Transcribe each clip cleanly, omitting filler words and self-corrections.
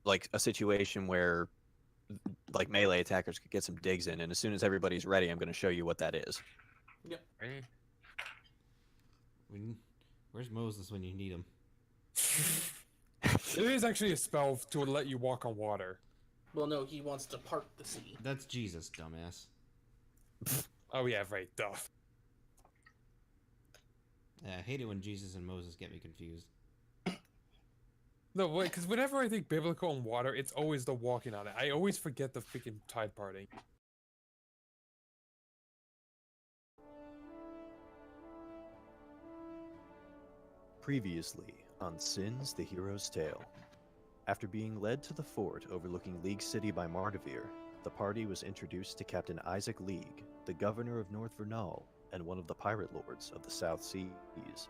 like a situation where like melee attackers could get some digs in, and as soon as everybody's ready, I'm going to show you what that is. Yep. Eh, when, where's Moses when you need him? It is actually a spell to let you walk on water. Well, no, he wants to part the sea. That's Jesus, dumbass. Oh yeah, right. Duh. I hate it when Jesus and Moses get me confused. No, wait, because whenever I think biblical and water, it's always the walking on it. I always forget the freaking tide parting. Previously on Sin's the Hero's Tale. After being led to the fort overlooking League City by Mardavir, the party was introduced to Captain Isaac League, the governor of North Vernal and one of the pirate lords of the South Seas.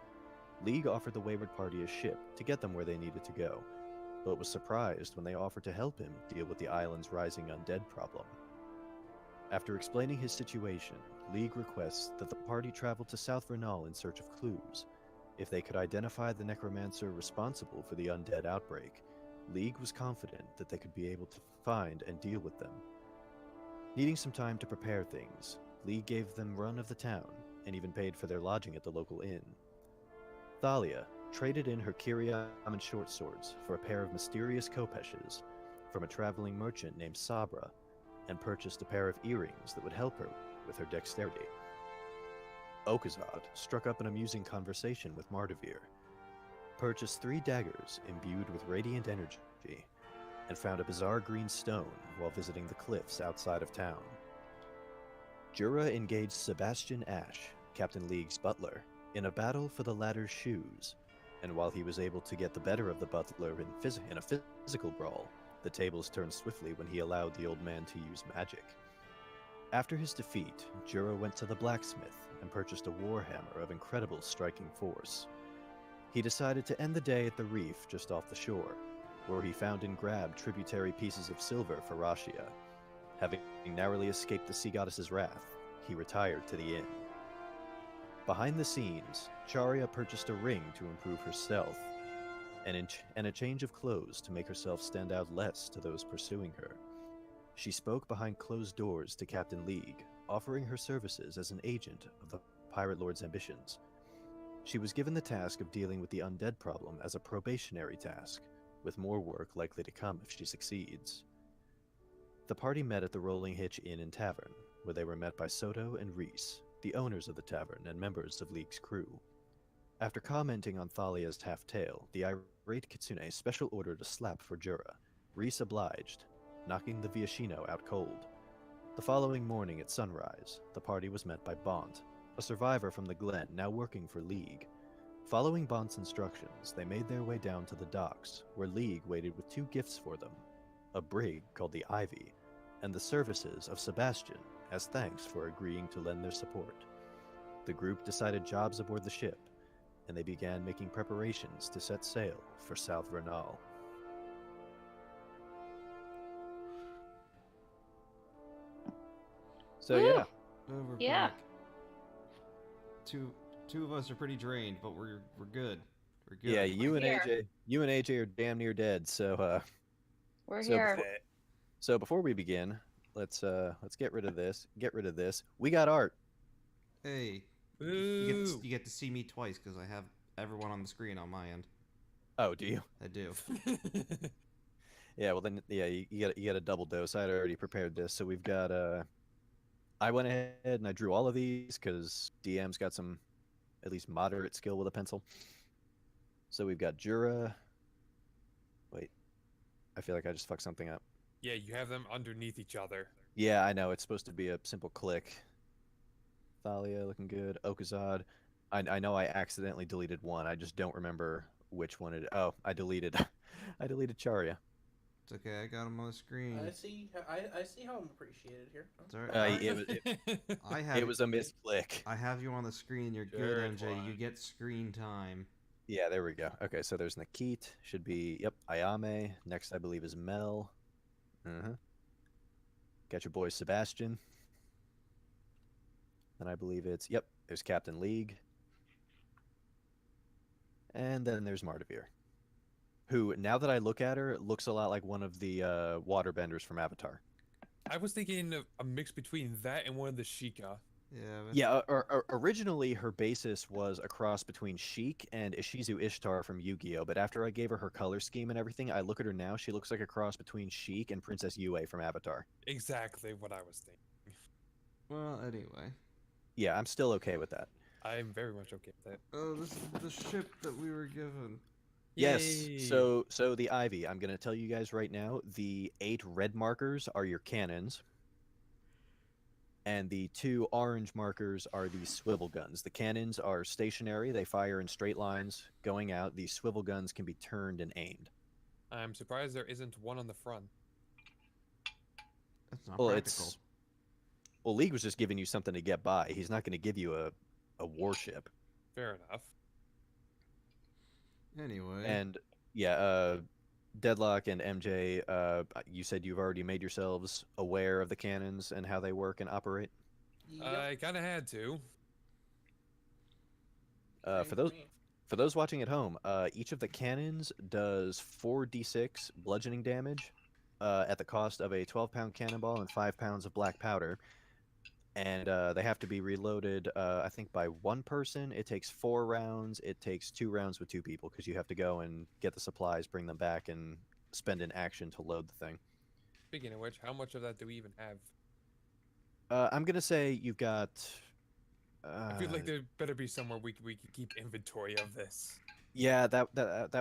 League offered the wayward party a ship to get them where they needed to go, but was surprised when they offered to help him deal with the island's rising undead problem. After explaining his situation, League requests that the party travel to South Vernal in search of clues. If they could identify the necromancer responsible for the undead outbreak, League was confident that they could be able to find and deal with them. Needing some time to prepare things, League gave them run of the town and even paid for their lodging at the local inn. Thalia traded in her Kiriam and short swords for a pair of mysterious kopeshes from a traveling merchant named Sabra, and purchased a pair of earrings that would help her with her dexterity. Okazad struck up an amusing conversation with Mardavir, purchased 3 daggers imbued with radiant energy, and found a bizarre green stone while visiting the cliffs outside of town. Jura engaged Sebastian Ash, Captain League's butler, in a battle for the latter's shoes, and while he was able to get the better of the butler in a physical brawl, the tables turned swiftly when he allowed the old man to use magic. After his defeat, Jura went to the blacksmith and purchased a warhammer of incredible striking force. He decided to end the day at the reef just off the shore, where he found and grabbed tributary pieces of silver for Rashia. Having narrowly escaped the sea goddess's wrath, he retired to the inn. Behind the scenes, Charia purchased a ring to improve her stealth, and a change of clothes to make herself stand out less to those pursuing her. She spoke behind closed doors to Captain League, offering her services as an agent of the Pirate Lord's ambitions. She was given the task of dealing with the undead problem as a probationary task, with more work likely to come if she succeeds. The party met at the Rolling Hitch Inn and Tavern, where they were met by Soto and Reese, the owners of the tavern and members of League's crew. After commenting on Thalia's half-tail, the irate Kitsune special ordered a slap for Jura. Reese obliged, knocking the Viashino out cold. The following morning at sunrise, the party was met by Bont, a survivor from the Glen now working for League. Following Bont's instructions, they made their way down to the docks, where League waited with 2 gifts for them, a brig called the Ivy, and the services of Sebastian as thanks for agreeing to lend their support. The group decided jobs aboard the ship, and they began making preparations to set sail for South Vernal. So Woo! yeah, We're Yeah. back. Two of us are pretty drained, but we're good. We're good. yeah, you and here. AJ are damn near dead. We're So here. before we begin, let's get rid of this. Get rid of this. We got art. Hey, you Ooh. get to see me twice because I have everyone on the screen on my end. Oh, do you? I do. Yeah. Well then, yeah, you get a double dose. I had already prepared this, so we've got I went ahead and I drew all of these because DM's got some at least moderate skill with a pencil. So we've got Jura. Wait, I feel like I just fucked something up. Yeah, you have them underneath each other. Yeah, I know. It's supposed to be a simple click. Thalia looking good. Okazad. I know I accidentally deleted one. I just don't remember which one it. Oh, I deleted. I deleted Charia. It's okay. I got him on the screen. I see. I see how I'm appreciated here. It's all right. It was a misclick. I have you on the screen. You're Sure, good, it's MJ. You fine. get screen time. Yeah, there we go. Okay, so there's Nakit. Should be yep. Ayame. Next, I believe is Mel. Got your boy Sebastian. Then I believe it's yep. There's Captain League. And then there's Mardavir, who, now that I look at her, looks a lot like one of the waterbenders from Avatar. I was thinking of a mix between that and one of the Sheikah. Yeah. Yeah, originally her basis was a cross between Sheik and Ishizu Ishtar from Yu-Gi-Oh! But after I gave her her color scheme and everything, I look at her now, she looks like a cross between Sheik and Princess Yue from Avatar. Exactly what I was thinking. Well, anyway. Yeah, I'm still okay with that. I'm very much okay with that. Oh, this is the ship that we were given. Yes, Yay. so the Ivy, I'm going to tell you guys right now, the 8 red markers are your cannons. And the 2 orange markers are the swivel guns. The cannons are stationary, they fire in straight lines going out. The swivel guns can be turned and aimed. I'm surprised there isn't one on the front. That's not Well, practical. Well, League was just giving you something to get by. He's not going to give you a warship. Fair enough. Anyway. And yeah, Deadlock and MJ, you said you've already made yourselves aware of the cannons and how they work and operate. Yep. I kind of had to. Same For those me. for those watching at home, each of the cannons does 4d6 bludgeoning damage at the cost of a 12-pound cannonball and 5 pounds of black powder. And they have to be reloaded, I think, by 1 person. It takes 4 rounds. It takes 2 rounds with 2 people because you have to go and get the supplies, bring them back, and spend an action to load the thing. Speaking of which, how much of that do we even have? I'm going to say you've got... I feel like there better be somewhere we can keep inventory of this. Yeah, that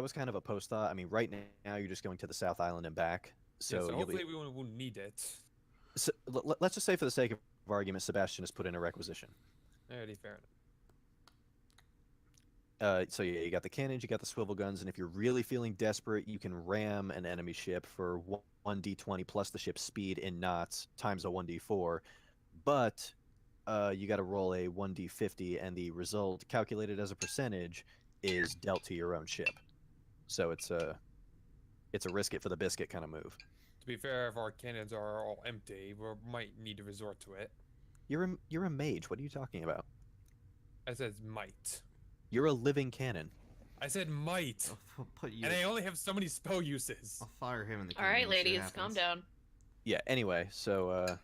was kind of a post thought. I mean, right now you're just going to the South Island and back. So, Yeah, so you'll hopefully we won't need it. So, let's just say for the sake of argument, Sebastian has put in a requisition. Alrighty, fair enough. So yeah, you got the cannons, you got the swivel guns, and if you're really feeling desperate, you can ram an enemy ship for 1d20 plus the ship's speed in knots times a 1d4. But you got to roll a 1d50, and the result calculated as a percentage is dealt to your own ship. So it's a risk it for the biscuit kind of move. To be fair, if our cannons are all empty, we might need to resort to it. You're a mage. What are you talking about? I said might. You're a living cannon. I said might. I'll put you. And I only have so many spell uses. I'll fire him in the. All right, cannon and see what ladies, calm happens. down. Yeah. Anyway, so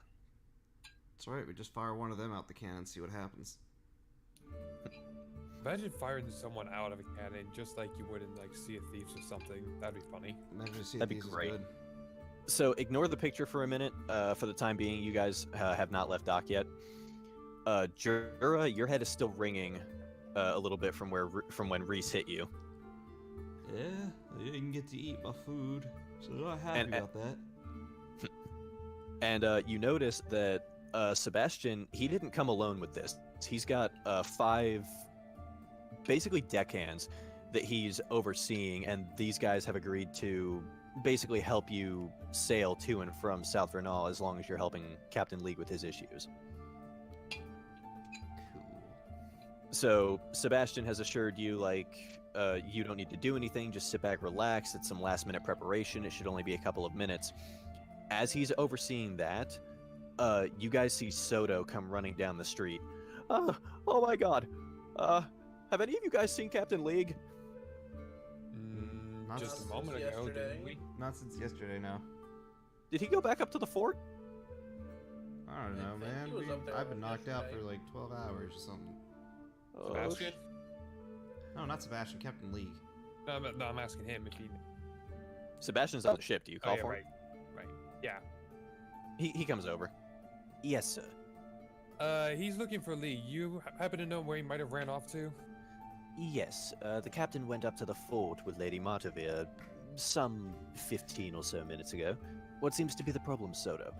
It's alright. We just fire one of them out the cannon, see what happens. Imagine firing someone out of a cannon just like you would in like Sea of Thieves or something. That'd be funny. Imagine see That'd be if these is great. good. So ignore the picture for a minute. For the time being, you guys have not left dock yet. Jura, your head is still ringing a little bit from when Reese hit you. Yeah, I didn't get to eat my food, so I'm not happy And- about that. And you notice that Sebastian, he didn't come alone with this. He's got 5 basically deckhands that he's overseeing, and these guys have agreed to basically help you sail to and from South Vernal as long as you're helping Captain League with his issues. Cool. So Sebastian has assured you, like, you don't need to do anything, just sit back, relax. It's some last-minute preparation. It should only be a couple of minutes. As he's overseeing that, you guys see Soto come running down the street. Oh my God! Have any of you guys seen Captain League? Not Just a since moment ago, yesterday. didn't we? Not since yesterday, no. Did he go back up to the fort? I don't I know, think man. he was up there I've been knocked out yesterday. for like 12 hours or something. Oh, Sebastian? No, not Sebastian. Captain League. No, I'm asking him if he. Sebastian's on the ship. Do you call yeah, for right. Right. Yeah. it? He comes over. Yes, sir. He's looking for Lee. You happen to know where he might have ran off to? Yes, the captain went up to the fort with Lady Martavia some 15 or so minutes ago. What seems to be the problem, Soto?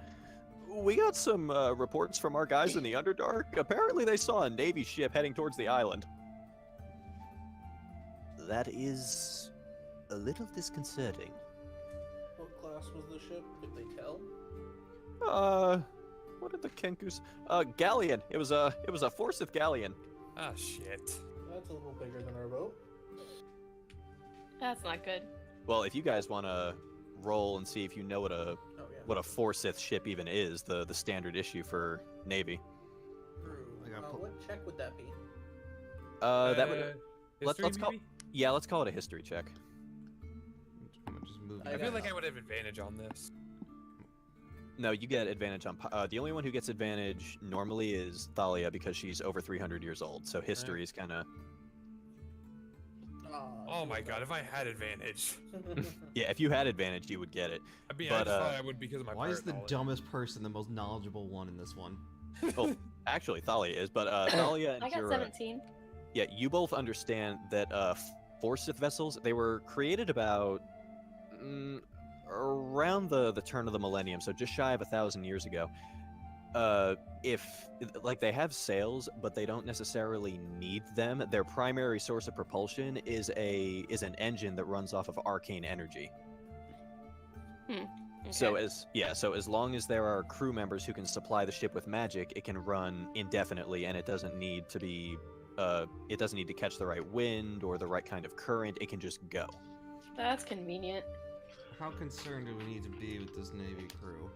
We got some reports from our guys in the Underdark. Apparently they saw a Navy ship heading towards the island. That is a little disconcerting. What class was the ship? Could they tell? What did the Kenkus? Galleon. It was a Forsyth galleon. Ah, shit. That's a little bigger than our boat. That's not good. Well, if you guys want to roll and see if you know what a Oh yeah. what a Forsyth ship even is, the standard issue for Navy. True. I got put- What check would that be? That would History, let's call maybe? yeah, let's call it a history check. moving. I I feel like got- I would have advantage on this. No, you get advantage on. The only one who gets advantage normally is Thalia because she's over 300 years old. So history is kind of. Oh my god, if I had advantage. Yeah, if you had advantage, you would get it. I mean, I But, just thought I would because of my Why is pirate the knowledge. dumbest person the most knowledgeable one in this one? Oh, actually, Thalia is. But Thalia and I got Jura, 17. yeah, you both understand that Forsyth vessels, they were created about around the turn of the millennium, so just shy of 1,000 years ago. If like they have sails, but they don't necessarily need them. Their primary source of propulsion is an engine that runs off of arcane energy. Okay. So as long as there are crew members who can supply the ship with magic, it can run indefinitely, and it doesn't need to be it doesn't need to catch the right wind or the right kind of current. It can just go. That's convenient. How concerned do we need to be with this Navy crew?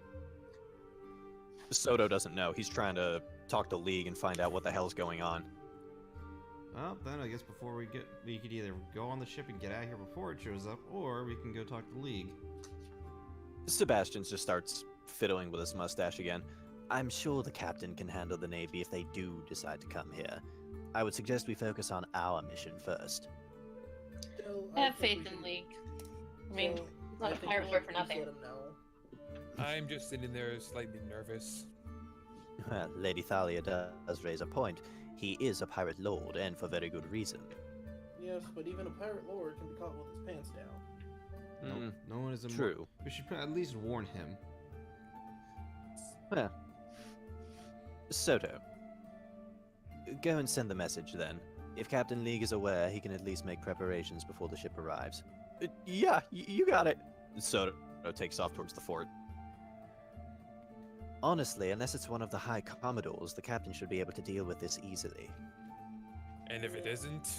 Soto doesn't know. He's trying to talk to League and find out what the hell's going on. Well, then I guess before we could either go on the ship and get out of here before it shows up, or we can go talk to League. Sebastian just starts fiddling with his mustache again. I'm sure the captain can handle the Navy if they do decide to come here. I would suggest we focus on our mission first. Still, I have think we faith in should- League. I mean, still, not I a think pirate we lord should for just nothing. let him know. I'm just sitting there slightly nervous. Well, Lady Thalia does raise a point. He is a pirate lord, and for very good reason. Yes, but even a pirate lord can be caught with his pants down. Nope, no one is True. We should at least warn him. Well, Soto, go and send the message then. If Captain League is aware, he can at least make preparations before the ship arrives. Yeah, you got it. Soto takes off towards the fort. Honestly, unless it's one of the High Commodores, the captain should be able to deal with this easily. And if it isn't,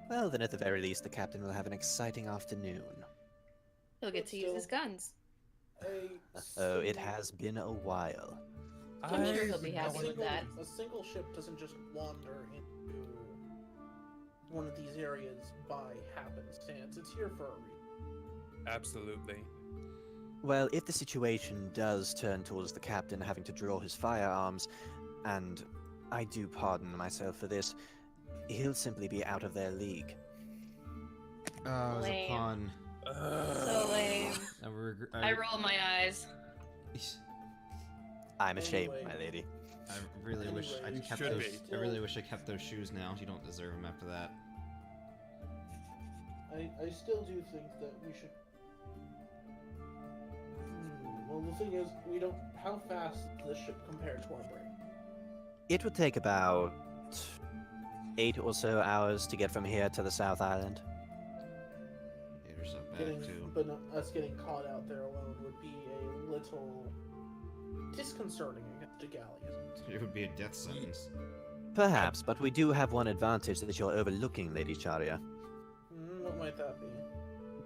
Well, then at the very least, the captain will have an exciting afternoon. He'll get to use his guns. Oh, it has been a while. I'm sure he'll I be know happy what- with that. A single ship doesn't just wander into one of these areas by happenstance. It's here for a reason. Absolutely. Well, if the situation does turn towards the captain having to draw his firearms, and I do pardon myself for this, he'll simply be out of their league. Oh, it was a Lame. pun. So lame. I roll my eyes. I'm ashamed, Anyway. my lady. I really wish I Anyway, kept should those. be. I really wish I kept those shoes now. You don't deserve them after that. I still do think that we should. Well, the thing is, we don't. How fast does this ship compare to our brain? It would take about 8 or so hours to get from here to the South Island. Haters up back Getting, too. but us getting caught out there alone would be a little disconcerting against a galleon. It would be a death sentence. Perhaps, but we do have one advantage that you're overlooking, Lady Charya. What might that be?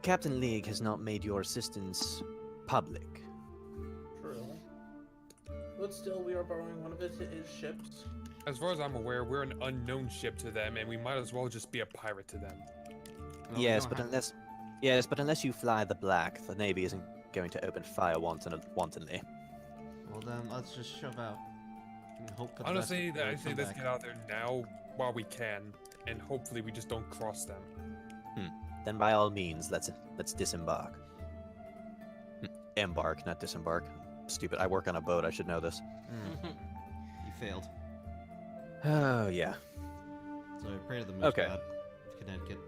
Captain League has not made your assistance public. True. But still, we are borrowing one of his ships. As far as I'm aware, we're an unknown ship to them, and we might as well just be a pirate to them. Well, we Yes, don't but have- unless you fly the Black, the Navy isn't going to open fire wantonly. Well then, let's just shove out. And hope for the Honestly, best I and say come let's back. get out there now while we can, and hopefully we just don't cross them. Then by all means, let's disembark. Embark, not disembark. Stupid. I work on a boat. I should know this. You failed. Oh yeah. So I pray to the Moose Okay. God of Connecticut.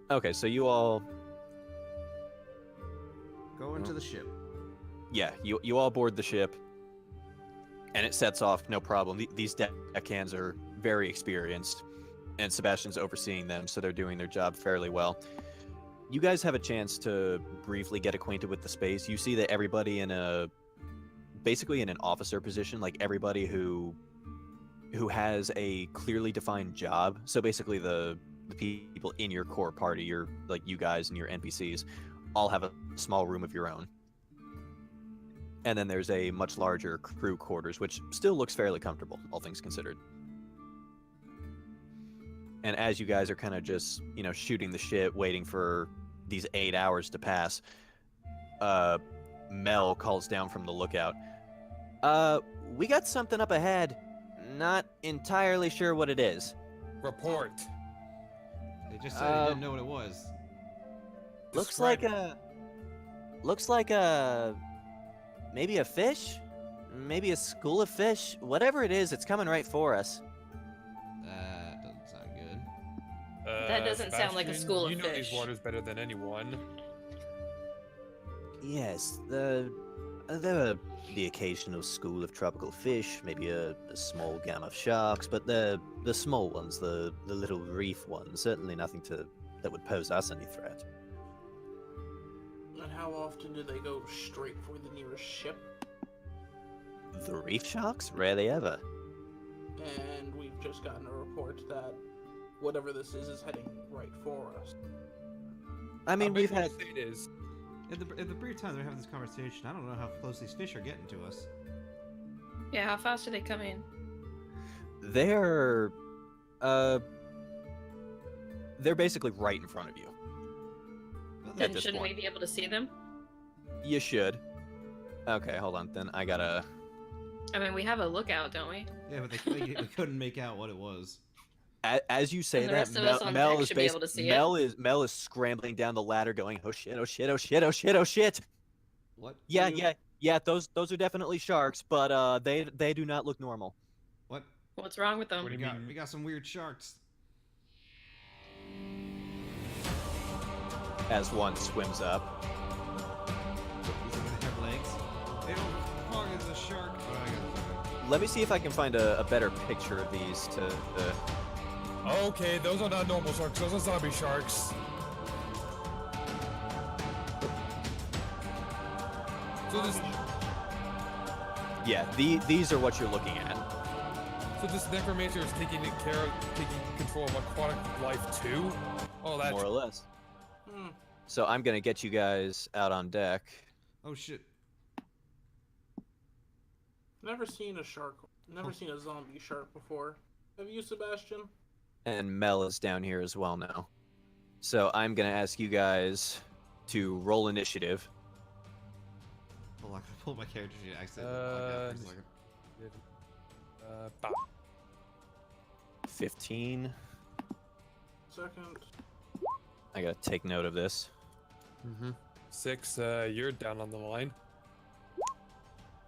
Okay, so you all, Go into the ship. yeah, you all board the ship, and it sets off no problem. These deckhands are very experienced, and Sebastian's overseeing them, so they're doing their job fairly well. You guys have a chance to briefly get acquainted with the space. You see that everybody basically in an officer position, like everybody who has a clearly defined job. So basically the people in your core party, your like you guys and your NPCs, all have a small room of your own. And then there's a much larger crew quarters, which still looks fairly comfortable, all things considered. And as you guys are kind of just, shooting the shit, waiting for these 8 hours to pass, Mel calls down from the lookout. We got something up ahead. Not entirely sure what it is. Report. They just said they didn't know what it was. Looks Describe like a maybe a fish? Maybe a school of fish? Whatever it is, it's coming right for us. That doesn't sound good. That doesn't sound like a Sebastian, school of You know these fish. waters better than anyone. Yes, there are the occasional school of tropical fish, maybe a small gam of sharks, but the small ones, the little reef ones, certainly nothing that would pose us any threat. And how often do they go straight for the nearest ship? The reef sharks? Rarely ever. And we've just gotten a report that whatever this is heading right for us. I mean, How big we've would had... you say it is? In the brief time they're having this conversation, I don't know how close these fish are getting to us. Yeah, how fast are they coming? They're basically right in front of you. Well, Then this shouldn't we point. be able to see them? You should. Okay, hold on. Then I gotta... I mean, we have a lookout, don't we? yeah, but they couldn't make out what it was. As you say And the that, rest of us on Mel deck is should be able to see it. Mel is scrambling down the ladder, going, "Oh shit! Oh shit! Oh shit! Oh shit! Oh shit!" What? Yeah. Those are definitely sharks, but they do not look normal. What? What's wrong with them? What do you mean? We got some weird sharks. As one swims up, These things that have legs. They don't fuck is a shark. Oh, I got let me see if I can find a better picture of these to. Okay, those are not normal sharks. Those are zombie sharks. So this, Yeah, these are what you're looking at. so this necromancer is taking control of aquatic life too. Oh, that's More or less. Hmm. So I'm gonna get you guys out on deck. Oh shit. Never seen a shark. Never seen a zombie shark before. Have you, Sebastian? And Mel is down here as well now. So I'm gonna ask you guys to roll initiative. Hold on, I pulled my character sheet. I accidentally logged out for a second. bop. 15. Second. I gotta take note of this. 6. You're down on the line.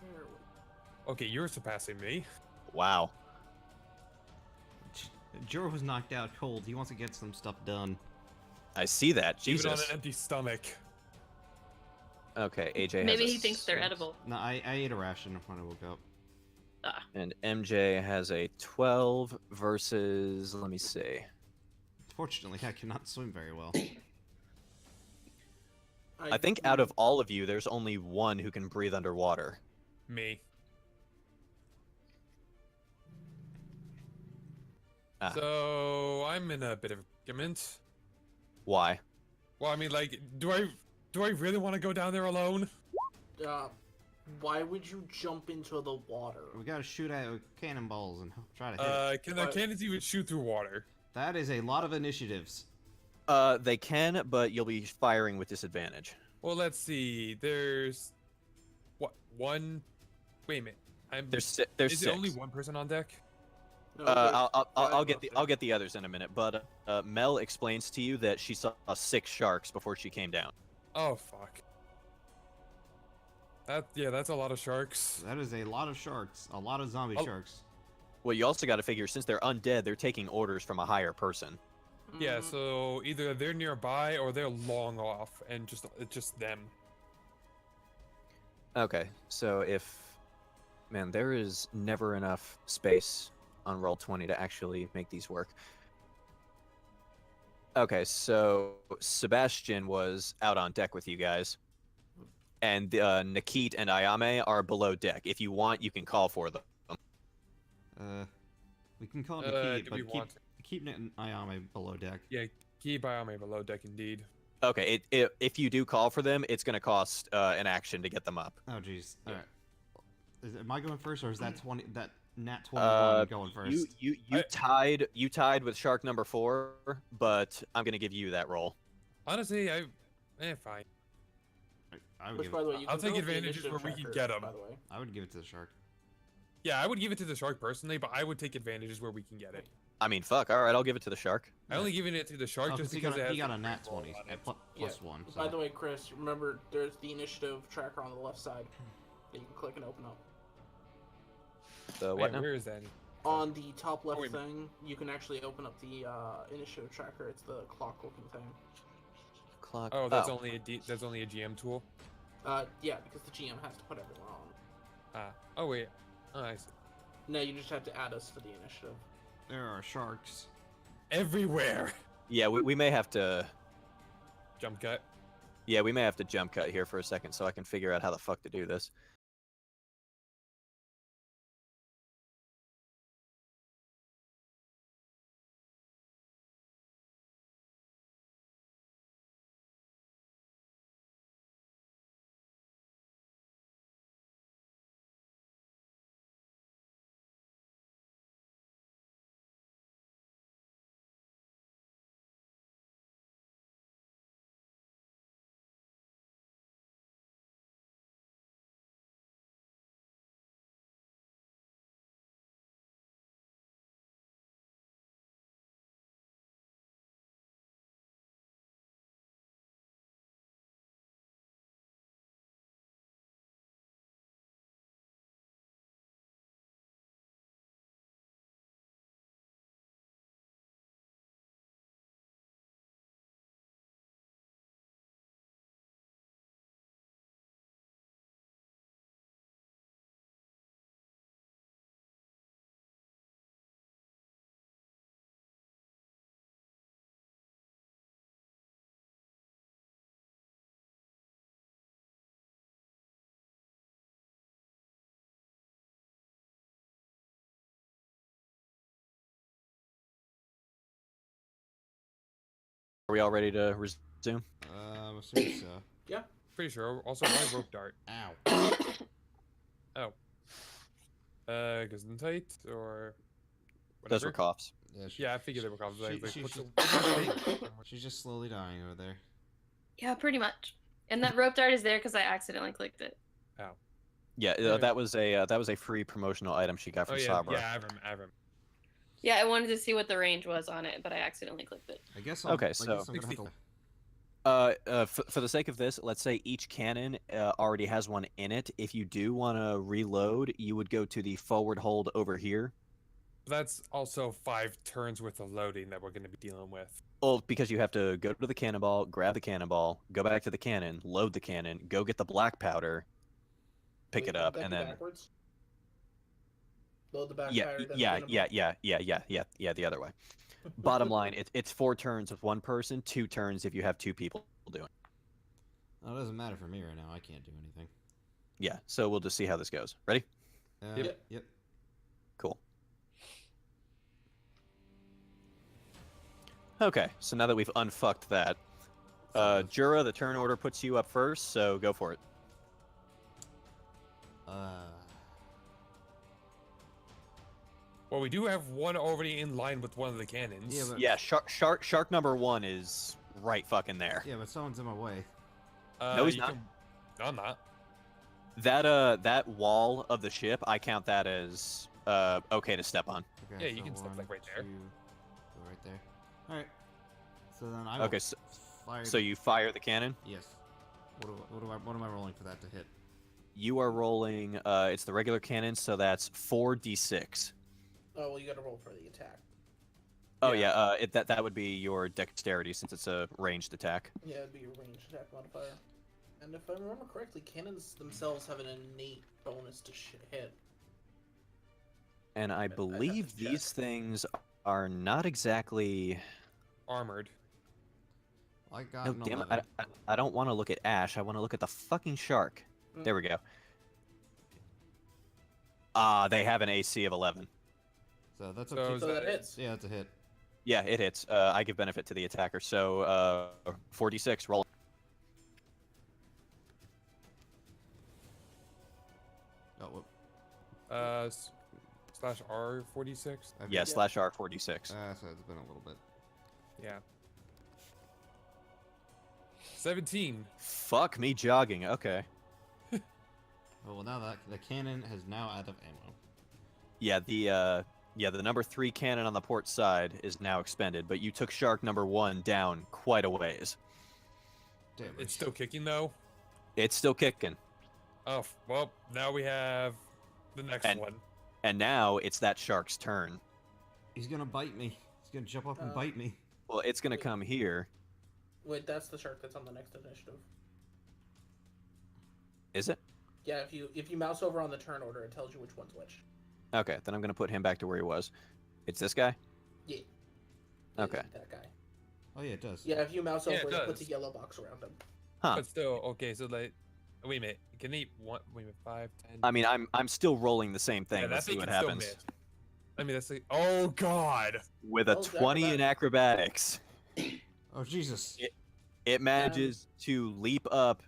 There we Okay, you're surpassing me. Wow. Jor was knocked out cold. He wants to get some stuff done. I see that. Even on Jesus. an empty stomach. Okay, AJ has Maybe a he thinks they're 6. edible. No, I ate a ration when I woke up. And MJ has a 12 versus, let me see. Fortunately, I cannot swim very well. I think out of all of you, there's only one who can breathe underwater. Me. Ah. So I'm in a bit of a predicament. Why? Well, I mean, like, do I really want to go down there alone? Why would you jump into the water? We gotta shoot at cannonballs and try to hit it. Can the cannons even shoot through water? That is a lot of initiatives. They can, but you'll be firing with disadvantage. Well, let's see. There's what one? Wait a minute. There's Is 6. it only one person on deck? No, I'll there's get the others in a minute, but Mel explains to you that she saw 6 sharks before she came down. Oh fuck. That's a lot of sharks. That is a lot of sharks. A lot of zombie Oh. sharks. Well, you also got to figure, since they're undead, they're taking orders from a higher person. Yeah, Mhm. so either they're nearby or they're long off, and it's just them. Okay, so man, there is never enough space on Roll20 to actually make these work. Okay, so Sebastian was out on deck with you guys, and Nikit and Ayame are below deck. If you want, you can call for them. We can call it Do Nikit, we but want keep Ayame below deck. Yeah, keep Ayame below deck indeed. Okay, if you do call for them, it's going to cost an action to get them up. Oh jeez. All right. Am I going first, or is that 20? That Nat 21 going first. You tied with shark number 4, but I'm gonna give you that roll. Honestly, fine. I would Which, give by it, the way, you I'll can take go with the advantages initiative where we can tracker, get 'em. by the way. I would give it to the shark. Yeah, I would give it to the shark personally, but I would take advantages where we can get it. I mean, fuck. All right, I'll give it to the shark. I only giving it to the shark Oh, just he because got, it has he got the a nat free roll 20 on at it. plus 1. So. By the way, Chris, remember there's the initiative tracker on the left side that you can click and open up. The Wait, what now? where is that? On the top left wait a thing, you can actually open up the initiative tracker. It's the clock-looking thing. Clock. Oh, that's only a GM tool. Yeah, because the GM has to put everyone on. Ah. Oh wait. Oh, I see. No, you just have to add us to the initiative. There are sharks. Everywhere. Yeah, we may have to. Jump cut. Yeah, we may have to jump cut here for a second so I can figure out how the fuck to do this. Are we all ready to resume? I'm assuming so. Yeah. Pretty sure. Also, why rope dart? Ow. Oh. Gesundheit or whatever. Those were coughs. Yeah, I figured they were coughs. Like, She- what's she- the- She's just slowly dying over there. Yeah, pretty much. And that rope dart is there because I accidentally clicked it. Yeah, Yeah. that was a free promotional item she got Oh from yeah, Sabra. yeah, I remember. Yeah, I wanted to see what the range was on it, but I accidentally clicked it. I guess Okay, I so- guess I'm gonna have to... For the sake of this, let's say each cannon already has one in it. If you do want to reload, you would go to the forward hold over here. That's also 5 turns worth of loading that we're going to be dealing with. Well, because you have to go to the cannonball, grab the cannonball, go back to the cannon, load the cannon, go get the black powder, pick it up, That'd and be then backwards. Load the back yeah, tire, then yeah, the yeah, the other way. Bottom line, it's 4 turns with one person, 2 turns if you have 2 people doing. Oh, it doesn't matter for me right now. I can't do anything. Yeah, so we'll just see how this goes. Ready? Yep. Cool. Okay, so now that we've unfucked that, Jura, the turn order puts you up first, so go for it. Well, we do have one already in line with one of the cannons. Yeah, but, Yeah, shark number 1 is right fucking there. yeah, but someone's in my way. No, he's you not. No, I'm not. That wall of the ship, I count that as okay to step on. Okay, Yeah, you can step, like, right there. Go right there. All right. So then I Okay, will fire. So you fire the cannon. Yes. What am I rolling for that to hit? You are rolling. It's the regular cannon, so that's 4d6. Oh, well, you gotta roll for the attack. Oh yeah, that would be your dexterity since it's a ranged attack. Yeah, it'd be your ranged attack modifier. And if I remember correctly, cannons themselves have an innate bonus to hit. And I I'd have to believe check. these things are not exactly. Armored. I got No, an damn it! 11. I don't want to look at Ash. I want to look at the fucking shark. Mm. There we go. They have an AC of 11. So that's So okay. is So that hits. Yeah, that's a hit. Yeah, it hits. I give benefit to the attacker, so 4d6. Roll. Oh, whoop. slash R46. Yeah, Yeah. slash R46. So it's been a little bit. Yeah. 17. Fuck me jogging. Okay. Oh, well, now that the cannon has now out of ammo. Yeah, the number 3 cannon on the port side is now expended, but you took shark number 1 down quite a ways. Damn, It's still kicking though. It's still kicking. Oh, well, now we have the next one. And now it's that shark's turn. He's gonna bite me. He's gonna jump up and bite me. Well, it's gonna come here. Wait, that's the shark that's on the next initiative. Is it? Yeah, if you mouse over on the turn order, it tells you which one's which. Okay, then I'm gonna put him back to where he was. It's this guy? Yeah. Okay. That guy. Oh yeah, it does. Yeah, if you mouse Yeah, over, it it puts a does. yellow box around him. Huh. But still, okay, so like, wait a minute. Can he, wait a minute, 5, 10. I mean, I'm still rolling the same thing. Yeah, Let's that see thing what can still happens. miss. I mean, that's like, oh god. With a Oh, 20 in acrobatics, Oh Jesus. it manages to leap up,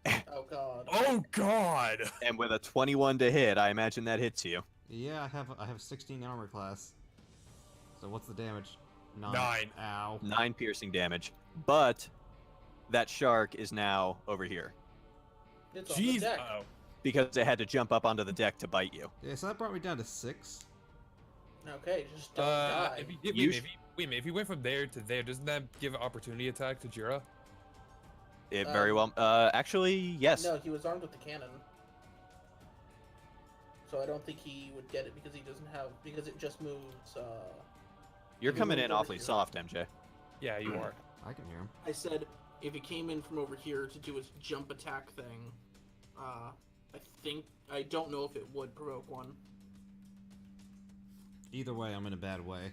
Oh god. Oh god. and with a 21 to hit, I imagine that hits you. Yeah, I have 16 armor class. So what's the damage? 9. Ow. 9 piercing damage. But that shark is now over here It's on the Jeez. deck. Uh-oh. because it had to jump up onto the deck to bite you. Yeah, so that brought me down to 6. Okay, just don't die. If you, You wait a minute, if you went from there to there, doesn't that give an opportunity attack to Jira? It very well. Actually, yes. No, he was armed with the cannon. So I don't think he would get it because he doesn't have because it just moves. You're you coming move in over awfully here. soft, MJ. Yeah, you are. I can hear him. I said if it came in from over here to do its jump attack thing, I don't know if it would provoke one. Either way, I'm in a bad way.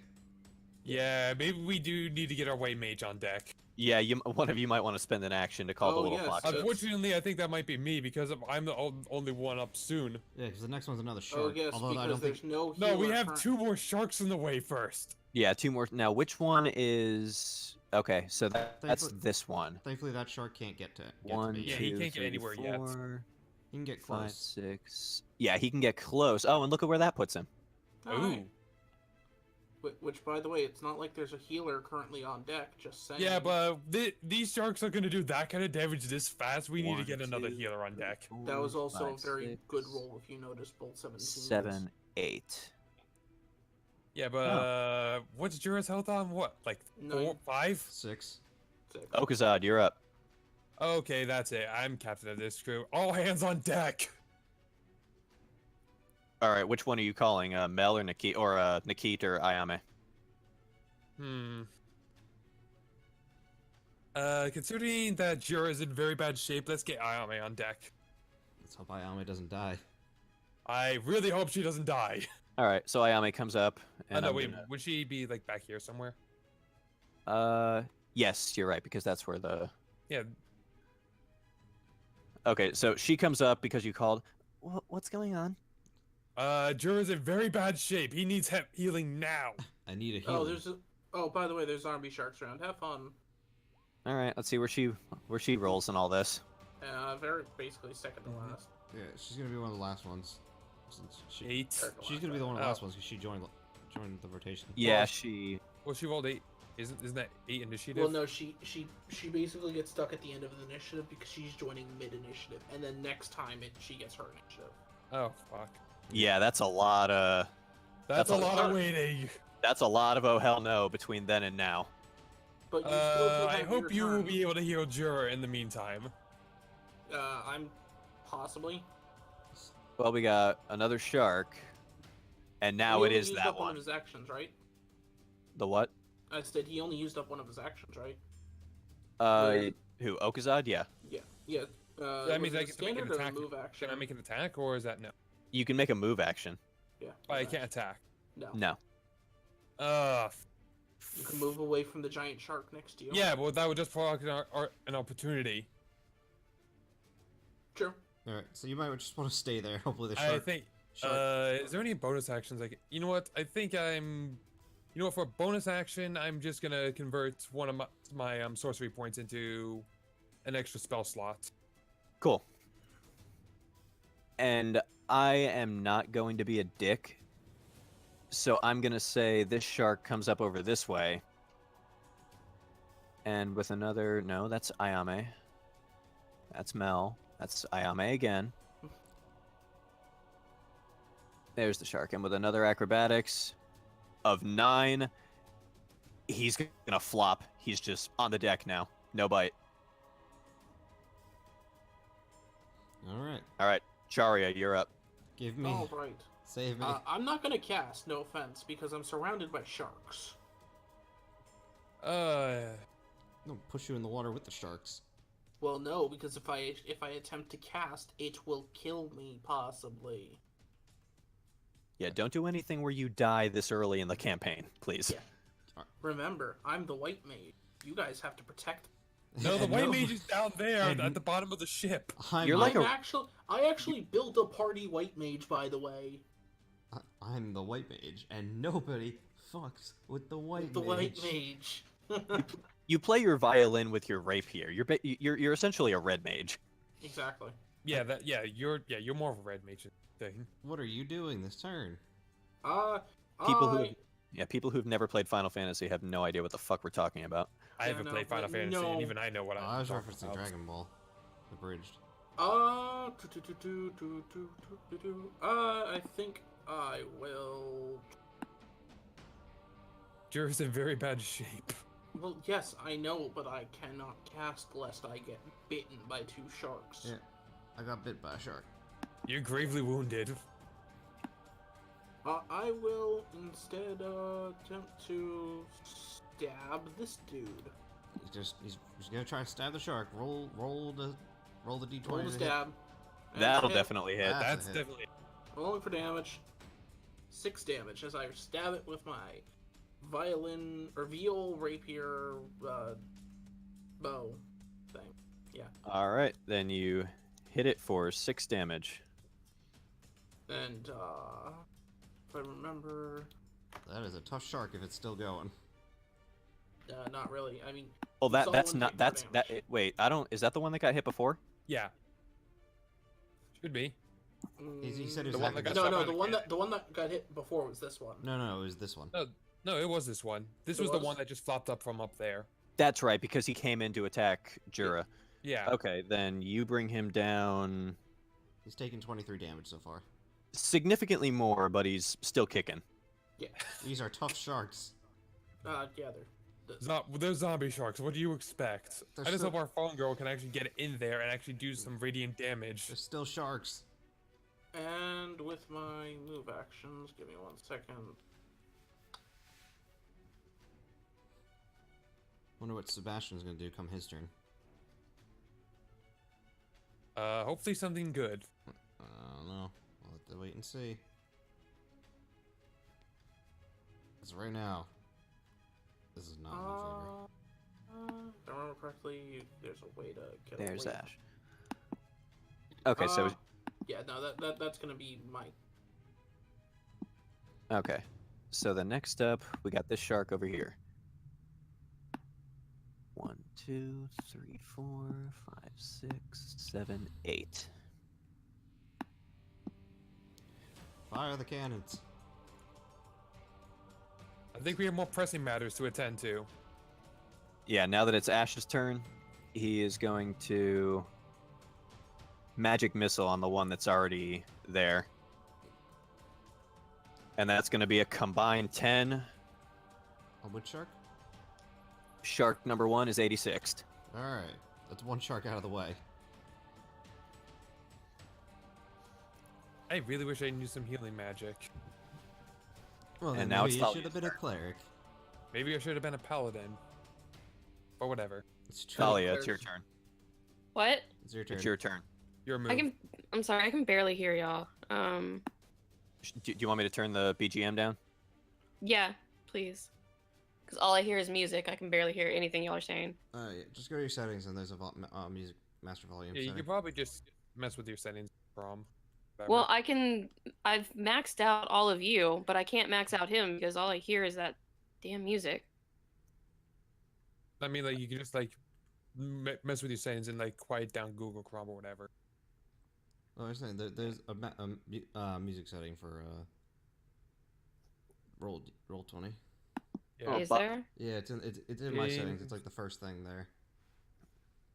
Yeah, maybe we do need to get our way mage on deck. Yeah, one of you might want to spend an action to call the Oh, little yes. fox. Unfortunately, I think that might be me because I'm the only one up soon. Yeah, because the next one's another Oh shark. yes, Although I because don't there's think. no. No, we healer have current- 2 more sharks in the way first. Yeah, 2 more. Now, which one is? Okay, so that's Thankfully- this one. Thankfully, that shark can't get to. Get 1, to me. Yeah, 2, he can't get 3, anywhere yet. 4, He can get 5, close. 6. Yeah, he can get close. Oh, and look at where that puts him. Alright. Ooh. Which, by the way, it's not like there's a healer currently on deck. Just saying. Yeah, but these sharks are gonna do that kind of damage this fast. We need to 1, get another 2, healer on deck. that was 4, also 5, a very 6, good roll if you noticed both 17. 7, 8. Yeah, but what's Jira's health on? What, like 4, 9. 5? 6. Okazad, you're up. Okay, that's it. I'm captain of this crew. All hands on deck. All right, which one are you calling? Mel or Nikit or Nikit or Ayame? Considering that Jira is in very bad shape, let's get Ayame on deck. Let's hope Ayame doesn't die. I really hope she doesn't die. All right, so Ayame comes up, Oh, and no, I'm wait, gonna- would she be like back here somewhere? yes, you're right because that's where the. Yeah, Okay, so she comes up because you called. What's going on? Jira's in very bad shape. He needs healing now. I need a healer. Oh, there's a. Oh, by the way, there's zombie sharks around. Have fun. All right, let's see where she rolls in all this. Very basically second to last. Yeah, she's gonna be one of the last ones. Since 8. Third to she's last, gonna be the one of the Oh. last ones because she joined the rotation. Yeah, Well, she. Well, she rolled 8. Isn't that 8 initiative? Well, no, she basically gets stuck at the end of the initiative because she's joining mid initiative, and then next time she gets her initiative. Oh fuck. Yeah, that's a lot of. That's That's a a lot lot. of waiting. That's a lot of oh hell no between then and now. But you still do I have hope your you will turn. be able to heal Jira in the meantime. I'm possibly. Well, we got another shark, and now He it only is used that up one one. of his actions, right? The what? I said he only used up one of his actions, right? Who? Okazad? Yeah. Yeah. Yeah. That means was I it get a to make an standard or a attack. move action? Can I make an attack or is that no? You can make a move action. Yeah. I move can't action. attack. No. No. You can move away from the giant shark next to you. Yeah, well that would just provoke an opportunity. Sure. All right, so you might just want to stay there. Hopefully the I shark. think. shark Is there any bonus actions? Like, you know what? I think I'm. You know what? For a bonus action, I'm just gonna convert one of my sorcery points into an extra spell slot. Cool. And I am not going to be a dick, so I'm gonna say this shark comes up over this way. And with another, no, that's Ayame. That's Mel. That's Ayame again. There's the shark. And with another acrobatics of 9, he's gonna flop. He's just on the deck now. No bite. Alright. All right, Charia, you're up. Give me. All right. Save me. I'm not gonna cast, no offense, because I'm surrounded by sharks. Don't push you in the water with the sharks. Well, no, because if I attempt to cast, it will kill me possibly. Yeah, don't do anything where you die this early in the campaign, please. Yeah. Remember, I'm the white mage. You guys have to protect me. No, the And white mage is down there and- at the bottom of the ship. You're like I actually built a party white mage, by the way. I'm the white mage, and nobody fucks with the white The mage. white mage. You play your violin with your rapier. You're essentially a red mage. Exactly. Yeah, you're more of a red mage thing. What are you doing this turn? People who've never played Final Fantasy have no idea what the fuck we're talking about. I haven't played Final Fantasy, and even I know what I was I'm referencing talking about. Dragon Ball. Abridged. I think I will. Jura's in very bad shape. Well, yes, I know, but I cannot cast lest I get bitten by 2 sharks. Yeah. I got bit by a shark. You're gravely wounded. I will instead attempt to stab this dude. He's gonna try to stab the shark. Roll the d20. Roll the to hit. stab. And That'll hit. definitely hit. That's That's a hit. definitely. Rolling for damage. 6 damage as I stab it with my violin or viol rapier bow thing. Yeah. All right, then you hit it for 6 damage. And if I remember, That is a tough shark if it's still going. not really. I mean, Oh, It's all that's one not hit that's for that. damage. Wait, I don't. Is that the one that got hit before? Yeah. Should be. He said he The was one that acting- got no, shot no, by the the one cannon. the one that got hit before was this one. No, it was this one. No, it was this one. This It was the was? one that just flopped up from up there. That's right, because he came in to attack Jura. Yeah. Okay, then you bring him down He's taken 23 damage so far. significantly more, but he's still kicking. Yeah. These are tough sharks. Yeah, They're zombie sharks. What do you expect? They're I just still- hope our phone girl can actually get in there and actually do some radiant damage. They're still sharks. And with my move actions, give me 1 second. Wonder what Sebastian's gonna do come his turn. Hopefully something good. I don't know. We'll have to wait and see. Because right now, this is not in my favor. If I remember correctly, there's a way to get There's away. Ash. Okay, so Yeah, no, that's gonna be my. okay, so the next up, we got this shark over here. 1, 2, 3, 4, 5, 6, 7, 8. Fire the cannons. I think we have more pressing matters to attend to. Yeah, now that it's Ash's turn, he is going to magic missile on the one that's already there. And that's going to be a combined 10. A wood shark? Shark number 1 is 86th. Alright. That's one shark out of the way. I really wish I knew some healing magic. Well, And then now maybe it's you Thalia's should have been a turn. cleric. Maybe I should have been a paladin. But whatever. It's true. Thalia, it's your turn. What? It's your turn. It's your turn. Your move. I'm sorry, I can barely hear y'all. Do you want me to turn the BGM down? Yeah, please. Because all I hear is music. I can barely hear anything y'all are saying. Yeah, just go to your settings and there's a music master volume Yeah, you setting. could probably just mess with your settings from. whatever. Well, I've maxed out all of you, but I can't max out him because all I hear is that damn music. I mean, like, you can just, like, mess with your settings and, like, quiet down Google Chrome or whatever. Oh, I was saying there's a music setting for roll 20. Yeah. Oh, Is but- there? Yeah, it's in my settings. It's like the first thing there.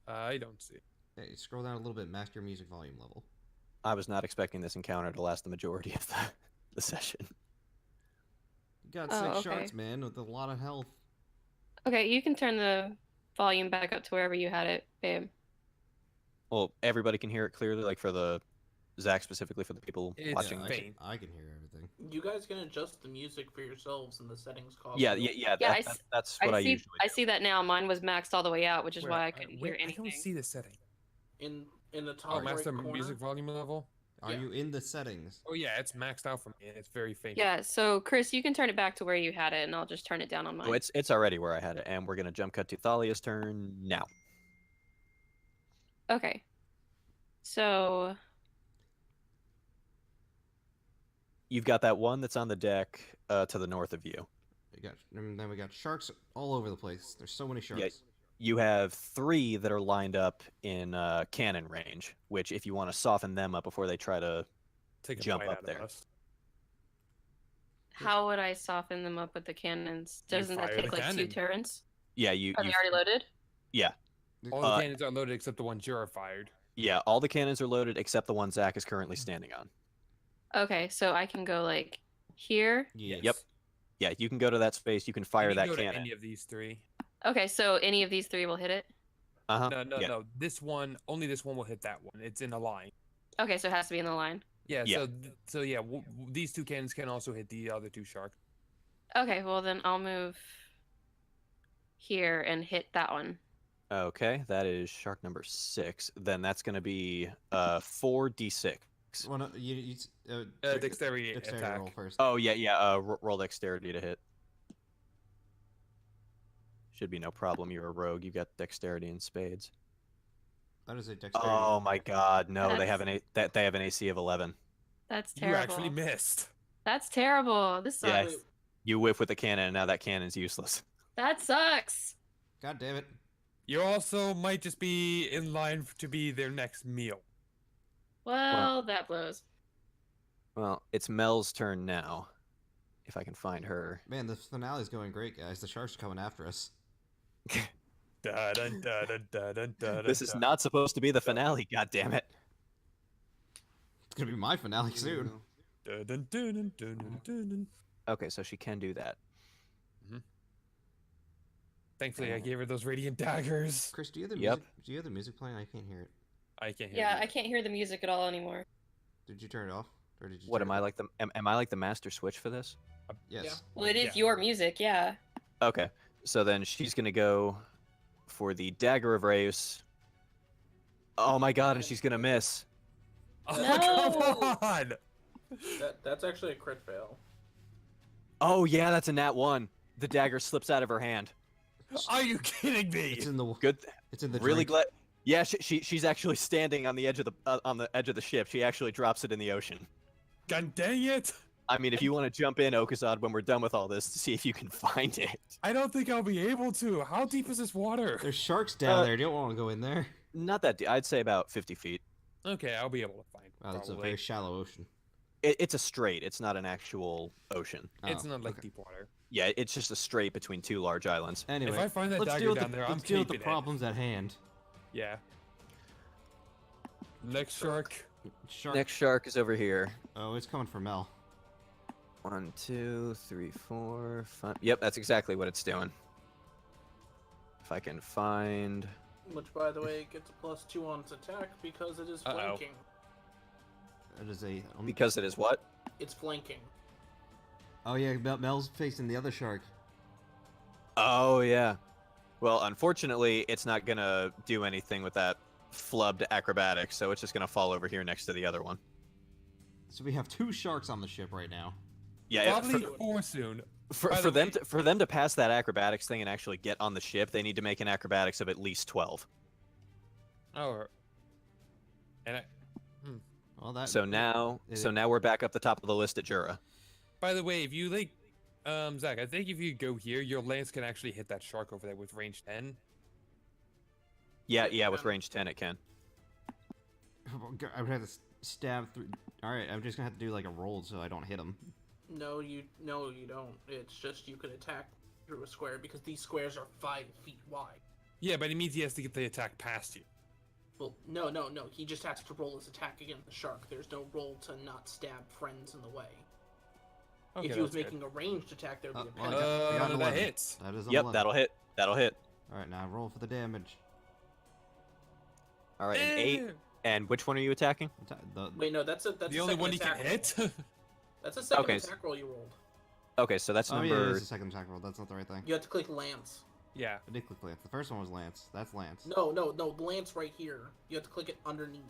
I don't see it. Hey, scroll down a little bit. Master music volume level. I was not expecting this encounter to last the majority of the session. You got Oh, 6 okay. sharks, man, with a lot of health. Okay, you can turn the volume back up to wherever you had it, babe. Well, everybody can hear it clearly, like for the Zach specifically for the people It's watching. Yeah, this. faint. I can hear everything. You guys can adjust the music for yourselves in the settings column. Yeah, Yeah, that's what I usually I do. see that now. Mine was maxed all the way out, which is Where- why I couldn't hear I anything. don't see the setting. In the top Oh, right master corner. music volume level. Are Yeah. you in the settings? Oh yeah, it's maxed out for me. And it's very faint. Yeah, so Chris, you can turn it back to where you had it, and I'll just turn it down on mine. Oh, it's already where I had it, and we're gonna jump cut to Thalia's turn now. Okay. So You've got that one that's on the deck to the north of you. And then we got sharks all over the place. There's so many sharks. You have 3 that are lined up in cannon range, which if you want to soften them up before they try to Take a jump bite up out there. of us. how would I soften them up with the cannons? You Doesn't that fire the take like 2 cannon. turns? yeah, Are you they already loaded? All Uh, the cannons are loaded except the ones you're fired. yeah, all the cannons are loaded except the one Zach is currently standing on. Okay, so I can go like here. Yes. Yep. Yeah, you can go to that space, you can fire You can that go to cannon. any of these 3. Okay, so any of these 3 will hit it. Uh-huh. No, yeah. no. This one, only this one will hit that one. It's in a line. Okay, so it has to be in the line. Yeah. Yeah. So yeah, these 2 cannons can also hit the other 2 sharks. Okay, well then I'll move here and hit that one. Okay, that is shark number 6. Then that's going to be 4d6. Well, no, you Dexterity attack. roll first. Oh, yeah. Roll dexterity to hit. Should be no problem. You're a rogue. You got dexterity in spades. That is a dexterity. Oh my God, no! They have That's- they have an AC of 11. That's You terrible. actually missed. That's terrible. This Yeah. sucks. Wait, You whiff with the cannon, and now that cannon's useless. That sucks. God damn it. You also might just be in line to be their next meal. Well, that blows. Well, it's Mel's turn now. If I can find her. Man, the finale's going great, guys. The sharks are coming after us. Da, dun, da, dun, da, dun, da, This dun, is da. not supposed to be the finale. God damn it! It's gonna be my finale soon. Da, dun, dun, dun, dun, dun, dun, dun. Okay, so she can do that. Thankfully, I gave her those radiant daggers. Chris, do you have the Yep. music? Do you have the music playing? I can't hear it. I can't hear Yeah, you. I can't hear the music at all anymore. Did you turn it off, or did you? What turn am it I on? like the am I like the master switch for this? Yes. Yeah. Well, it is Yeah. your music, yeah. Okay, so then she's gonna go for the dagger of Reus. Oh my God, and she's gonna miss. Oh, No! come on! that's actually a crit fail. Oh yeah, that's a nat 1. The dagger slips out of her hand. Are you kidding me? It's in the. Good. It's in the. Really drink. glad. Yeah, she's actually standing on the edge of the ship. She actually drops it in the ocean. God dang it! I mean, if you want to jump in, Okazad, when we're done with all this, to see if you can find it. I don't think I'll be able to. How deep is this water? There's sharks down Uh, there. You don't want to go in there. Not that deep. I'd say about 50 feet. Okay, I'll be able to find. Wow, it's a probably. very shallow ocean. It's a strait. It's not an actual ocean. It's Oh, not like okay. deep water. Yeah, it's just a strait between 2 large islands. Anyway, If I find that let's dagger deal with down the, there, I'm let's deal with the keeping it. problems at hand. Yeah. Next shark. Shark. Next shark is over here. Oh, it's coming for Mel. 1, 2, 3, 4, 5. Yep, that's exactly what it's doing. If I can find. Which, by the way, gets a +2 on its attack because it is Uh-oh. flanking. It is a. Because it is what? It's flanking. Oh yeah, Mel's facing the other shark. Oh, yeah. Well, unfortunately, it's not going to do anything with that flubbed acrobatics, so it's just going to fall over here next to the other one. So we have 2 sharks on the ship right now. Yeah, Probably 4 soon. for By the way- them to pass that acrobatics thing and actually get on the ship, they need to make an acrobatics of at least 12. Oh. And I, Well, that. So now Is so it- now we're back up the top of the list at Jura. by the way, if you like, Zach, I think if you go here, your lance can actually hit that shark over there with range 10. Yeah, with range 10 it can. I would have to stab through. All right, I'm just gonna have to do like a roll so I don't hit him. No, you don't. It's just you can attack through a square because these squares are 5 feet wide. Yeah, but it means he has to get the attack past you. Well, no. He just has to roll his attack against the shark. There's no roll to not stab friends in the way. Okay, if he was that's making a ranged attack, there would be a well, penalty. I got an that 11. hits. That is an Yep, 11. that'll hit. That'll hit. All right, now roll for the damage. All right, an 8. And which one are you attacking? Wait, no, that's The only one he can hit? That's a second Okay, attack roll you rolled. Okay, so that's Oh yeah, number. it's the second attack roll. That's not the right thing. You have to click Lance. Yeah. I did click Lance. The first one was Lance. That's Lance. No, Lance right here. You have to click it underneath.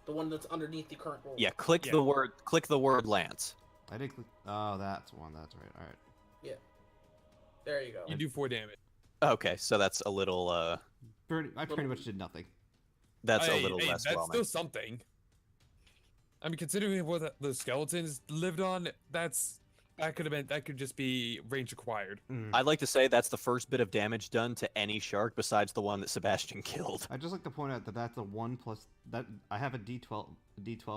The one that's underneath the current roll. Yeah, click Yeah. the word. Click the word Lance. I did click. Oh, that's one. That's right. All right. There you go. You do 4 damage. Okay, so that's a little. I pretty much did nothing. That's a Hey, little hey, less that's well. still something. I mean, considering what the skeletons lived on, that could just be range acquired. I'd like to say that's the first bit of damage done to any shark besides the one that Sebastian killed. I'd just like to point out that that's a 1 plus. That I have a D12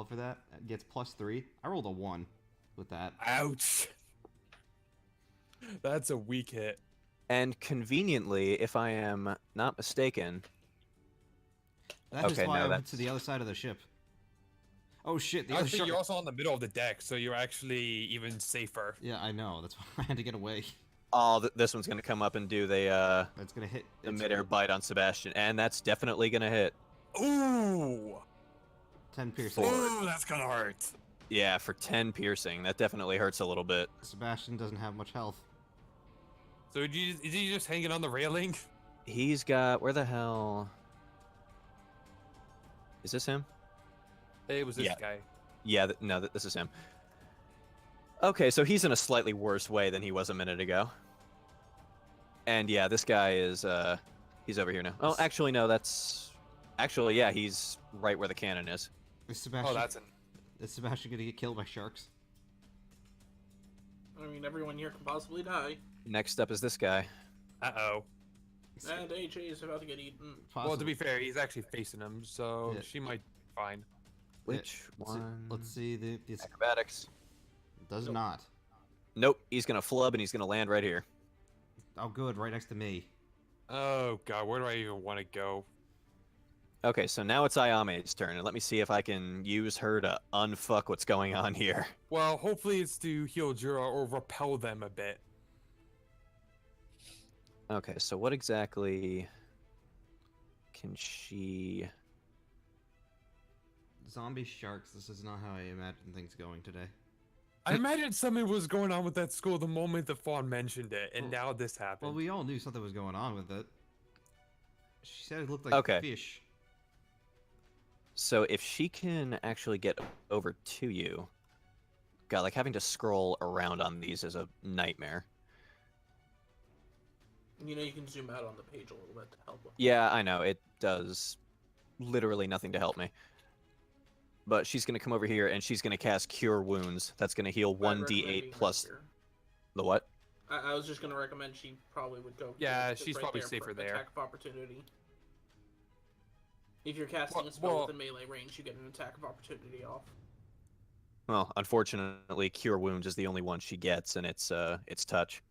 for that. It gets +3. I rolled a 1 with that. Ouch. That's a weak hit. And conveniently, if I am not mistaken, That is Okay, why no, I went to that's- the other side of the ship. Oh shit! The other Actually, shark. you're also on the middle of the deck, so you're actually even safer. Yeah, I know. That's why I had to get away. oh, this one's gonna come up and do the That's gonna hit. midair bite on Sebastian, and that's definitely gonna hit. Ooh. 10 piercing. Ooh, that's gonna hurt. Yeah, for 10 piercing, that definitely hurts a little bit. Sebastian doesn't have much health. So is he just hanging on the railing? He's got where the hell? Is this him? It was this Yeah. guy. Yeah, no, this is him. Okay, so he's in a slightly worse way than he was a minute ago. And yeah, this guy is he's over here now. Oh, actually no, yeah, he's right where the cannon is. Is Sebastian? Oh, that's an. Is Sebastian gonna get killed by sharks? I mean, everyone here can possibly die. Next up is this guy. Uh-oh. And AJ is about to get eaten. Well, to be fair, he's actually facing him, so Yeah. she might be fine. Which Let's see- one? Let's see. This Acrobatics. does Nope. not. Nope, he's gonna flub and he's gonna land right here. Oh, good. Right next to me. Oh god, where do I even want to go? Okay, so now it's Ayame's turn, and let me see if I can use her to unfuck what's going on here. Well, hopefully it's to heal Jura or repel them a bit. Okay, so what exactly can she... Zombie sharks. This is not how I imagine things going today. I imagine something was going on with that school the moment the Fawn mentioned it, and Well- now this happened. Well, we all knew something was going on with it. She said it looked like Okay. fish. So if she can actually get over to you... God, like having to scroll around on these is a nightmare. You know, you can zoom out on the page a little bit to help with. Yeah, I know, it does literally nothing to help me. But she's gonna come over here and she's gonna cast Cure Wounds. That's gonna heal I'd recommend 1d8 being plus... right here. The what? I was just gonna recommend she probably would go. Yeah, right she's probably there safer for there. Attack of opportunity. If you're casting Well- a spell well- within melee range, you get an attack of opportunity off. Well, unfortunately, Cure Wounds is the only one she gets, and it's touch.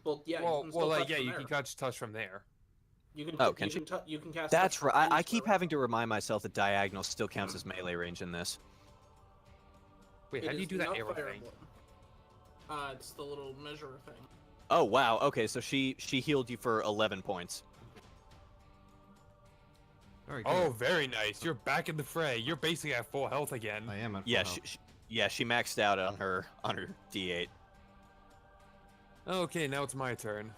Well, yeah, well, you can still like, touch yeah, from you there. can catch touch from there. You can. Oh, you can she? You can cast. That's touch right. from I any keep spell. having to remind myself that diagonal still counts as melee range in this. Wait, It how do you is do that not arrow Fire thing? Emblem. It's the little measure thing. Oh wow. Okay, so she healed you for 11 points. All right. Oh, good. very nice. You're back in the fray. You're basically at full health again. I am at full Yeah, health. she maxed out on her D8. Okay, now it's my turn.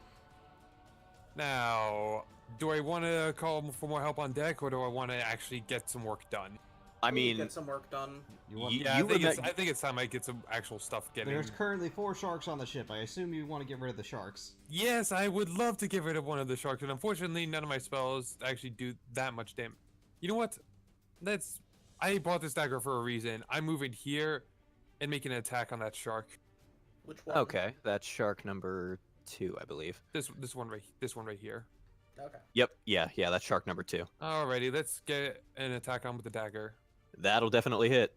Now, do I want to call for more help on deck, or do I want to actually get some work done? I You mean, get some work done. You want- You- Yeah, I think, remem- I think it's time I get some actual stuff getting. There's currently 4 sharks on the ship. I assume you want to get rid of the sharks. Yes, I would love to get rid of one of the sharks, but unfortunately, none of my spells actually do that much damage. You know what? I bought this dagger for a reason. I'm moving here and making an attack on that shark. Which one? okay, that's shark number 2, I believe. This one right here. Okay. Yep, yeah, that's shark number 2. Alrighty, let's get an attack on with the dagger. That'll definitely hit.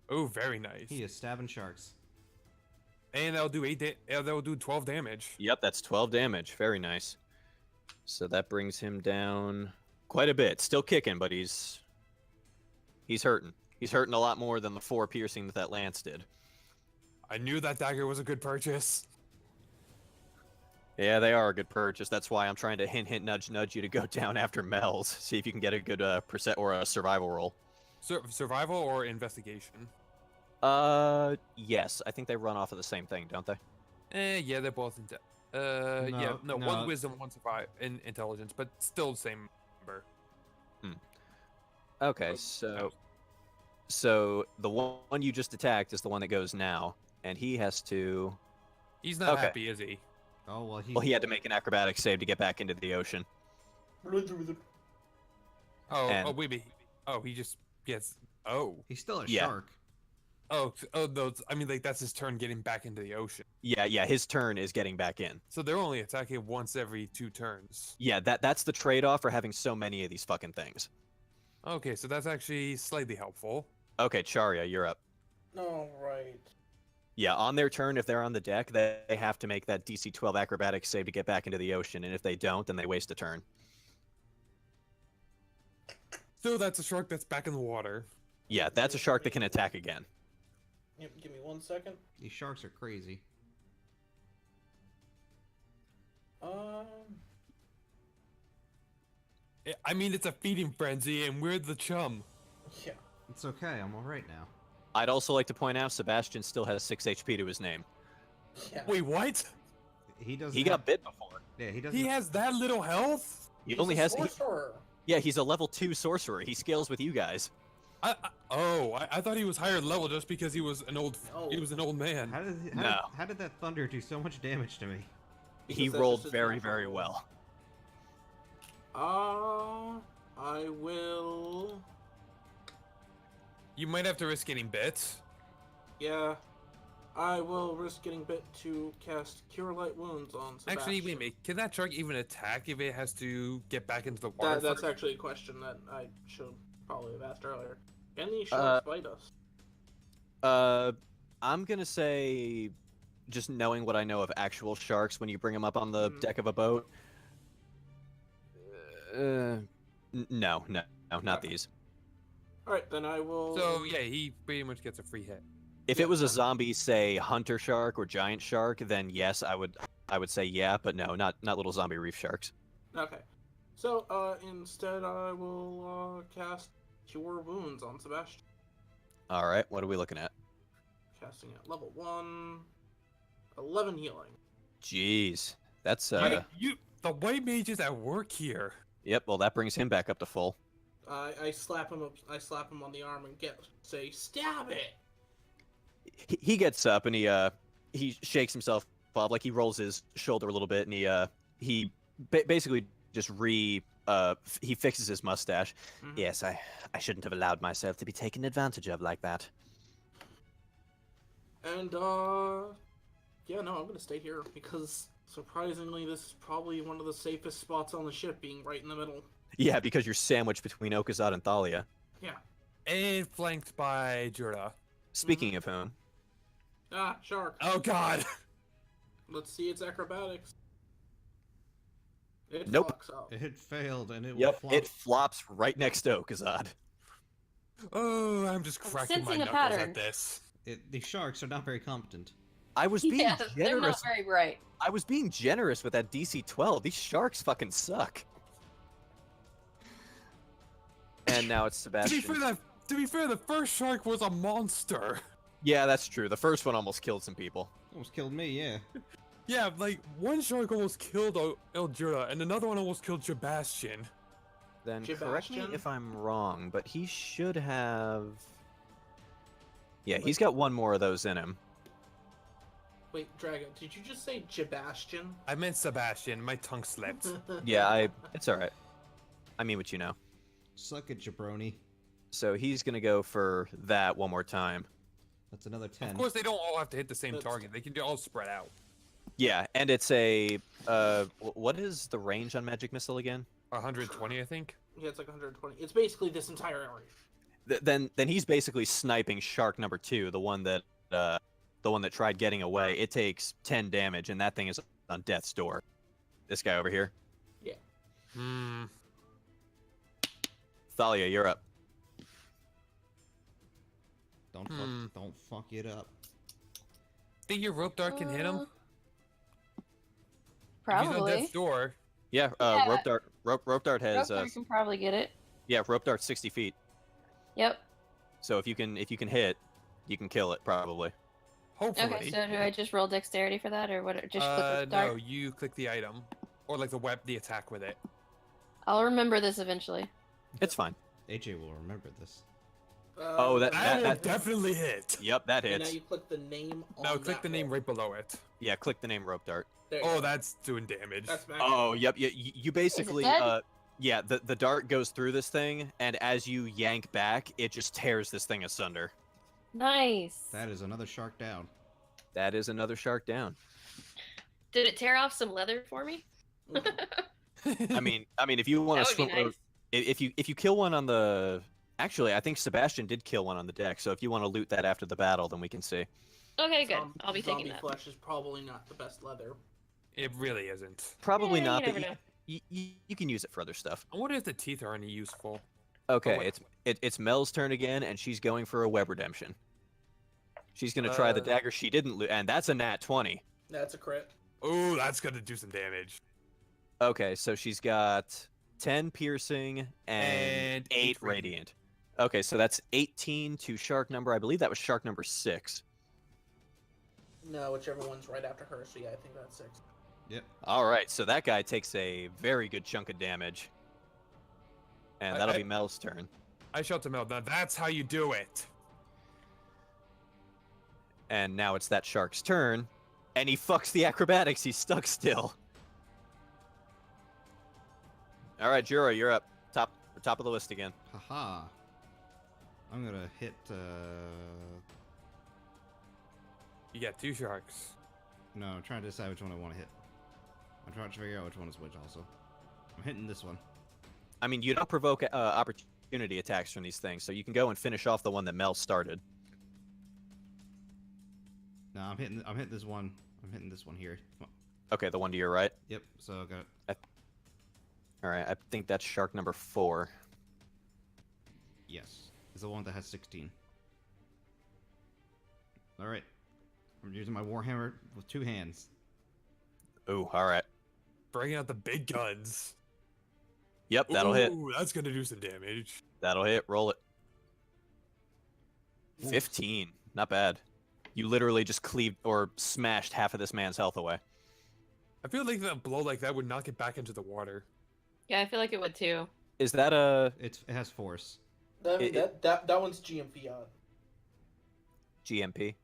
Oh, very nice. He is stabbing sharks. And that'll do that'll do 12 damage. Yep, that's 12 damage. Very nice. So that brings him down quite a bit. Still kicking, but he's hurting. He's hurting a lot more than the 4 piercing that lance did. I knew that dagger was a good purchase. Yeah, they are a good purchase. That's why I'm trying to hint, nudge you to go down after Mel's. See if you can get a good percent or a survival roll. Survival or investigation? Yes. I think they run off of the same thing, don't they? Yeah, they're both No. one wisdom, one survive in intelligence, but still the same number. Okay, so the one you just attacked is the one that goes now, and he has to. He's not Okay. happy, is he? Oh well, Well, he had to make an acrobatics save to get back into the ocean. And- Wait. Oh, he just gets. Oh. he's still a Yeah. shark. Oh, no, I mean, like, that's his turn getting back into the ocean. Yeah. His turn is getting back in. So they're only attacking once every 2 turns. Yeah, that's the trade-off for having so many of these fucking things. Okay, so that's actually slightly helpful. Okay, Charya, you're up. All right. Yeah, on their turn, if they're on the deck, they have to make that DC 12 acrobatics save to get back into the ocean, and if they don't, then they waste a turn. So that's a shark that's back in the water. Yeah, that's a shark that can attack again. Yep, give me 1 second. These sharks are crazy. I mean, it's a feeding frenzy, and we're the chum. Yeah. It's okay. I'm all right now. I'd also like to point out Sebastian still has 6 HP to his name. Yeah. Wait, what? He doesn't. He got bit before. Yeah, he doesn't. He has that little health? He only has. Sorcerer. Yeah, he's a level 2 sorcerer. He scales with you guys. I thought he was higher level just because he was an old man. How did that thunder do so much damage to me? He Because that's rolled just his very, natural very roll. well. I will. You might have to risk getting bit. Yeah. I will risk getting bit to cast Cure Light Wounds on Sebastian. Actually, wait. Can that shark even attack if it has to get back into the water? That's first? actually a question that I should probably have asked earlier. Can these sharks bite us? I'm gonna say, just knowing what I know of actual sharks, when you bring them up on the deck of a boat, no, not Okay. these. Alright, then I will. So yeah, he pretty much gets a free hit. If it was a zombie, say hunter shark or giant shark, then yes, I would say yeah, but no, not little zombie reef sharks. Okay. So, instead I will, cast Cure Wounds on Sebastian. All right, what are we looking at? Casting at level 1. 11 healing. Jeez, that's The white mage is at work here. Yep. Well, that brings him back up to full. I slap him up. I slap him on the arm and say, "Stab it!" He gets up and he shakes himself up, like he rolls his shoulder a little bit, and he basically just he fixes his mustache. Mhm. Yes, I shouldn't have allowed myself to be taken advantage of like that. And yeah, no, I'm gonna stay here because surprisingly, this is probably one of the safest spots on the ship, being right in the middle. Yeah, because you're sandwiched between Okazad and Thalia. Yeah. And flanked by Jura. Speaking of whom, Ah, shark. Oh god. Let's see its acrobatics. It Nope. fucks up. It failed, and it will yep, flop. it flops right next to Okazad. Oh, I'm just cracking my sensing a knuckles pattern. at this. The sharks are not very competent. I was being Yeah, they're not generous. very bright. I was being generous with that DC 12. These sharks fucking suck. And now it's To be Sebastian. fair, the first shark was a monster. Yeah, that's true. The first one almost killed some people. Almost killed me, yeah. Yeah, like one shark almost killed El Jura, and another one almost killed Sebastian. Then correct me Sebastian? if I'm wrong, but he should have. Yeah, he's got one more of those in him. Wait, Dragon, did you just say Sebastian? I meant Sebastian. My tongue slipped. Yeah, it's all right. I mean what you know. Suck it, jabroni. So he's gonna go for that one more time. That's another 10. Of course, they don't all have to hit the same That's- target. They can all spread out. Yeah, and it's a what is the range on magic missile again? 120, I think. Yeah, it's like 120. It's basically this entire area. then he's basically sniping shark number 2, the one that tried getting away. It takes 10 damage, and that thing is on death's door. This guy over here. Yeah. Hmm. Thalia, you're up. Don't fuck it up. Think your rope dart can hit him? If he's on Probably. death's door. Yeah, Yeah. rope dart has Rope can probably get it. yeah, rope dart's 60 feet. Yep. So if you can hit, you can kill it probably. Hopefully. Okay, so do I just roll dexterity for that, or what? Just click the No, dart? you click the item. Or like the attack with it. I'll remember this eventually. It's fine. AJ will remember this. Oh, that That will that definitely hit. Yep, that And now hits. you click the name on No, click that the name roll. right below it. Yeah, click the name rope dart. There you Oh, go. that's doing damage. That's magic. Oh, yep. You basically dead? yeah, the dart goes through this thing, and as you yank back, it just tears this thing asunder. Nice. That is another shark down. That is another shark down. Did it tear off some leather for me? I mean, if you want That to would be swim, nice. if you kill one on the, actually, I think Sebastian did kill one on the deck. So if you want to loot that after the battle, then we can see. Okay, good. Zombie- I'll be taking zombie that. flesh is probably not the best leather. It really isn't. Probably Yeah, not, you but never know. you can use it for other stuff. I wonder if the teeth are any useful. Okay, wait. it's Mel's turn again, and she's going for a web redemption. She's gonna try the dagger she didn't loot, and that's a nat 20. That's a crit. Oh, that's gonna do some damage. Okay, so she's got 10 piercing and 8 radiant. Okay, so that's 18 to shark number. I believe that was shark number 6. No, whichever one's right after her. So yeah, I think that's 6. Yep. All right, so that guy takes a very good chunk of damage, and that'll be Mel's turn. I shot to Mel. Now that's how you do it. And now it's that shark's turn, and he fucks the acrobatics. He's stuck still. All right, Juro, you're up. Top of the list again. Haha. I'm gonna hit. You got 2 sharks. No, I'm trying to decide which one I want to hit. I'm trying to figure out which one is which. Also, I'm hitting this one. I mean, you don't provoke opportunity attacks from these things, so you can go and finish off the one that Mel started. No, I'm hitting this one. I'm hitting this one here. Come on. Okay, the one to your right. Yep. So I got it. All right, I think that's shark number 4. Yes. It's the one that has 16. All right. I'm using my warhammer with 2 hands. Ooh, all right. Bringing out the big guns. Yep, that'll hit. Ooh, that's gonna do some damage. That'll hit. Roll it. Oof. 15. Not bad. You literally just cleaved or smashed half of this man's health away. I feel like that blow like that would knock it back into the water. Yeah, I feel like it would too. Is that a It has force. That one's GM Fiat. GMP?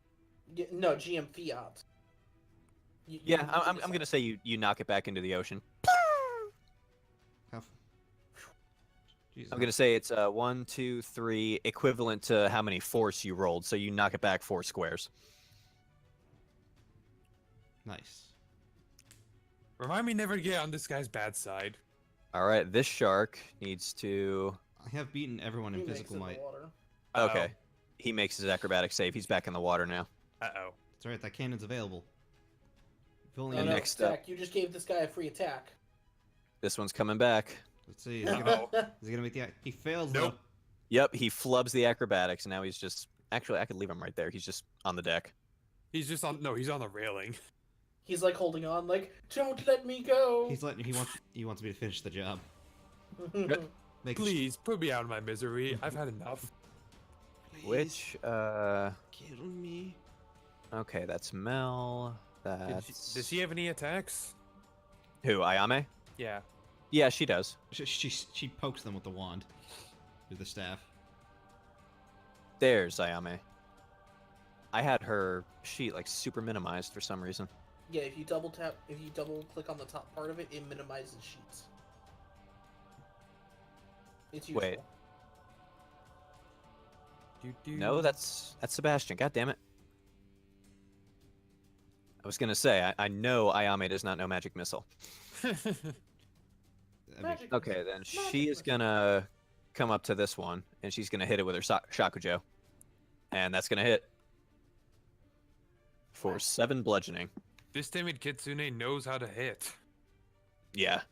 No, GM Fiat. Yeah, I'm gonna say you knock it back into the ocean. How Jesus. I'm gonna say it's 1, 2, 3, equivalent to how many force you rolled. So you knock it back 4 squares. Nice. Remind me never to get on this guy's bad side. All right, this shark needs to. I have beaten everyone in physical might. Okay, he makes his acrobatic save. He's back in the water now. Uh-oh. That's right. That cannon's available. If only And No, next no, up- Zach, you just gave this guy a free attack. This one's coming back. Let's see. Is he No. gonna make the? He fails. Nope. Yep, he flubs the acrobatics. Now he's just. Actually, I could leave him right there. He's just on the deck. He's just on. No, he's on the railing. He's like holding on, like, don't let me go. Though. He's letting. He wants me to finish the job. Make Please put me out of my misery. I've had enough. Which, kill me. okay, that's Mel. That's. Does he have any attacks? Who, Ayame? Yeah. Yeah, she does. She pokes them with the wand, with the staff. There's Ayame. I had her sheet, like, super minimized for some reason. Yeah, if you double click on the top part of it, it minimizes sheets. It's useful. Wait. No, that's Sebastian. God damn it. I was gonna say, I know Ayame does not know Magic Missile. That'd be- Magic Okay, then Magic she is missile. gonna come up to this one, and she's gonna hit it with her Shakujo, and that's gonna hit for 7 bludgeoning. This timid Kitsune knows how to hit. Yeah.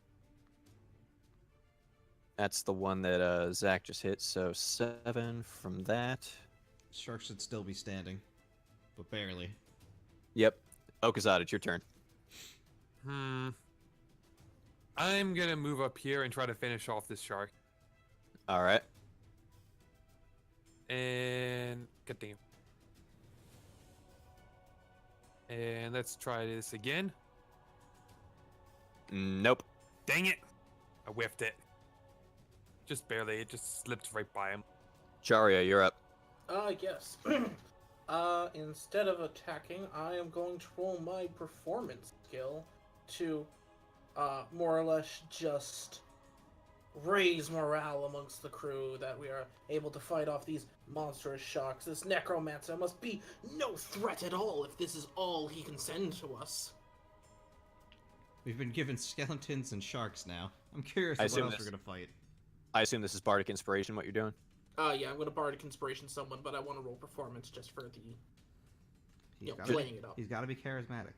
That's the one that Zach just hit, so 7 from that. Shark should still be standing, but barely. Yep. Okazad, it's your turn. I'm gonna move up here and try to finish off this shark. All right. And continue. And let's try this again. Nope. Dang it! I whiffed it. Just barely. It just slipped right by him. Charia, you're up. Yes. Instead of attacking, I am going to roll my performance skill to, more or less just raise morale amongst the crew that we are able to fight off these monstrous sharks. This necromancer must be no threat at all if this is all he can send to us. We've been given skeletons and sharks now. I'm curious I what assume else this- we're gonna fight. I assume this is Bardic Inspiration, what you're doing? Yeah, I'm going to Bardic Inspiration someone, but I want to roll performance just for the, playing it up. He's gotta be charismatic.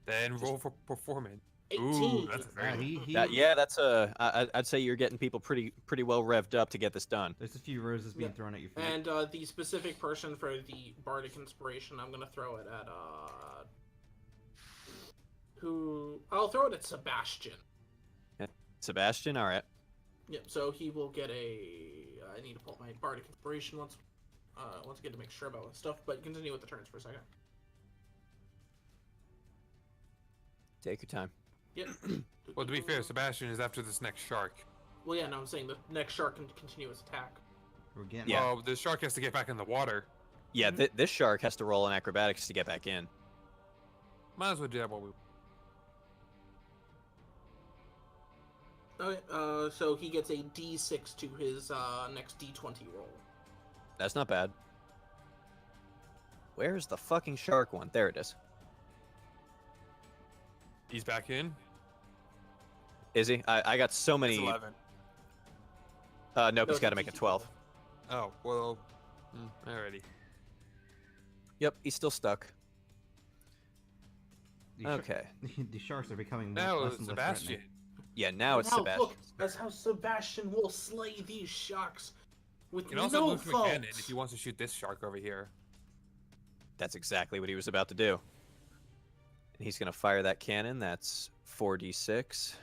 Then roll for performance. 18. Ooh, that's very That's I'd say you're getting people pretty well revved up to get this done. There's a few roses being Yeah. thrown at your feet. And the specific person for the Bardic Inspiration, I'm gonna throw it at I'll throw it at Sebastian. Sebastian, all right. Yep. So he will get I need to pull my Bardic Inspiration once again to make sure about stuff. But continue with the turns for a second. Take your time. Yep. Well, to be fair, Sebastian is after this next shark. Well, yeah. No, I'm saying the next shark can continue its attack. We're getting Yeah. Oh, the shark has to get back in the water. Yeah, this shark has to roll an acrobatics to get back in. Might as well do that while we. Okay. So he gets a D6 to his next D20 roll. That's not bad. Where's the fucking shark one? There it is. He's back in. Is he? I got so It's many. 11. Nope, he's it's got to make a 12. Oh, well. Alrighty. Yep, he's still stuck. These shar- Okay. the sharks are becoming Now less it's and less Sebastian. threatening. Yeah, now it's Now, Sebastian. Look, that's how Sebastian will slay these sharks with You can also no move to a fault. cannon if he wants to shoot this shark over here. That's exactly what he was about to do. And he's going to fire that cannon. That's 4d6.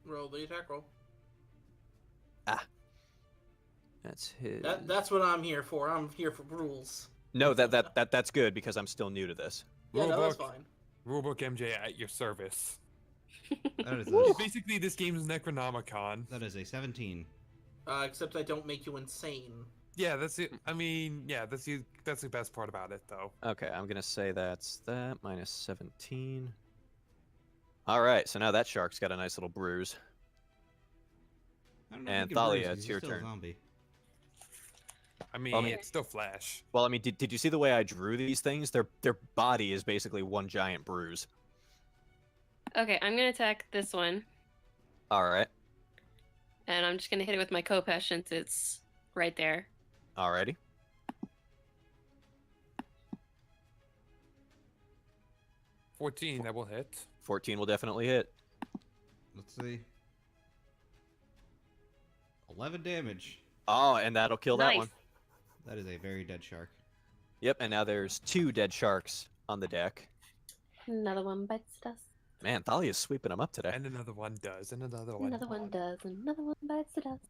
Roll the attack roll. That's his. That's what I'm here for. I'm here for rules. No, that's good because I'm still new to this. Yeah, no, that's Rulebook. fine. Rulebook MJ at your service. That is It's basically this game's Necronomicon. that is a 17. Except I don't make you insane. Yeah, that's it. I mean, yeah, that's the best part about it, though. Okay, I'm going to say that's that. Minus 17. All right, so now that shark's got a nice little bruise. I don't know if And he can bruise Thalia, 'cause it's he's your still a turn. zombie. I mean, I mean- it's still Flash. Well, I mean, did you see the way I drew these things? Their body is basically one giant bruise. Okay, I'm gonna attack this one, All right. and I'm just gonna hit it with my Kopesh since it's right there. Alrighty. That will hit. 14 will definitely hit. Let's see. 11 damage. Oh, and that'll kill that Nice. one. That is a very dead shark. Yep, and now there's 2 dead sharks on the deck. Another one bites dust. Man, Thalia's sweeping them up today. And another one does, and another one. Another one does. Another one bites the dust.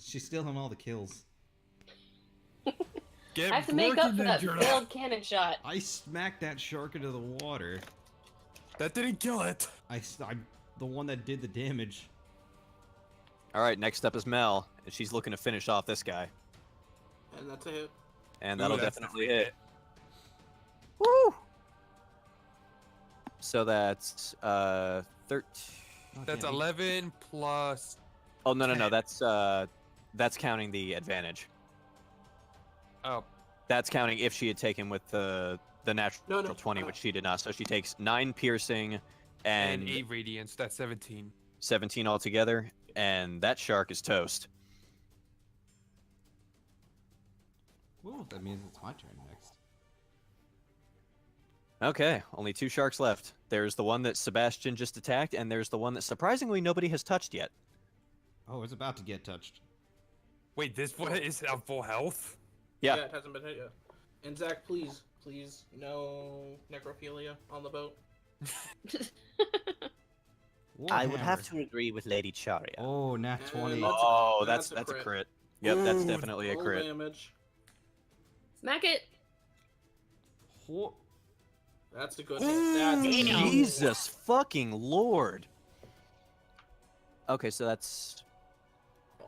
She's still on all the kills. Get I have to make up working for then, that Jordan. failed cannon shot. I smacked that shark into the water. That didn't kill it. I'm the one that did the damage. All right, next up is Mel, and she's looking to finish off this guy. And that's a hit. And Ooh, that'll that's definitely definitely hit. Woo! So that's 13. Oh, That's damn. 11 plus. Oh, no, 10. that's counting the advantage. Oh, That's counting if she had taken with the natural No, 20, which she did not. So she takes 9 piercing and and 8 radiance. That's 17. 17 altogether, and that shark is toast. Ooh, that means it's my turn next. Okay, only 2 sharks left. There's the one that Sebastian just attacked, and there's the one that surprisingly nobody has touched yet. Oh, it's about to get touched. Wait, this one is at full health? Yeah. Yeah, it hasn't been hit yet. And Zach, please, no necrophilia on the boat. I would have Warhammer. to agree with Lady Charia. Oh, nat 20. That's- Oh, that's that's a a crit. crit. Yep, that's Ooh, definitely a Roll crit. damage. Smack it. Ho- That's a good Ooh, hit. That's damn. Jesus fucking Lord. Okay, so that's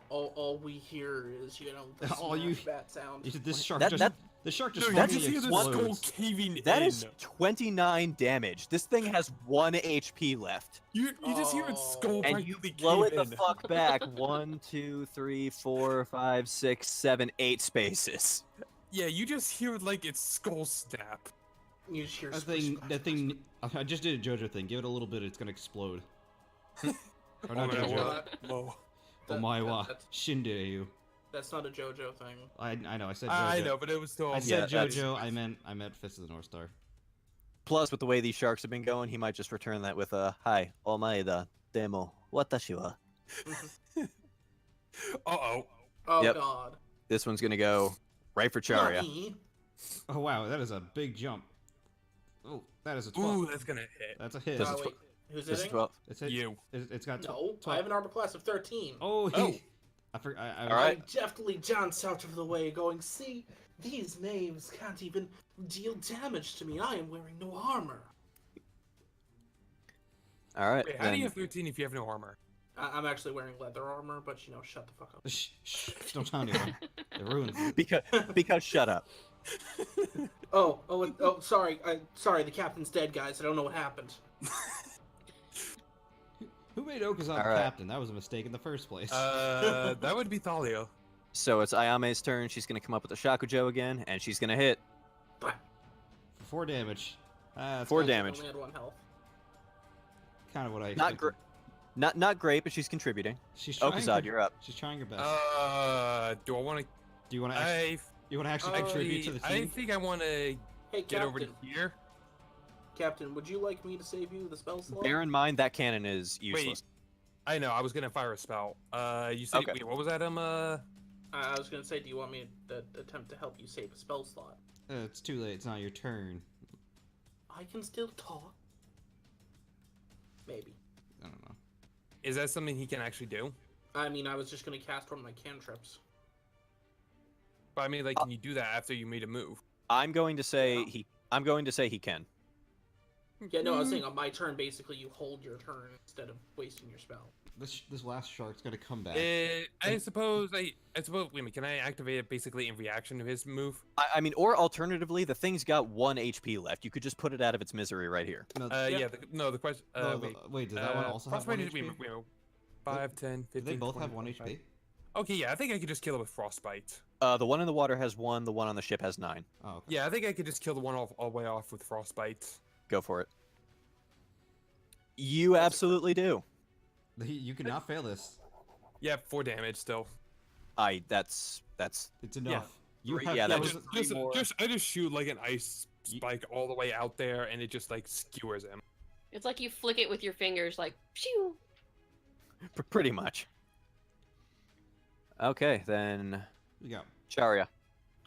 all we hear is, the All you- bat sound. This shark That- just that- the shark No, just you that's fucking just hear the skull explodes. caving that in. is 29 damage. This thing has 1 HP left. You just hear its skull Oh. And you practically blow it cave the in. fuck back 1, 2, 3, 4, 5, 6, 7, 8 spaces. Yeah, you just hear like its skull snap. You just hear That thing. I just did a JoJo thing. Give it a little bit, it's gonna explode. Or not Oh, JoJo. what? Whoa. Oh my wa. That's, Shinde. that's not a JoJo thing. I know. I said JoJo. I know, but it was still. I Yeah, said that's- JoJo. I meant Fist of the North Star. Plus, with the way these sharks have been going, he might just return that with a "Hi, omaeda demo watashi wa." Uh-oh. Oh Yep. God. This one's gonna go right for Charia. Nani? Oh wow, that is a big jump. Oh, that is a 12. Ooh, that's gonna hit. That's a hit. Does Oh, it wait. Who's This is hitting? 12. It's hit. You. It's got No, 12. I have an armor class of 13. Oh, he. Oh. I forgot. I, All right. I deftly dance out of the way, going, see, these knaves can't even deal damage to me. I am wearing no armor. All right. Wait, how do then- you have 13 if you have no armor? I'm actually wearing leather armor, but shut the fuck up. Shh, shh, don't tell anyone. It ruins it. because shut up. Oh, sorry. Sorry, the captain's dead, guys. I don't know what happened. Who made Okazan All the right. captain? That was a mistake in the first place. That would be Thalia. So it's Ayame's turn. She's gonna come up with a Shakujo again, and she's gonna hit. But For 4 damage. That's 4 kind of- damage. only had 1 health. Kind of what I Not expected. great. Not great, but she's contributing. She's trying. Okazad, you're up. She's trying her best. Do I want to? Do you want to? I You want to actually contribute to the I team? think I want to Hey, get over to Captain. here. Captain, would you like me to save you the spell slot? Bear in mind that cannon is useless. I know. I was gonna fire a spell. You said Okay. wait, what was that? I was gonna say, do you want me to attempt to help you save a spell slot? It's too late. It's not your turn. I can still talk. Maybe. I don't know. Is that something he can actually do? I mean, I was just gonna cast one of my cantrips. But I mean, like, can you do that after you made a move? I'm going to say Yeah. he. I'm going to say he can. Yeah, no, I was saying on my turn, basically, you hold your turn instead of wasting your spell. This last shark's gonna come back. I suppose. Wait a minute. Can I activate it basically in reaction to his move? I mean, or alternatively, the thing's got 1 HP left. You could just put it out of its misery right here. No, Yeah. The question. no, Wait. wait, does that one also have 1 Frostbite is- HP? wait, 5, 10, 15. Do they both 20, have 1 25. HP? Okay, yeah, I think I could just kill it with frostbite. The one in the water has 1. The one on the ship has 9. Oh, okay. Yeah, I think I could just kill the one all the way off with frostbite. Go for it. You absolutely do. You cannot fail this. Yeah, 4 damage still. That's It's enough. You Three- have yeah, that that was, was- I just shoot like an ice spike all the way out there, and it just like skewers him. It's like you flick it with your fingers, like, shoo. pretty much. Okay, then you go. Charia.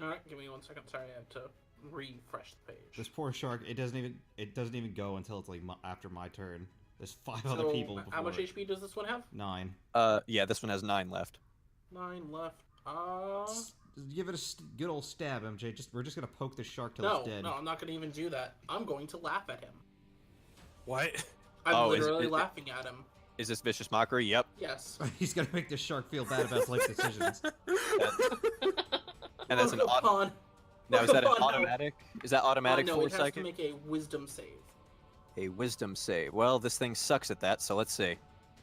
Alright, give me 1 second. Sorry, I have to refresh the page. This poor shark. It doesn't even go until it's like after my turn. There's 5 other So, people. how much before it. HP does this one have? 9. Yeah, this one has 9 left. 9 left. Just give it a good old stab, MJ. We're just gonna poke the shark till No, it's dead. no, I'm not gonna even do that. I'm going to laugh at him. What? I'm Oh, is literally it- laughing at him. Is this vicious mockery? Yep. Yes. He's gonna make the shark feel bad about his life decisions. And that's an Look auto. upon- Now is that an look upon- automatic? Is that automatic no, for it has psychic? to make a wisdom save. A wisdom save. Well, this thing sucks at that, so let's see.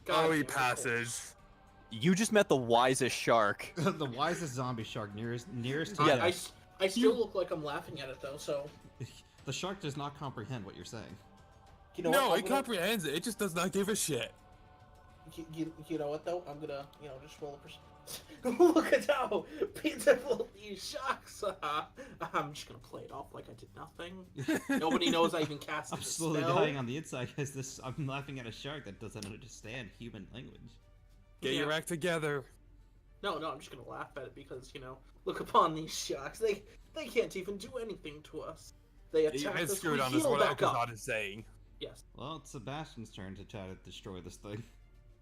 God Oh, he damn it. passes. You just met the wisest shark. The wisest zombie shark nearest to I, death. I still look like I'm laughing at it though, so The shark does not comprehend what you're saying. you know No, what? it comprehends it. It just does not give a shit. You know what though? I'm gonna just roll a percent. Look at how pitiful these sharks are. I'm just gonna play it off like I did nothing. Nobody knows I even cast I'm a slowly spell. dying on the inside because I'm laughing at a shark that doesn't understand human language. Get your act together. No, I'm just gonna laugh at it because look upon these sharks. They can't even do anything to us. They You attack guys us. screwed We on this. heal What back up. Alcazar is saying. Yes. Well, it's Sebastian's turn to try to destroy this thing.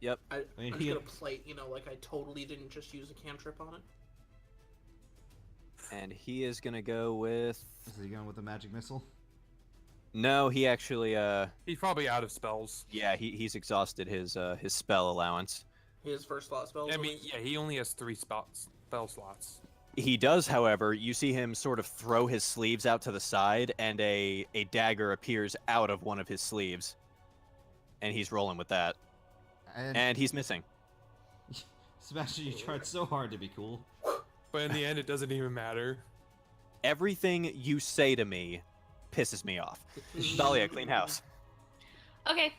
Yep. I'm mean, just he- gonna play it, like I totally didn't just use a cantrip on it. And he is gonna go with. Is he going with the magic missile? No, he actually. He's probably out of spells. Yeah, he's exhausted his spell allowance. His first slot spell. I mean, yeah, he only has 3 spell slots. He does, however, you see him sort of throw his sleeves out to the side, and a dagger appears out of one of his sleeves. And he's rolling with that. And he's missing. Sebastian, you tried so hard to be cool. But in the end, it doesn't even matter. Everything you say to me pisses me off. Dahlia, clean house. Okay.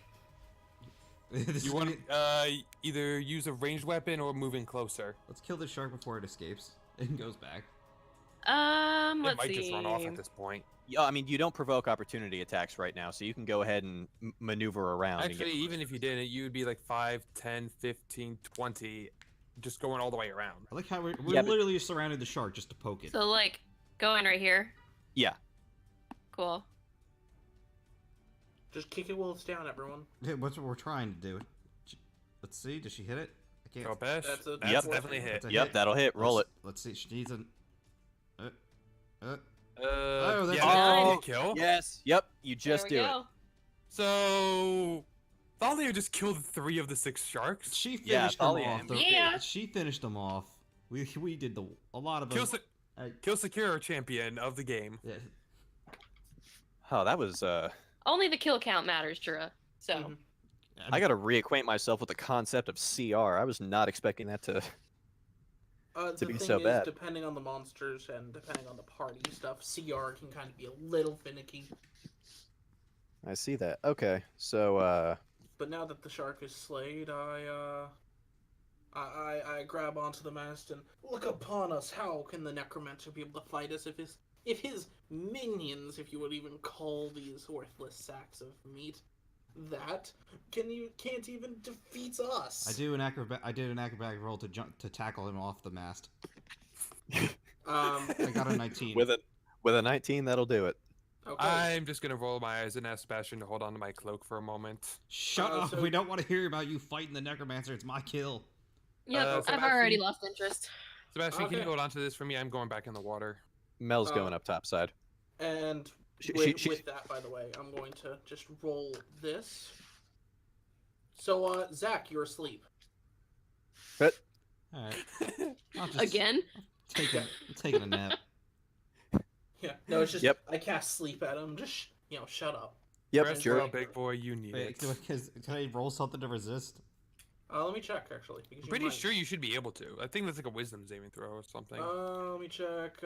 This You is want gonna- to either use a ranged weapon or move in closer. Let's kill the shark before it escapes and goes back. It Let's might see. just run off at this point. Yeah, I mean, you don't provoke opportunity attacks right now, so you can go ahead and maneuver around. and Actually, even if you didn't, you would be like 5, 10, 15, 20, just going all the way around. I like how we're Yeah, but- literally surrounded the shark just to poke it. So like going right here. Yeah. Cool. Just kick it while it's down, everyone. Yeah, what's what we're trying to do? Let's see. Does she hit it? I can't. Go Besh. That's a- That's Yep. definitely hit. That's a Yep, hit. that'll hit. Roll it. Let's see. She needs an. Yeah, that's that's Oh, a kill. Yes. Yep. You just do there we it. go. So, Thalia just killed 3 of the 6 sharks. She Yeah, finished them Thalia off. and- though. Yeah. She finished them off. We did a lot of them. Kill secure champion of the game. Yeah. Oh, that was. Only the kill count matters, Jura. So Mhm. I gotta reacquaint myself with the concept of CR. I was not expecting that to. The To be thing so is, bad. depending on the monsters and depending on the party stuff, CR can kind of be a little finicky. I see that. Okay, so But now that the shark is slayed, I grab onto the mast and look upon us. How can the necromancer be able to fight us if his minions, if you would even call these worthless sacks of meat, can't even defeat us? I did an acrobatic roll to tackle him off the mast. I got a 19. with a 19, that'll do it. Okay. I'm just gonna roll my eyes and ask Sebastian to hold on to my cloak for a moment. Shut up! so- We don't want to hear about you fighting the necromancer. It's my kill. yep, I've Sebastian- already lost interest. Sebastian, can you Okay. hold on to this for me? I'm going back in the water. Mel's Uh, going up topside. And She- with, she- with that, by the way, I'm going to just roll this. So, Zach, you're asleep. But All right. I'll just Again? taking a nap. Yeah. No, it's just Yep. I cast sleep at him. Just shut up. yep, Rest sure. well, big boy, you need Wait, it. can I roll something to resist? Let me check actually. Because I'm you pretty might. sure you should be able to. I think that's like a wisdom saving throw or something. Let me check.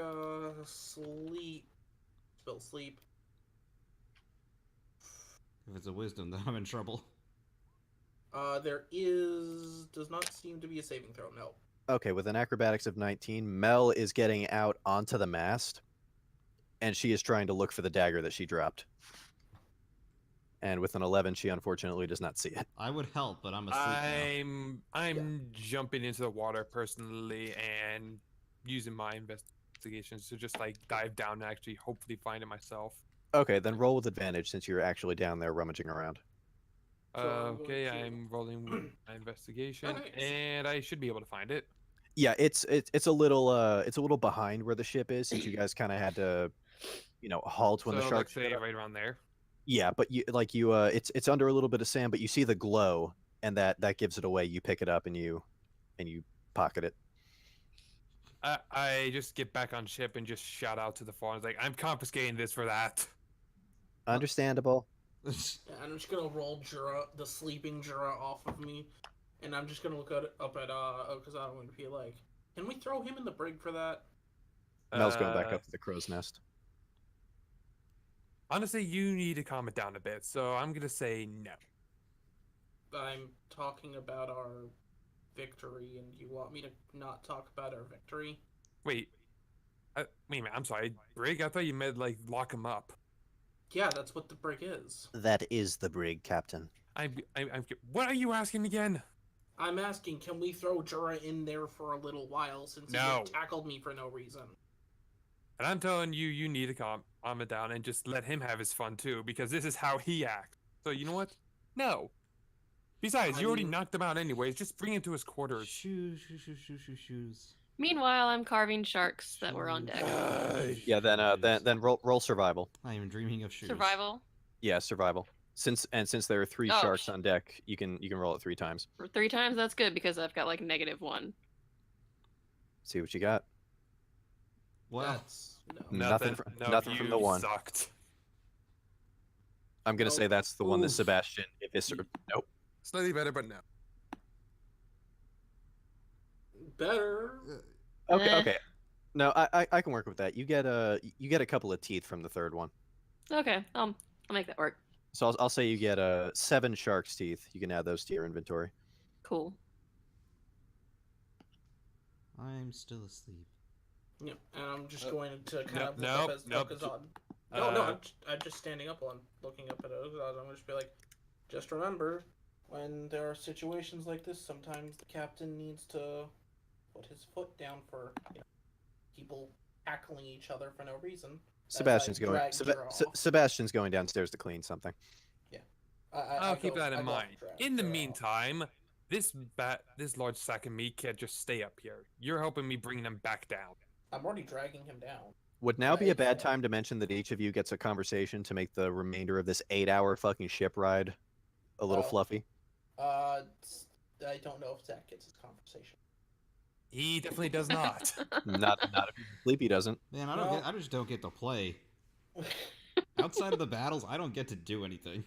Sleep. Spell sleep. If it's a wisdom, then I'm in trouble. There does not seem to be a saving throw. No. Okay, with an acrobatics of 19, Mel is getting out onto the mast, and she is trying to look for the dagger that she dropped. And with an 11, she unfortunately does not see it. I would help, but I'm asleep I'm jumping into the water personally and using my investigations to just like dive down and actually hopefully find it myself. Okay, then roll with advantage since you're actually down there rummaging around. So I'm going Okay, to- I'm rolling my investigation, Nice. and I should be able to find it. Yeah, it's a little behind where the ship is since you guys kind of had to, halt when so the shark let's say showed up. right around there. Yeah, but it's under a little bit of sand, but you see the glow, and that gives it away. You pick it up and you pocket it. I just get back on ship and just shout out to the fawns like, I'm confiscating this for that. Understandable. Yeah, and I'm just gonna roll Jura, the sleeping Jura, off of me, and I'm just gonna look up at because I'm gonna be like, can we throw him in the brig for that? Mel's going back up to the crow's nest. Honestly, you need to calm it down a bit, so I'm gonna say no. I'm talking about our victory, and you want me to not talk about our victory? Wait, wait a minute. I'm sorry, Brig. I thought you meant like lock him up. Yeah, that's what the brig is. That is the brig, Captain. I'm. What are you asking again? I'm asking, can we throw Jura in there for a little while since he No. just tackled me for no reason? And I'm telling you, you need to calm it down and just let him have his fun too, because this is how he acts. So you know what? No. Besides, you already knocked him out anyways. Just bring him to his quarters. Shoes. Meanwhile, I'm carving sharks that were on deck. Yeah, then roll survival. Not even dreaming of shoes. Survival. Yeah, survival. Since there are 3 Oh, sharks on deck, you can roll it 3 times. For 3 times, that's good because I've got like -1. See what you got. Well, That's Nothing from the one. Sucked. I'm gonna say that's the one that Oof. Sebastian eviscerated. Nope. Slightly better, but no. better. Okay, Eh. okay. No, I can work with that. You get a couple of teeth from the third one. Okay, I'll make that work. So I'll say you get 7 shark's teeth. You can add those to your inventory. Cool. I'm still asleep. Yeah, and I'm just going to kind of look nope, up as nope. Okazon. No, I'm just standing up while I'm looking up at Okazon. I'm going to just be like, just remember, when there are situations like this, sometimes the captain needs to put his foot down for people tackling each other for no reason. Sebastian's I going. drag Jira off. Sebastian's going downstairs to clean something. I'll keep that in I go mind. drag In the Jira off. meantime, this large sack of meat can't just stay up here. You're helping me bring them back down. I'm already dragging him down. Would now be a Right. bad time to mention that each of you gets a conversation to make the remainder of this 8-hour fucking ship ride a little Oh. fluffy? I don't know if Zach gets his conversation. He definitely does not. Not if he's asleep, he doesn't. Man, No. I just don't get to play. Outside of the battles, I don't get to do anything.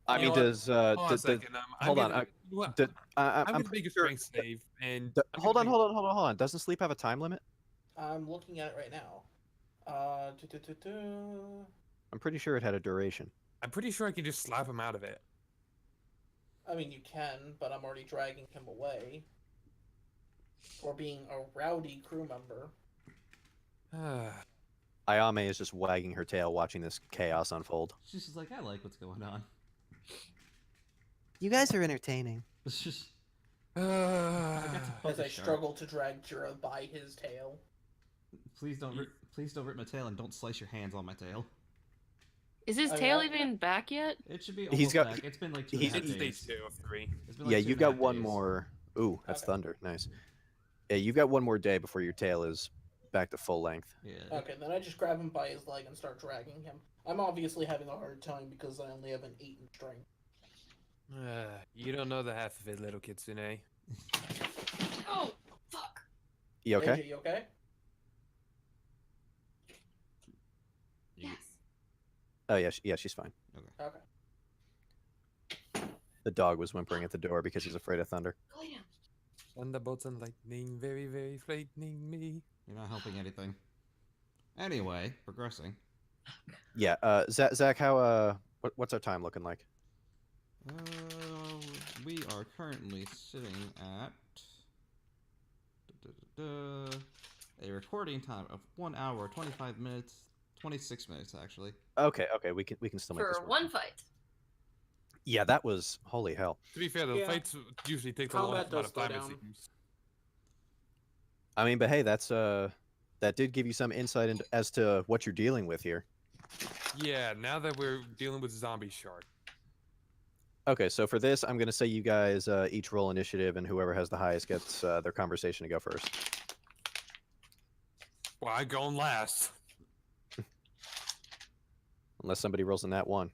I You mean, know what? does Hold on a does- second. hold on, You know what? I'm I'm I'm gonna pretty make a sure. strength save, and Hold on. Doesn't sleep have a time limit? I'm looking at it right now. I'm pretty sure it had a duration. I'm pretty sure I can just slap him out of it. I mean, you can, but I'm already dragging him away. For being a rowdy crew member. Ayame is just wagging her tail watching this chaos unfold. She's just like, I like what's going on. You guys are entertaining. It's just As I shark. struggle to drag Jira by his tail. Please don't rip my tail and don't slice your hands on my tail. Is his I mean, tail I- even back yet? It should be He's almost got- back. It's been like he's 2.5 It's days. stage 2 of 3. It's been like Yeah, 2.5 you've got one days. more. Ooh, that's Okay. thunder. Nice. Yeah, you've got one more day before your tail is back to full length. Yeah. Okay, then I just grab him by his leg and start dragging him. I'm obviously having a hard time because I only have an 8 in strength. You don't know the half of it, little Kitsune. Oh, fuck. You okay? AJ, you okay? Yes. Oh yeah, she's fine. Okay. The dog was whimpering at the door because he's afraid of thunder. Go lay down. Thunderbolts and lightning, very, very frightening me. You're not helping anything. Anyway, progressing. Yeah, Zach, how what's our time looking like? We are currently sitting at a recording time of 1 hour, 25 minutes, 26 minutes actually. Okay, we can still make For this work. one fight. Yeah, that was holy hell. To be fair, the Yeah. fights usually take the Combat longest amount does of time slow it down. seems. I mean, but hey, that did give you some insight into as to what you're dealing with here. Yeah, now that we're dealing with zombie shark. Okay, so for this, I'm gonna say you guys each roll initiative, and whoever has the highest gets their conversation to go first. Well, I'm going last. Unless somebody rolls in that one.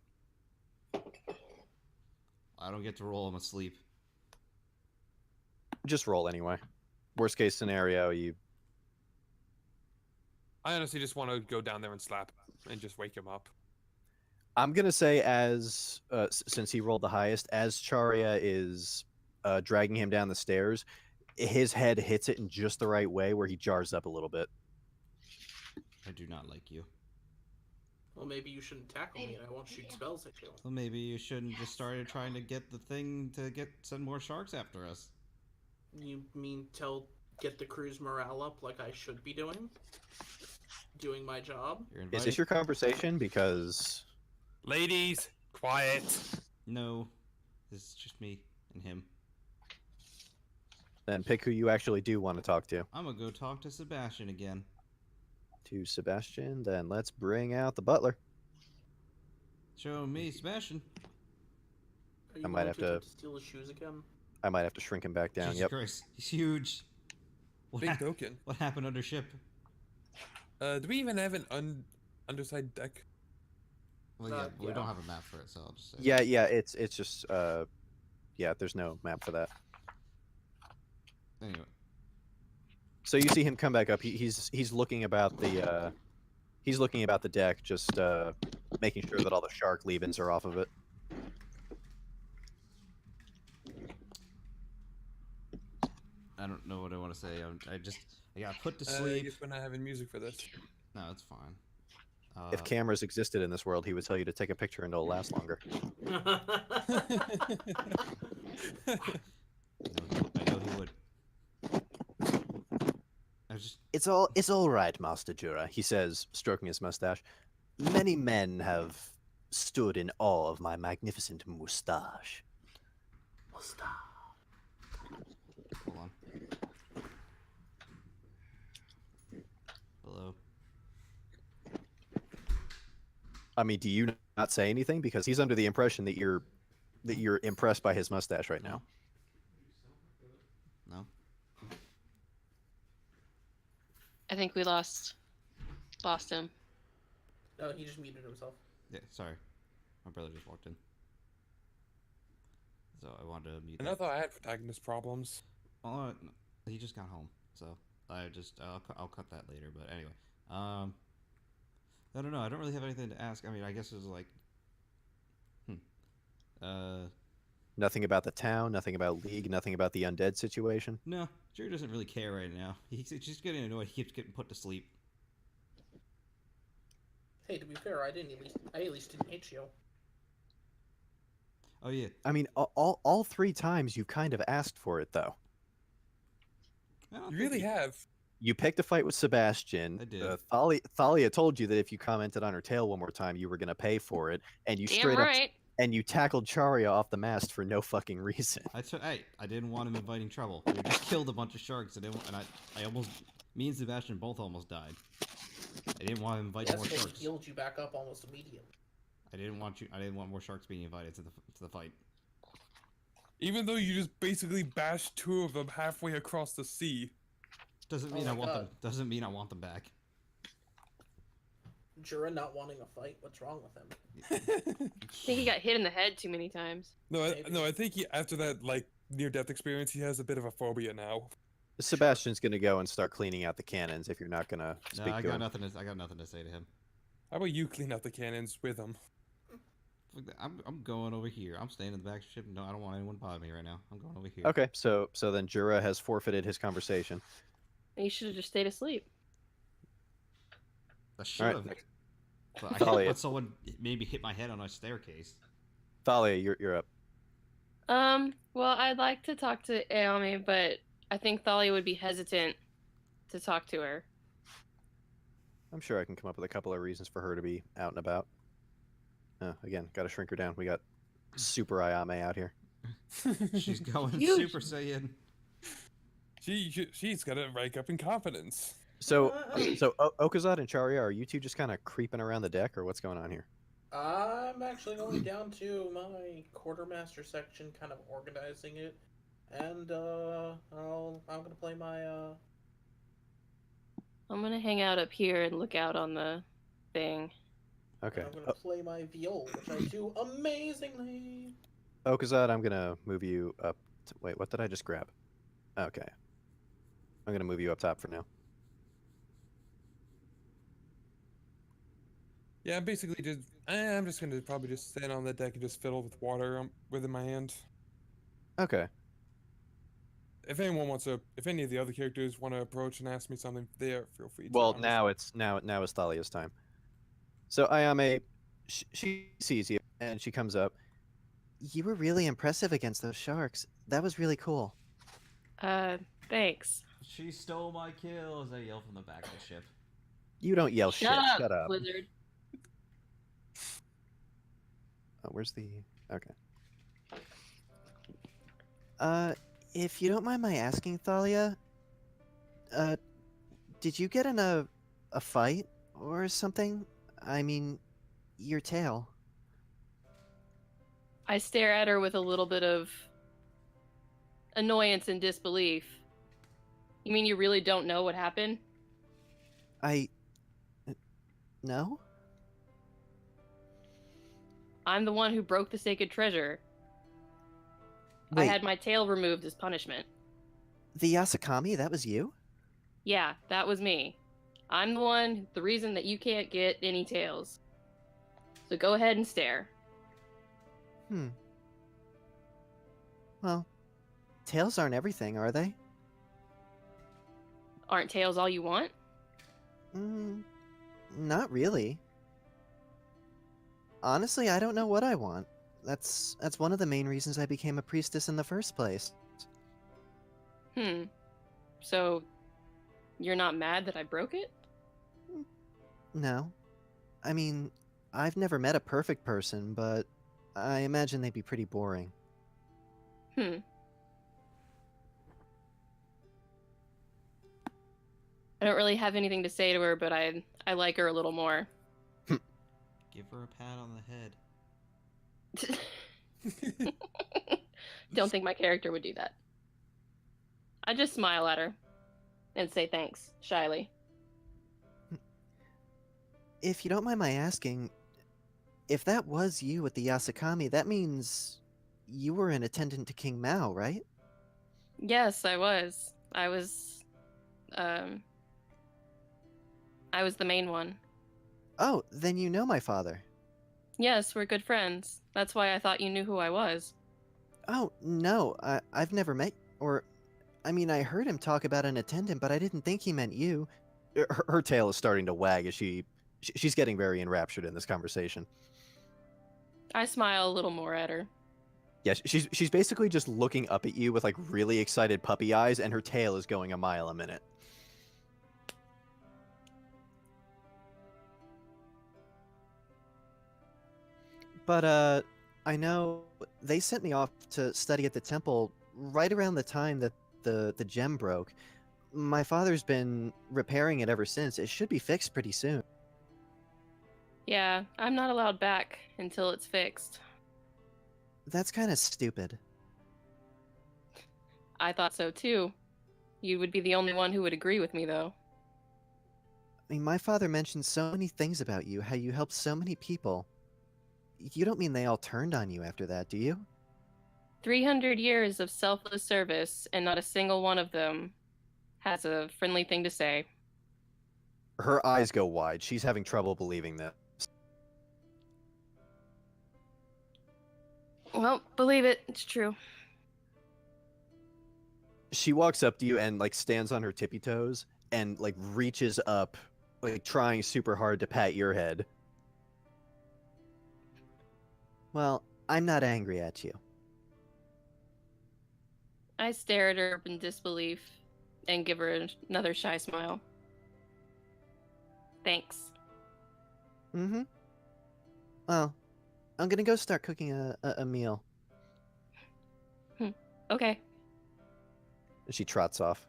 I don't get to roll, I'm asleep. Just roll anyway. Worst case scenario, you. I honestly just want to go down there and slap him and just wake him up. I'm gonna say as since he rolled the highest, as Charya is dragging him down the stairs, his head hits it in just the right way where he jars up a little bit. I do not like you. Well, maybe you shouldn't tackle me, and I won't shoot spells at you. Well, maybe you shouldn't just started trying to get the thing to send more sharks after us. You mean get the crew's morale up like I should be doing? Doing my job? You're Is invited. this your conversation? Because Ladies, quiet. No, this is just me and him. then pick who you actually do want to talk to. I'm gonna go talk to Sebastian again. To Sebastian, then let's bring out the butler. Show me Sebastian. Are you I might going have to to- attempt to steal his shoes again? I might have to shrink him back down. Jesus Yep. Christ, he's huge. What, Big hap- token. what happened under ship? Do we even have an underside deck? Well, yeah, we yeah. don't have a map for it, so I'll just say. Yeah, it's just yeah, there's no map for that. Anyway, So you see him come back up. He's looking about the deck, just making sure that all the shark leavings are off of it. I don't know what I want to say. I got put to I sleep. guess we're not having music for this. No, it's fine. If cameras existed in this world, he would tell you to take a picture and it'll last longer. I know he would. I was just. It's all right, Master Jura, he says, stroking his mustache. Many men have stood in awe of my magnificent mustache. Hold on. Hello. I mean, do you not say anything? Because he's under the impression that you're impressed by his mustache right now. No. I think we lost him. No, he just muted himself. Yeah. Sorry. My brother just walked in. So I wanted to mute. And I thought I had protagonist problems. Oh, no, he just got home, so I'll cut that later. But anyway, I don't know. I don't really have anything to ask. I mean, I guess it's like, Nothing about the town, nothing about League, nothing about the undead situation. no, Jerry doesn't really care right now. He's just getting annoyed. He keeps getting put to sleep. Hey, to be fair, I at least didn't hit you. Oh yeah. I mean, all three times you kind of asked for it, though. I don't You think really he- have. You picked a fight with Sebastian. I did. Thalia told you that if you commented on her tail one more time, you were going to pay for it, and you Damn straight up right. and you tackled Charia off the mast for no fucking reason. Hey, I didn't want him inviting trouble. We just killed a bunch of sharks, and I almost, me and Sebastian both almost died. I didn't want him inviting Yes, more but he sharks. healed you back up almost immediately. I didn't want more sharks being invited to the fight. Even though you just basically bashed two of them halfway across the sea. Doesn't Oh mean my I want them. God. Doesn't mean I want them back. Jura not wanting a fight? What's wrong with him? I think he got hit in the head too many times. Maybe. I think after that near-death experience, he has a bit of a phobia now. Sebastian's going to go and start cleaning out the cannons if you're not going to No, speak I to got him. nothing. I got nothing to say to him. How about you clean out the cannons with him? Fuck that. I'm going over here. I'm staying in the back of the ship. No, I don't want anyone bothering me right now. I'm going over here. Okay, so then Jura has forfeited his conversation. You should have just stayed asleep. I should All have. right, But I Thalia. can't let someone maybe hit my head on a staircase. Thalia, you're up. Well, I'd like to talk to Aomi, but I think Thalia would be hesitant to talk to her. I'm sure I can come up with a couple of reasons for her to be out and about. Again, got to shrink her down. We got Super Ayame out here. She's going Huge. Super Saiyan. She's got to rank up in confidence. So Okazad and Charia, are you two just kind of creeping around the deck, or what's going on here? I'm actually going down to my quartermaster section, kind of organizing it, and I'm gonna play my I'm gonna hang out up here and look out on the thing. Okay. I'm gonna play my viol, which I do amazingly. Okazad, I'm gonna move you up. Wait, what did I just grab? Okay. I'm gonna move you up top for now. Yeah, I'm basically I'm just gonna probably just stand on the deck and just fiddle with water within my hand. Okay. If any of the other characters want to approach and ask me something, feel free to. Well, I'm now it's Thalia's time. So Ayame, she sees you and she comes up. You were really impressive against those sharks. That was really cool. Uh, thanks. She stole my kill, as I yell from the back of the ship. You don't yell Shut shit. up, Shut up. Wizard. Oh, where's the... Okay. If you don't mind my asking, Thalia, uh, did you get in a fight or something? I mean, your tail. I stare at her with a little bit of annoyance and disbelief. You mean you really don't know what happened? I... No? I'm the one who broke the sacred treasure. I Wait, had my tail removed as punishment. the Yasakami, that was you? Yeah, that was me. I'm the reason that you can't get any tails. So go ahead and stare. Hmm. Well, tails aren't everything, are they? Aren't tails all you want? Not really. Honestly, I don't know what I want. That's one of the main reasons I became a priestess in the first place. So, you're not mad that I broke it? No. I mean, I've never met a perfect person, but I imagine they'd be pretty boring. I don't really have anything to say to her, but I like her a little more. Give her a pat on the head. Don't think my character would do that. I just smile at her and say thanks, shyly. If you don't mind my asking, if that was you with the Yasakami, that means you were an attendant to King Mao, right? Yes, I was. I was the main one. Oh, then you know my father. Yes, we're good friends. That's why I thought you knew who I was. Oh, no, I've never met, or, I mean, I heard him talk about an attendant, but I didn't think he meant you. Her tail is starting to wag as she's getting very enraptured in this conversation. I smile a little more at her. Yeah, she's basically just looking up at you with like really excited puppy eyes, and her tail is going a mile a minute. But I know they sent me off to study at the temple right around the time that the gem broke. My father's been repairing it ever since. It should be fixed pretty soon. Yeah, I'm not allowed back until it's fixed. That's kind of stupid. I thought so too. You would be the only one who would agree with me, though. I mean, my father mentioned so many things about you, how you helped so many people. You don't mean they all turned on you after that, do you? 300 years of selfless service, and not a single one of them has a friendly thing to say. Her eyes go wide. She's having trouble believing this. Well, believe it, it's true. She walks up to you and like stands on her tippy toes and like reaches up, like trying super hard to pat your head. Well, I'm not angry at you. I stare at her in disbelief and give her another shy smile. Thanks. Mm-hmm. Well, I'm gonna go start cooking a meal. Okay. She trots off.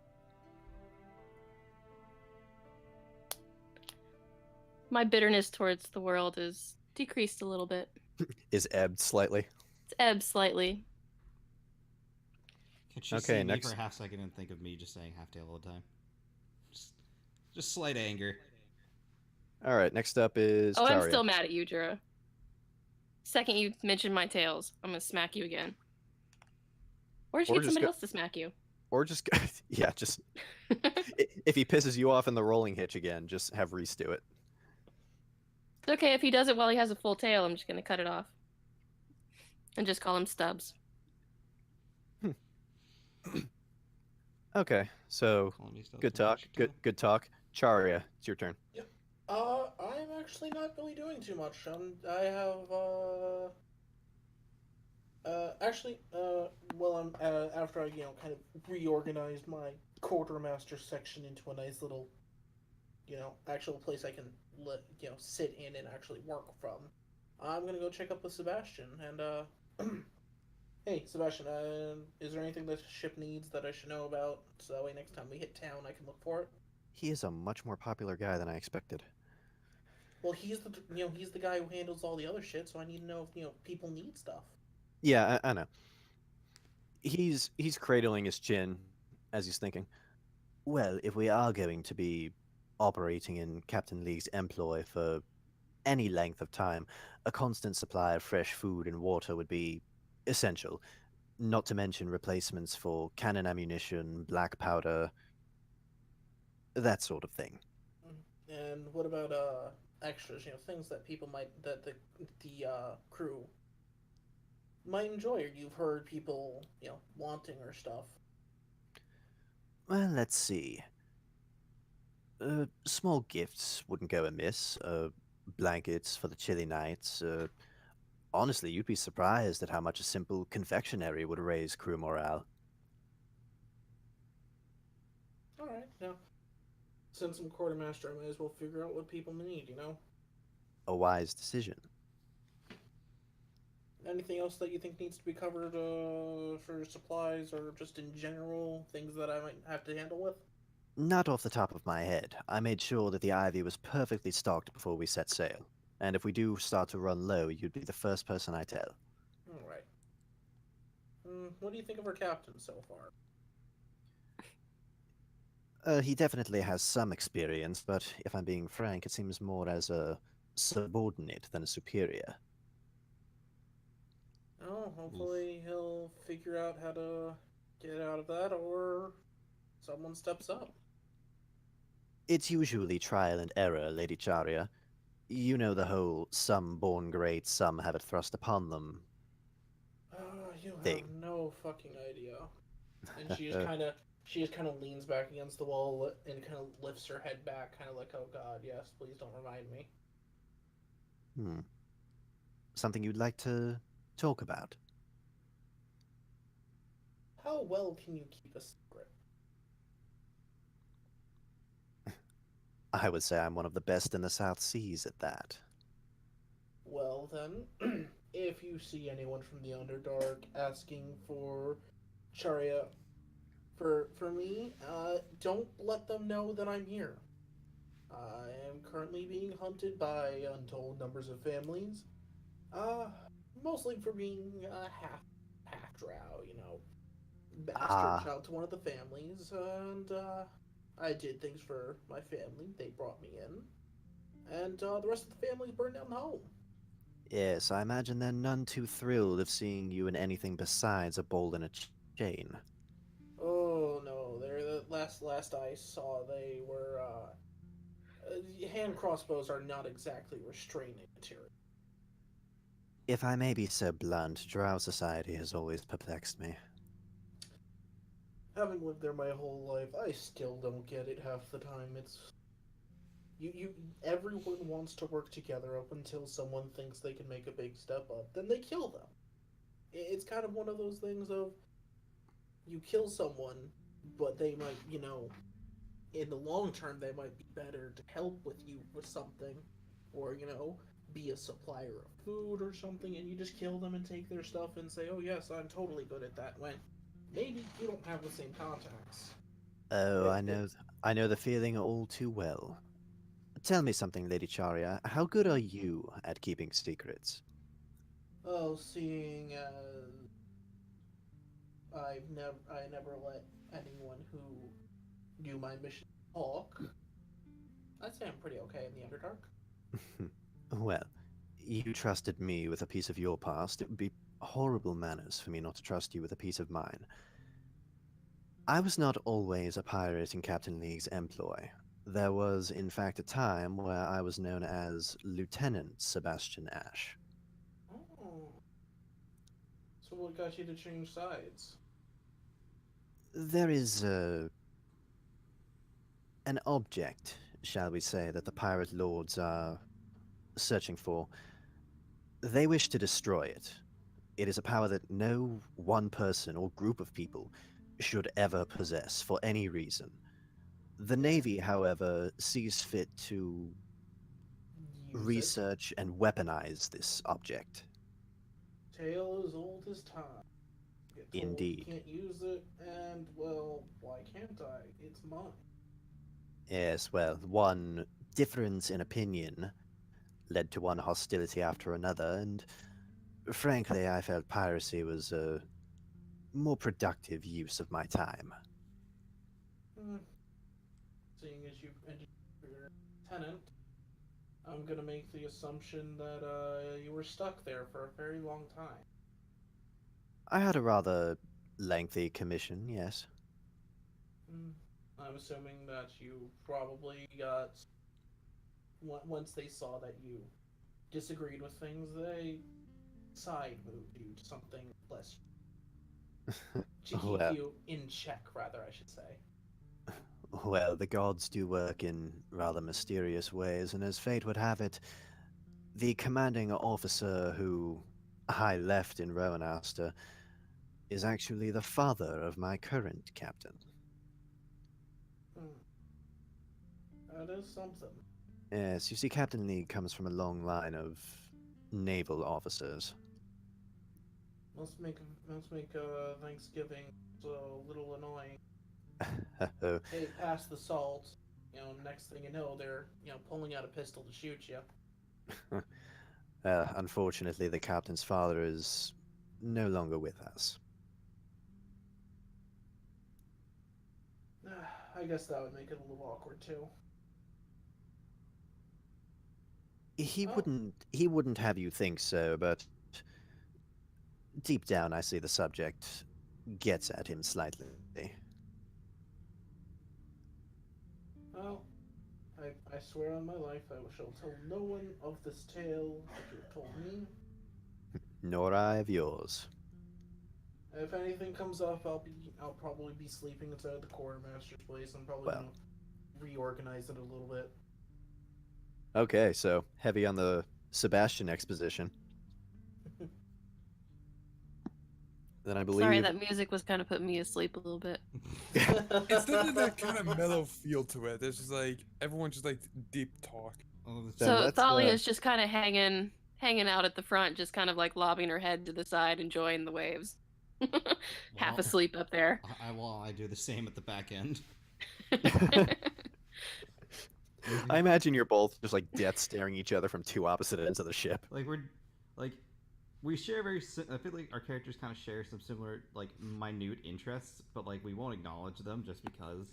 My bitterness towards the world is decreased a little bit. Is ebbed slightly. It's ebbed slightly. Can she Okay, see me next- for a half second and think of me just saying half tail all the time? Just slight anger. All right, next up is Oh, Charia. I'm still mad at you, Jura. Second you mention my tails, I'm gonna smack you again. Or just Or get just somebody go- else to smack you. Or just yeah, just if he pisses you off in the rolling hitch again, just have Reese do it. It's okay if he does it while he has a full tail. I'm just gonna cut it off and just call him Stubbs. Okay, so Calling me stuff good to watch talk. your Good talk. Charia, it's your turn. I'm actually not really doing too much. I have actually well, I'm after I kind of reorganized my quartermaster section into a nice little actual place I can sit in and actually work from. I'm gonna go check up with Sebastian and hey Sebastian, is there anything this ship needs that I should know about so that way next time we hit town I can look for it? He is a much more popular guy than I expected. Well, he's the guy who handles all the other shit, so I need to know if people need stuff. Yeah, I know. He's cradling his chin as he's thinking. Well, if we are going to be operating in Captain League's employ for any length of time, a constant supply of fresh food and water would be essential, not to mention replacements for cannon ammunition, black powder, that sort of thing. And what about extras? Things that people might that the crew might enjoy, or you've heard people wanting or stuff. Well, let's see. Small gifts wouldn't go amiss. Blankets for the chilly nights. Honestly, you'd be surprised at how much a simple confectionery would raise crew morale. All right, now since I'm quartermaster, I might as well figure out what people need. A wise decision. Anything else that you think needs to be covered for supplies or just in general things that I might have to handle with? Not off the top of my head. I made sure that the Ivy was perfectly stocked before we set sail. And if we do start to run low, you'd be the first person I tell. All right. What do you think of our captain so far? He definitely has some experience, but if I'm being frank, it seems more as a subordinate than a superior. Oh, hopefully he'll figure out how to get out of that, or someone steps up. It's usually trial and error, Lady Charia. You know the whole some born great, some have it thrust upon them You have thing. no fucking idea. And she just kind of leans back against the wall and kind of lifts her head back, kind of like, oh god, yes, please don't remind me. Hmm. Something you'd like to talk about? How well can you keep a secret? I would say I'm one of the best in the South Seas at that. Well then, if you see anyone from the Underdark asking for Charia for me, don't let them know that I'm here. I am currently being hunted by untold numbers of families. Uh, Mostly for being a half drow, bastard Ah, child to one of the families, and I did things for my family. They brought me in, and the rest of the families burned down the home. yes, I imagine they're none too thrilled of seeing you in anything besides a ball and a chain. Oh no, they're the last I saw. They were hand crossbows are not exactly restraining material. If I may be so blunt, drow society has always perplexed me. Having lived there my whole life, I still don't get it half the time. It's you everyone wants to work together up until someone thinks they can make a big step up, then they kill them. It's kind of one of those things of you kill someone, but they might, in the long term, they might be better to help with you with something, or be a supplier of food or something, and you just kill them and take their stuff and say, "Oh yes, I'm totally good at that." When maybe you don't have the same contacts. Oh, It, it, I know the feeling all too well. Tell me something, Lady Charia. How good are you at keeping secrets? oh, seeing as I never let anyone who knew my mission talk. I'd say I'm pretty okay in the Underdark. Well, you trusted me with a piece of your past. It would be horrible manners for me not to trust you with a piece of mine. I was not always a pirate in Captain League's employ. There was, in fact, a time where I was known as Lieutenant Sebastian Ash. Oh, so what got you to change sides? There is an object, shall we say, that the pirate lords are searching for. They wish to destroy it. It is a power that no one person or group of people should ever possess for any reason. The Navy, however, sees fit to Use it. research and weaponize this object. Tale as old as time. Get told Indeed. you can't use it, and well, why can't I? It's mine. Yes, well, one difference in opinion led to one hostility after another, and frankly, I felt piracy was a more productive use of my time. Hmm. Seeing as you entered your tenant, I'm gonna make the assumption that you were stuck there for a very long time. I had a rather lengthy commission, yes. Hmm. I'm assuming that you probably got once they saw that you disagreed with things, they side moved you to something less to keep Well, you in check, rather, I should say. well, the gods do work in rather mysterious ways, and as fate would have it, the commanding officer who I left in Roanoke is actually the father of my current captain. Hmm. That is something. Yes, you see, Captain Lee comes from a long line of naval officers. Must make Thanksgiving so a little annoying. Hey, pass the salt. Next thing you know, they're pulling out a pistol to shoot you. Unfortunately, the captain's father is no longer with us. I guess that would make it a little awkward too. He Oh, wouldn't have you think so, but deep down I see the subject gets at him slightly. well, I swear on my life I shall tell no one of this tale that you have told me. Nor I of yours. If anything comes up, I'll probably be sleeping inside the quartermaster's place. I'm probably Well. gonna reorganize it a little bit. Okay, so heavy on the Sebastian exposition. Then I Sorry, believe that music was kind of putting me asleep a little bit. It's definitely that kind of mellow feel to it. There's just like everyone's just like deep talk. Oh, that's Then So let's, Thalia's just kind of hanging out at the front, just kind of like lobbing her head to the side, enjoying the waves. Half Well, asleep up there. I do the same at the back end. I imagine you're both just like death staring each other from two opposite ends of the ship. Like like we share I feel like our characters kind of share some similar like minute interests, but like we won't acknowledge them just because.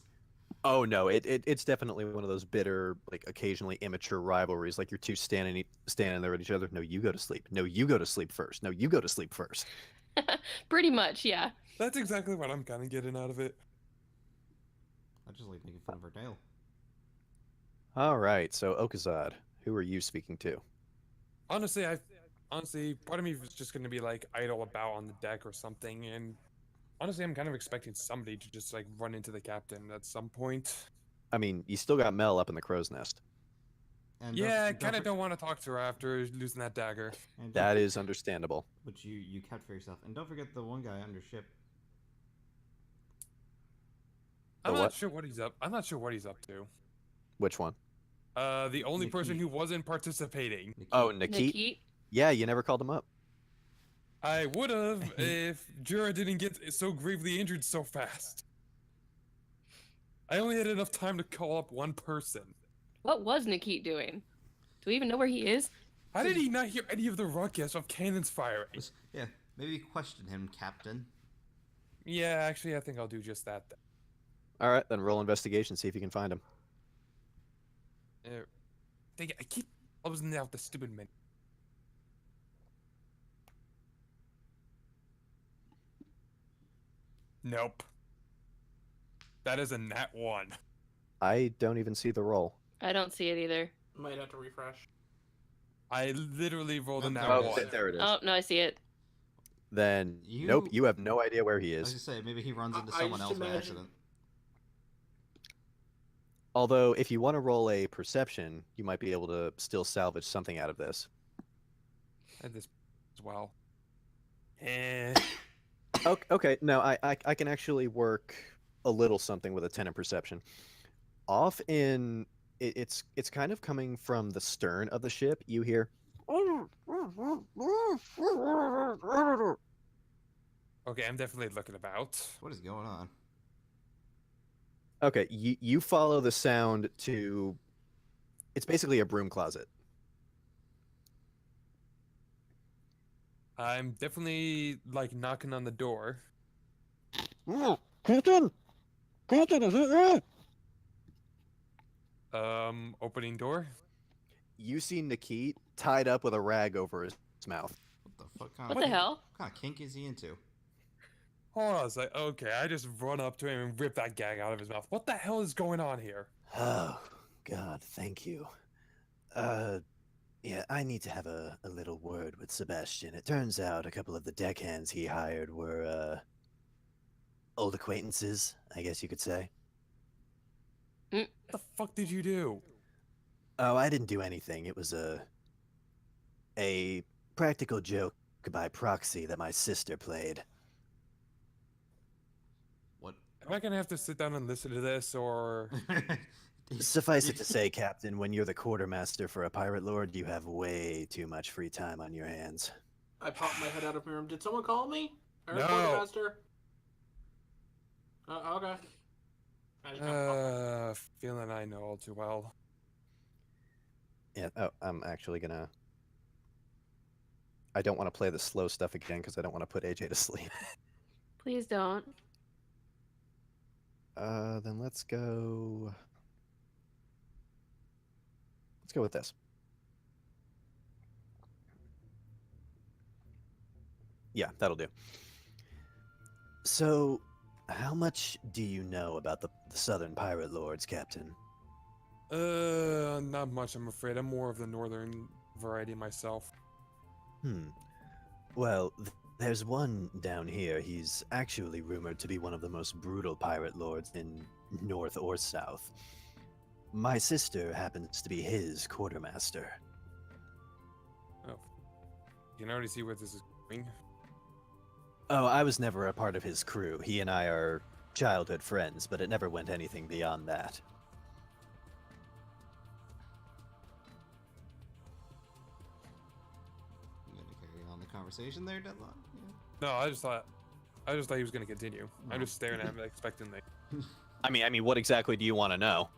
Oh no, it's definitely one of those bitter, like occasionally immature rivalries. Like you're two standing there at each other. No, you go to sleep. No, you go to sleep first. No, you go to sleep first. Pretty much, yeah. That's exactly what I'm kind of getting out of it. I just like making fun of our tale. All right, so Okazad, who are you speaking to? Honestly, part of me was just gonna be like idle about on the deck or something, and honestly, I'm kind of expecting somebody to just like run into the captain at some point. I mean, you still got Mel up in the crow's nest. And Yeah, I kind of don't want to talk to her after losing that dagger. That is understandable. Which you kept for yourself, and don't forget the one guy on your ship. I'm The not what? sure what he's up. I'm not sure what he's up to. Which one? The only person Nikit. who wasn't participating. Nikki. Oh, Nikit. Nikit? Yeah, you never called him up. I would have if Jura didn't get so gravely injured so fast. I only had enough time to call up one person. What was Nikit doing? Do we even know where he is? How did he not hear any of the ruckus of cannons firing? Yeah, maybe question him, Captain. Yeah, actually, I think I'll do just that. Then. All right, then roll investigation, see if you can find him. Dang it, I keep closing out the stupid menu. Nope. That is a nat 1. I don't even see the roll. I don't see it either. Might have to refresh. I literally rolled a nat Oh, 1. there it is. Oh, no, I see it. Then, nope, you have no idea where he I was is. gonna say maybe he runs into I someone just else by imagine- accident. Although, if you want to roll a perception, you might be able to still salvage something out of this. At this as well. Eh. Okay, no, I can actually work a little something with a 10 in perception. Off in it's kind of coming from the stern of the ship. You hear Okay, I'm definitely looking about. What is going on? okay, you follow the sound to it's basically a broom closet. I'm definitely like knocking on the door. Captain, Captain, is it there? Opening door. You see Nikit tied up with a rag over his mouth. What the fuck kind What of the hell? What kind of kink is he into? Hold on, it's like, okay, I just run up to him and rip that gag out of his mouth. What the hell is going on here? Oh, God, thank you. Yeah, I need to have a little word with Sebastian. It turns out a couple of the deckhands he hired were, old acquaintances, I guess you could say. What the fuck did you do? Oh, I didn't do anything. It was a practical joke by proxy that my sister played. What? Am I gonna have to sit down and listen to this, or Suffice it to say, Captain, when you're the quartermaster for a pirate lord, you have way too much free time on your hands. I popped my head out of my room. Did someone call me? Or No. quartermaster? Okay. I just got feeling I know all too well. Yeah, oh, I'm actually gonna... I don't want to play the slow stuff again because I don't want to put AJ to sleep. Please don't. Then let's go... Let's go with this. Yeah, that'll do. So, how much do you know about the Southern Pirate Lords, Captain? Not much, I'm afraid. I'm more of the northern variety myself. Well, there's one down here. He's actually rumored to be one of the most brutal pirate lords in North or South. My sister happens to be his quartermaster. Oh, you can already see where this is going. Oh, I was never a part of his crew. He and I are childhood friends, but it never went anything beyond that. You gonna carry on the conversation there, Deadlock? Yeah. No, I just thought he was gonna continue. I'm just staring at him expectantly. I mean, what exactly do you want to know?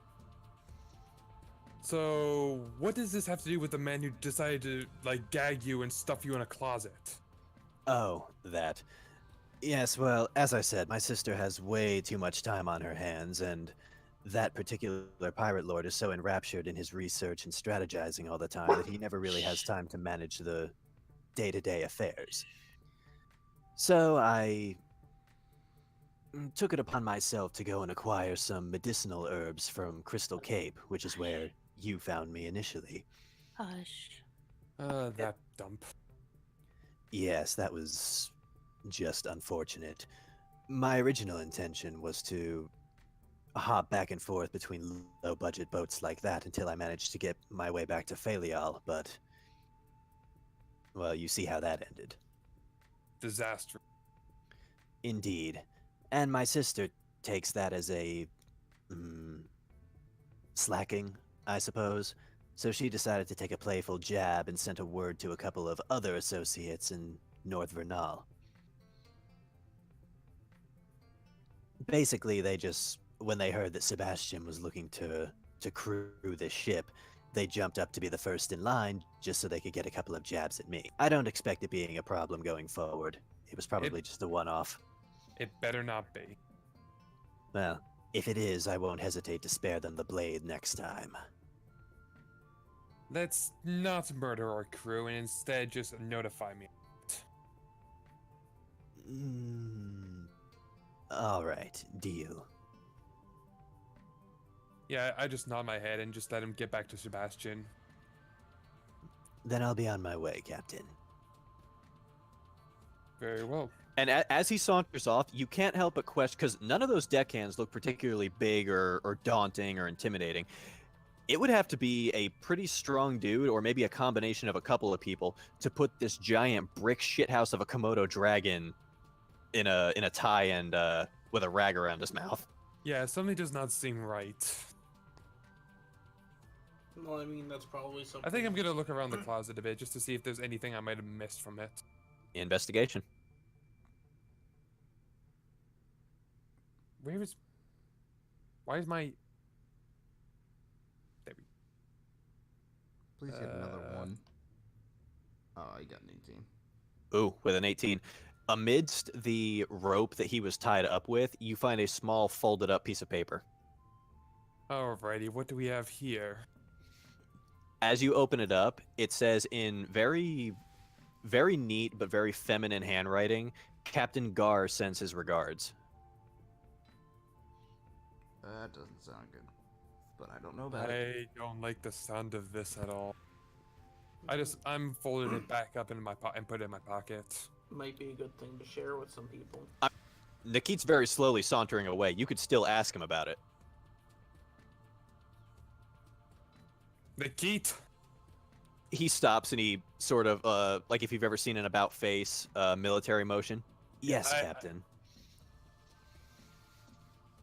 So, what does this have to do with the man who decided to, like, gag you and stuff you in a closet? Oh, that. Yes, well, as I said, my sister has way too much time on her hands, and that particular pirate lord is so enraptured in his research and strategizing all the time that he never really has time to manage the day-to-day affairs. So I took it upon myself to go and acquire some medicinal herbs from Crystal Cape, which is where you found me initially. Hush. That dump. Yes, that was just unfortunate. My original intention was to hop back and forth between low-budget boats like that until I managed to get my way back to Falial, but... well, you see how that ended. Disaster. Indeed. And my sister takes that as a... slacking, I suppose. So she decided to take a playful jab and sent a word to a couple of other associates in North Vernal. Basically, they just, when they heard that Sebastian was looking to crew this ship, they jumped up to be the first in line just so they could get a couple of jabs at me. I don't expect it being a problem going forward. It was probably just a one-off. It better not be. Well, if it is, I won't hesitate to spare them the blade next time. Let's not murder our crew and instead just notify me. Alright, deal. Yeah, I just nod my head and just let him get back to Sebastian. Then I'll be on my way, Captain. Very well. And as he saunters off, you can't help but question, because none of those deckhands look particularly big or daunting or intimidating. It would have to be a pretty strong dude, or maybe a combination of a couple of people, to put this giant brick shithouse of a Komodo dragon in a tie and with a rag around his mouth. Yeah, something does not seem right. Well, I mean, that's probably something. I think I'm gonna look around the closet a bit just to see if there's anything I might have missed from it. Investigation. Where is? Why is my? There we. Please get another Uh, one. Oh, you got an 18. Ooh, with an 18. Amidst the rope that he was tied up with, you find a small folded up piece of paper. Alrighty, what do we have here? As you open it up, it says in very, very neat but very feminine handwriting, Captain Gar sends his regards. That doesn't sound good, but I don't know about it. I don't like the sound of this at all. I'm folding it back up in my and put it in my pocket. Might be a good thing to share with some people. Nikit's very slowly sauntering away. You could still ask him about it. Nikit! He stops and he sort of, like if you've ever seen an about face military motion. Yes, Captain.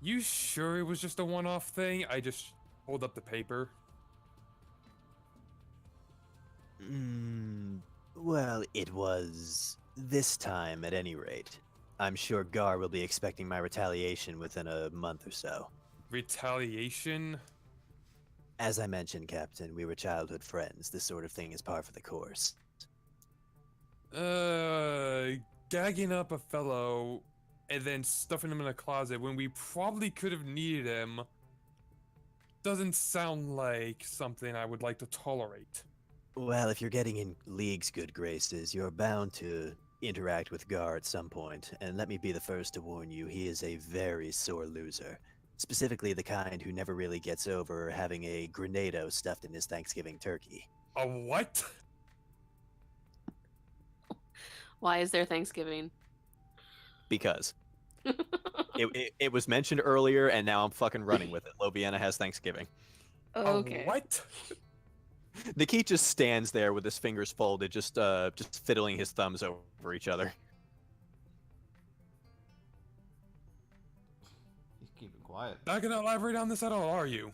You sure it was just a one-off thing? I just hold up the paper. Well, it was this time at any rate. I'm sure Gar will be expecting my retaliation within a month or so. Retaliation? As I mentioned, Captain, we were childhood friends. This sort of thing is par for the course. Gagging up a fellow and then stuffing him in a closet when we probably could have needed him doesn't sound like something I would like to tolerate. Well, if you're getting in League's good graces, you're bound to interact with Gar at some point, and let me be the first to warn you, he is a very sore loser. Specifically the kind who never really gets over having a grenado stuffed in his Thanksgiving turkey. A what? Why is there Thanksgiving? Because. It was mentioned earlier, and now I'm fucking running with it. Loviana has Thanksgiving. Okay. A what? Nikit just stands there with his fingers folded, just fiddling his thumbs over each other. He's keeping quiet. Not gonna elaborate on this at all, are you?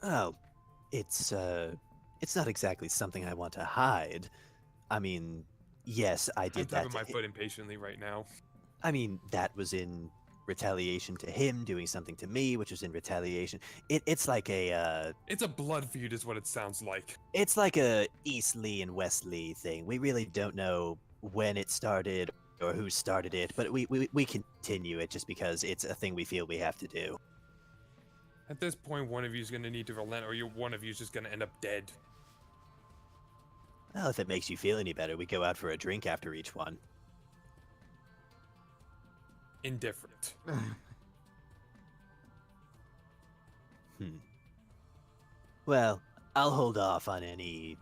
Oh, it's not exactly something I want to hide. I mean, yes, I I'm did that. tapping my foot impatiently right now. I mean, that was in retaliation to him doing something to me, which was in retaliation. It's like a It's a blood feud is what it sounds like. it's like a East Lee and West Lee thing. We really don't know when it started or who started it, but we continue it just because it's a thing we feel we have to do. At this point, one of you is gonna need to relent, or one of you is just gonna end up dead. Well, if it makes you feel any better, we go out for a drink after each one. Indifferent. Well, I'll hold off on any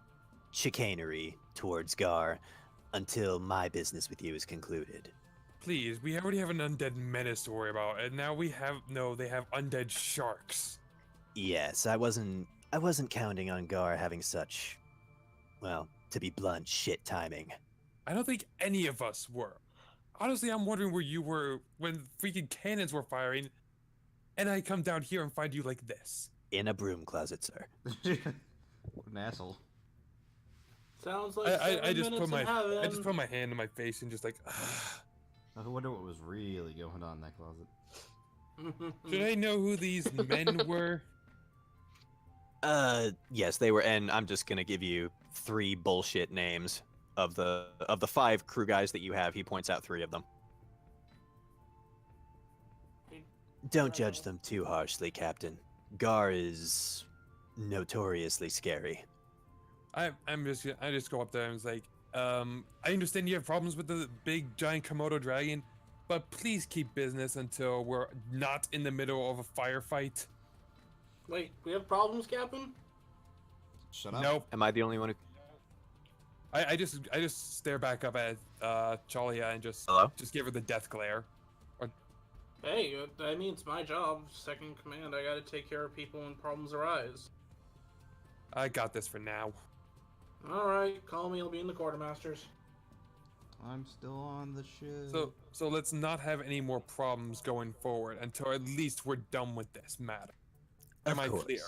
chicanery towards Gar until my business with you is concluded. Please, we already have an undead menace to worry about, and now they have undead sharks. Yes, I wasn't counting on Gar having such, well, to be blunt, shit timing. I don't think any of us were. Honestly, I'm wondering where you were when freaking cannons were firing, and I come down here and find you like this. In a broom closet, sir. What an asshole. Sounds like I just put my my hand in my face and just like, I wonder what was really going on in that closet. should I know who these men were? Yes, they were, and I'm just gonna give you 3 bullshit names of the 5 crew guys that you have. He points out 3 of them. Don't judge them too harshly, Captain. Gar is notoriously scary. I just go up there and was like, I understand you have problems with the big giant Komodo dragon, but please keep business until we're not in the middle of a firefight. Wait, we have problems, Captain? Shut up. Nope. Am I the only one who... I just stare back up at Chalia and Hello? just give her the death glare. Hey, I mean, it's my job. Second in command, I gotta take care of people when problems arise. I got this for now. Alright, call me, I'll be in the quartermasters. I'm still on the ship. So let's not have any more problems going forward until at least we're done with this matter. Am I clear?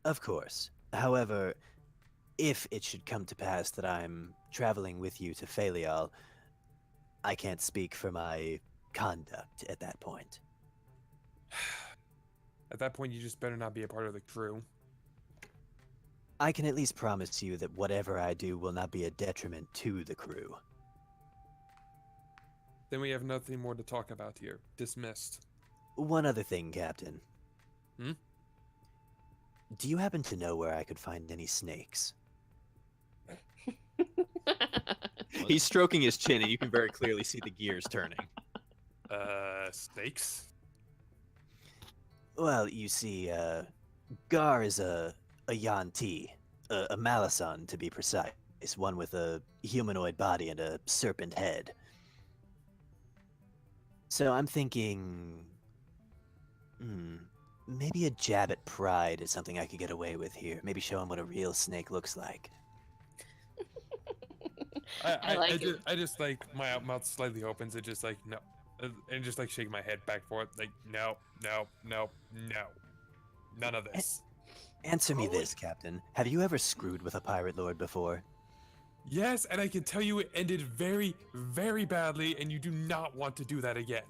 Of course. However, if it should come to pass that I'm traveling with you to Phalial, I can't speak for my conduct at that point. At that point, you just better not be a part of the crew. I can at least promise you that whatever I do will not be a detriment to the crew. Then we have nothing more to talk about here. Dismissed. One other thing, Captain. Hmm? Do you happen to know where I could find any snakes? He's stroking his chin, and you can very clearly see the gears turning. Snakes? Well, you see, Gar is a Yanti, a Malison to be precise, one with a humanoid body and a serpent head. So I'm thinking, maybe a jab at pride is something I could get away with here. Maybe show him what a real snake looks like. I just like my mouth slightly opens. It just like no, and just like shake my head back and forth. Like no, none of this. Answer me this, Captain. Have you ever screwed with a pirate lord before? Yes, and I can tell you it ended very, very badly, and you do not want to do that again.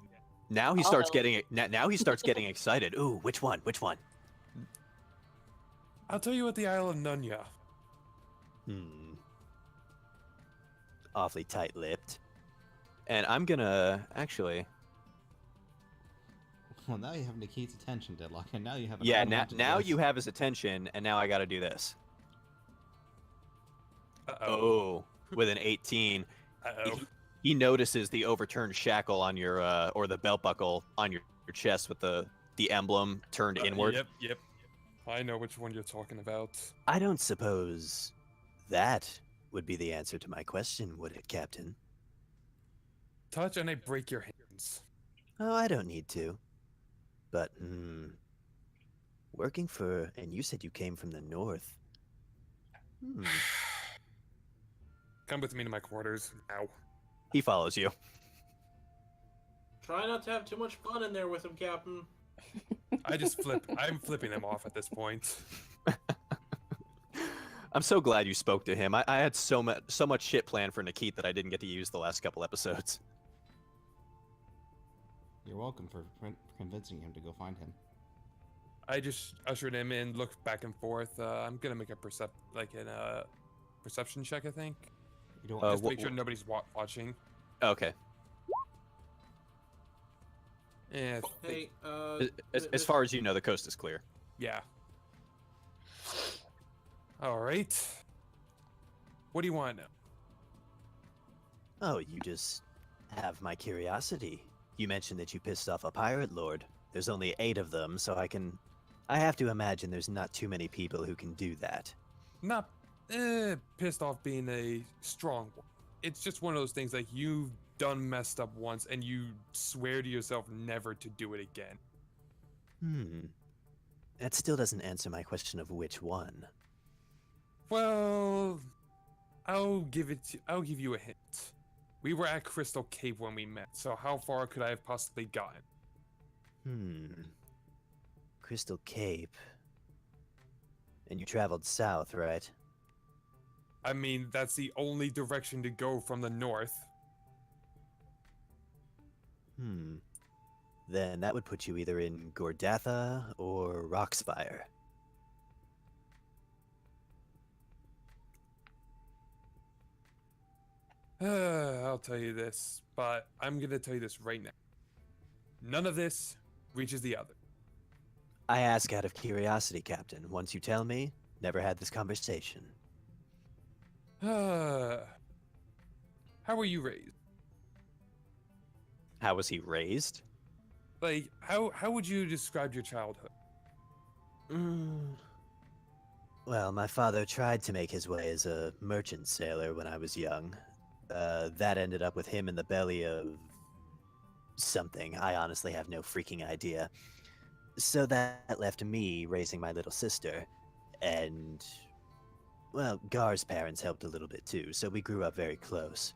Now he starts getting now he starts getting excited. Ooh, which one? Which one? I'll tell you at the Isle of Nunya. Awfully tight-lipped. And I'm gonna actually. Well, now you have Nikit's attention, Deadlock, and now you have. Yeah, now you have his attention, and now I got to do this. Oh, with an 18. He notices the overturned shackle on your, or the belt buckle on your chest with the emblem turned inward. Yep. I know which one you're talking about. I don't suppose that would be the answer to my question, would it, Captain? Touch and I break your hands. Oh, I don't need to. But, working for, and you said you came from the north. Come with me to my quarters now. He follows you. Try not to have too much fun in there with him, Captain. I just flip. I'm flipping them off at this point. I'm so glad you spoke to him. I had so much shit planned for Nikit that I didn't get to use the last couple episodes. You're welcome for convincing him to go find him. I just ushered him in, looked back and forth. I'm gonna make a perception check, I think. You don't just to make sure nobody's watching. Okay. Yeah. Hey, as far as you know, the coast is clear. Yeah. All right. What do you want to know? Oh, you just have my curiosity. You mentioned that you pissed off a pirate lord. There's only 8 of them, so I have to imagine there's not too many people who can do that. Not pissed off being a strong one. It's just one of those things like you've done messed up once and you swear to yourself never to do it again. That still doesn't answer my question of which one. Well, I'll give you a hint. We were at Crystal Cave when we met, so how far could I have possibly gotten? Crystal Cape. And you traveled south, right? I mean, that's the only direction to go from the north. Then that would put you either in Gordatha or Roxfire. I'll tell you this, but I'm gonna tell you this right now. None of this reaches the other. I ask out of curiosity, Captain. Once you tell me, never had this conversation. How were you raised? How was he raised? Like, how would you describe your childhood? Well, my father tried to make his way as a merchant sailor when I was young. That ended up with him in the belly of something. I honestly have no freaking idea. So that left me raising my little sister. And, well, Gar's parents helped a little bit too, so we grew up very close.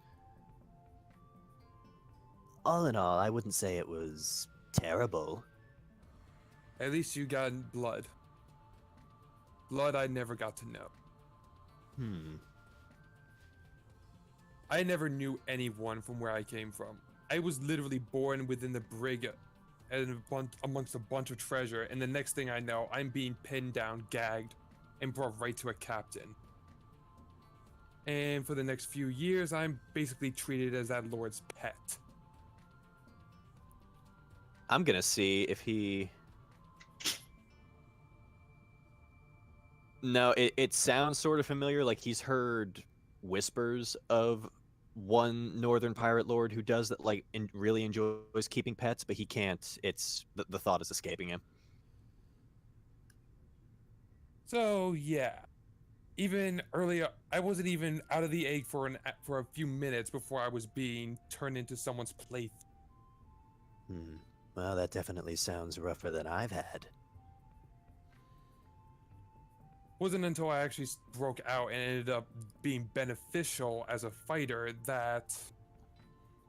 All in all, I wouldn't say it was terrible. At least you got blood. Blood I never got to know. Hmm. I never knew anyone from where I came from. I was literally born within the brig and amongst a bunch of treasure, and the next thing I know, I'm being pinned down, gagged, and brought right to a captain. And for the next few years, I'm basically treated as that lord's pet. I'm gonna see if he. No, it sounds sort of familiar. Like he's heard whispers of one northern pirate lord who does that, like, really enjoys keeping pets, but he can't. It's the thought is escaping him. So yeah, even earlier, I wasn't even out of the egg for a few minutes before I was being turned into someone's plaything. Hmm. Well, that definitely sounds rougher than I've had. Wasn't until I actually broke out and ended up being beneficial as a fighter that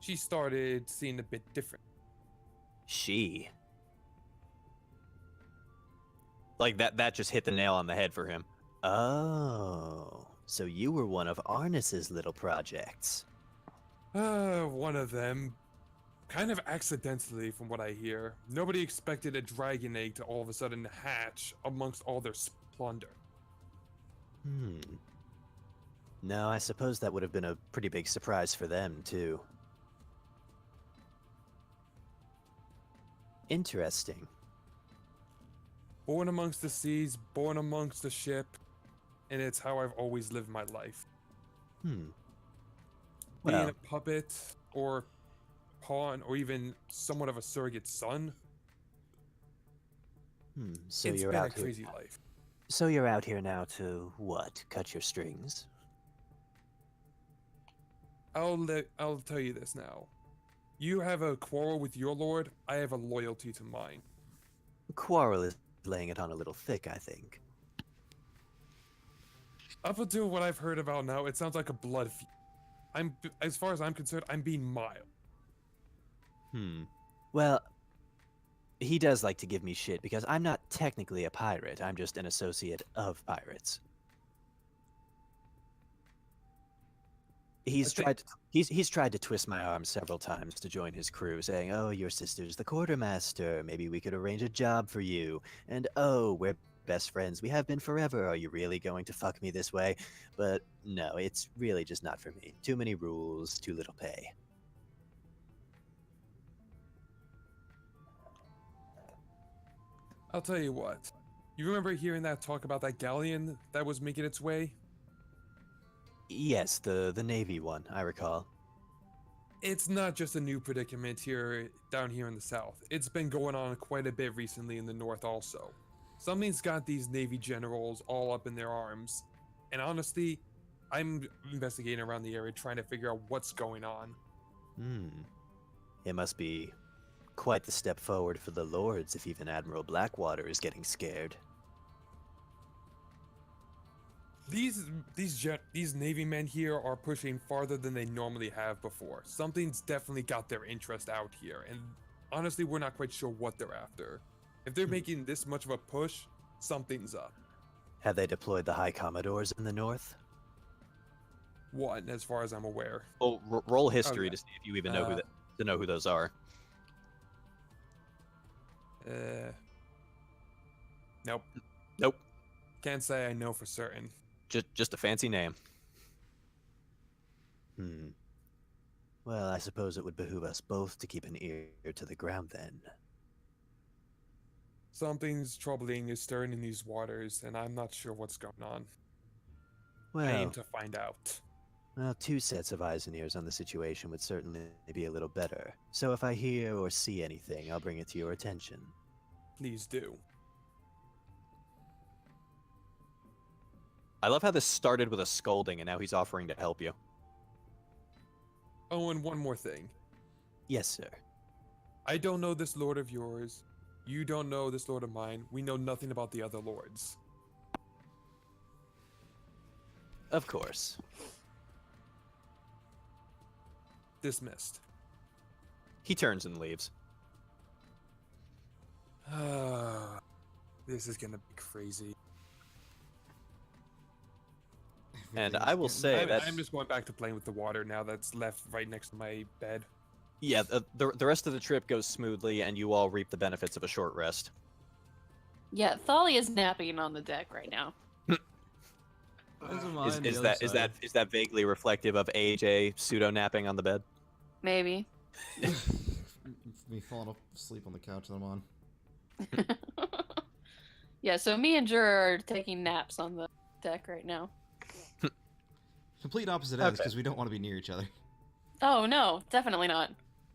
she started seeing a bit different. She. Like that just hit the nail on the head for him. Oh, so you were one of Arnis's little projects. One of them, kind of accidentally from what I hear. Nobody expected a dragon egg to all of a sudden hatch amongst all their splendor. Hmm. No, I suppose that would have been a pretty big surprise for them, too. Interesting. Born amongst the seas, born amongst the ship, and it's how I've always lived my life. Hmm. Being Well, a puppet, or pawn, or even somewhat of a surrogate son, so it's you're been a out here. crazy life. So you're out here now to what? Cut your strings? I'll tell you this now. You have a quarrel with your lord, I have a loyalty to mine. Quarrel is laying it on a little thick, I think. Up until what I've heard about now, it sounds like a blood feud. As far as I'm concerned, I'm being mild. Well, he does like to give me shit because I'm not technically a pirate. I'm just an associate of pirates. He's tried to twist my arm several times to join his crew, saying, "Oh, your sister's the quartermaster. Maybe we could arrange a job for you." And, "Oh, we're best friends. We have been forever. Are you really going to fuck me this way?" But no, it's really just not for me. Too many rules, too little pay. I'll tell you what. You remember hearing that talk about that galleon that was making its way? Yes, the Navy one, I recall. It's not just a new predicament down here in the south. It's been going on quite a bit recently in the north also. Something's got these Navy generals all up in their arms. And honestly, I'm investigating around the area trying to figure out what's going on. It must be quite the step forward for the Lords if even Admiral Blackwater is getting scared. These Navy men here are pushing farther than they normally have before. Something's definitely got their interest out here, and honestly, we're not quite sure what they're after. If they're making this much of a push, something's up. Have they deployed the High Commodores in the north? One, as far as I'm aware. Oh, roll history yeah. to see if you even know who those are. Nope. Nope. Can't say I know for certain. Just a fancy name. Well, I suppose it would behoove us both to keep an ear to the ground then. Something's troubling is stirring in these waters, and I'm not sure what's going on. I Well, aim to find out. well, 2 sets of eyes and ears on the situation would certainly be a little better. So if I hear or see anything, I'll bring it to your attention. Please do. I love how this started with a scolding and now he's offering to help you. Oh, and one more thing. Yes, sir. I don't know this lord of yours. You don't know this lord of mine. We know nothing about the other lords. Of course. Dismissed. He turns and leaves. This is gonna be crazy. And Everything's I will getting- say that I'm just going back to playing with the water now that's left right next to my bed. yeah, the rest of the trip goes smoothly, and you all reap the benefits of a short rest. Yeah, Thalia is napping on the deck right now. As am I Is, on the is other that is side. that is that vaguely reflective of AJ pseudo napping on the bed? Maybe. Me falling asleep on the couch that I'm on. Yeah, so me and Jura are taking naps on the deck right now. Complete opposite ends Okay. because we don't want to be near each other. Oh no, definitely not.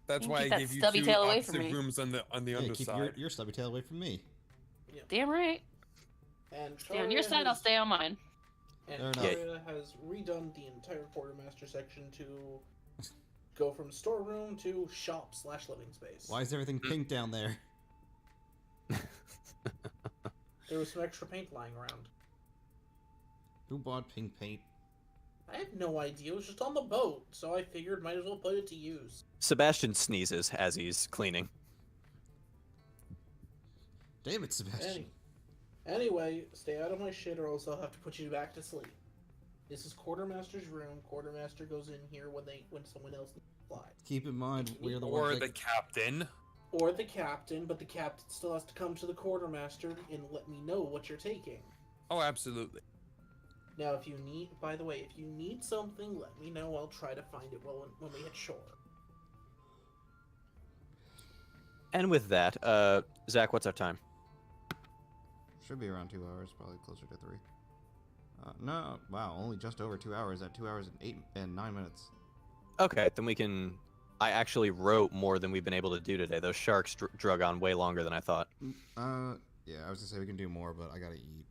That's You why I keep that gave you stubby two tail away from opposite me. rooms on the Hey, keep underside. your stubby tail away from me. Damn right. And Stay on your Taria side, I'll has- stay on mine. Fair And enough. Taria has redone the entire quartermaster section to go from storeroom to shop/living space. Why is everything pink down there? There was some extra paint lying around. Who bought pink paint? I have no idea. It was just on the boat, so I figured might as well put it to use. Sebastian sneezes as he's cleaning. Damn it, Sebastian. Anyway, stay out of my shit or else I'll have to put you back to sleep. This is Quartermaster's room. Quartermaster goes in here when someone else needs to fly. Keep in mind, we're the Or ones the that... captain. Or the captain, but the captain still has to come to the Quartermaster and let me know what you're taking. Oh, absolutely. Now, if you need, by the way, if you need something, let me know. I'll try to find it when we hit shore. And with that, Zach, what's our time? Should be around 2 hours, probably closer to 3. No, wow, only just over 2 hours at 2 hours and 9 minutes. Okay, then we can. I actually wrote more than we've been able to do today. Those sharks drug on way longer than I thought. Yeah, I was gonna say we can do more, but I gotta eat.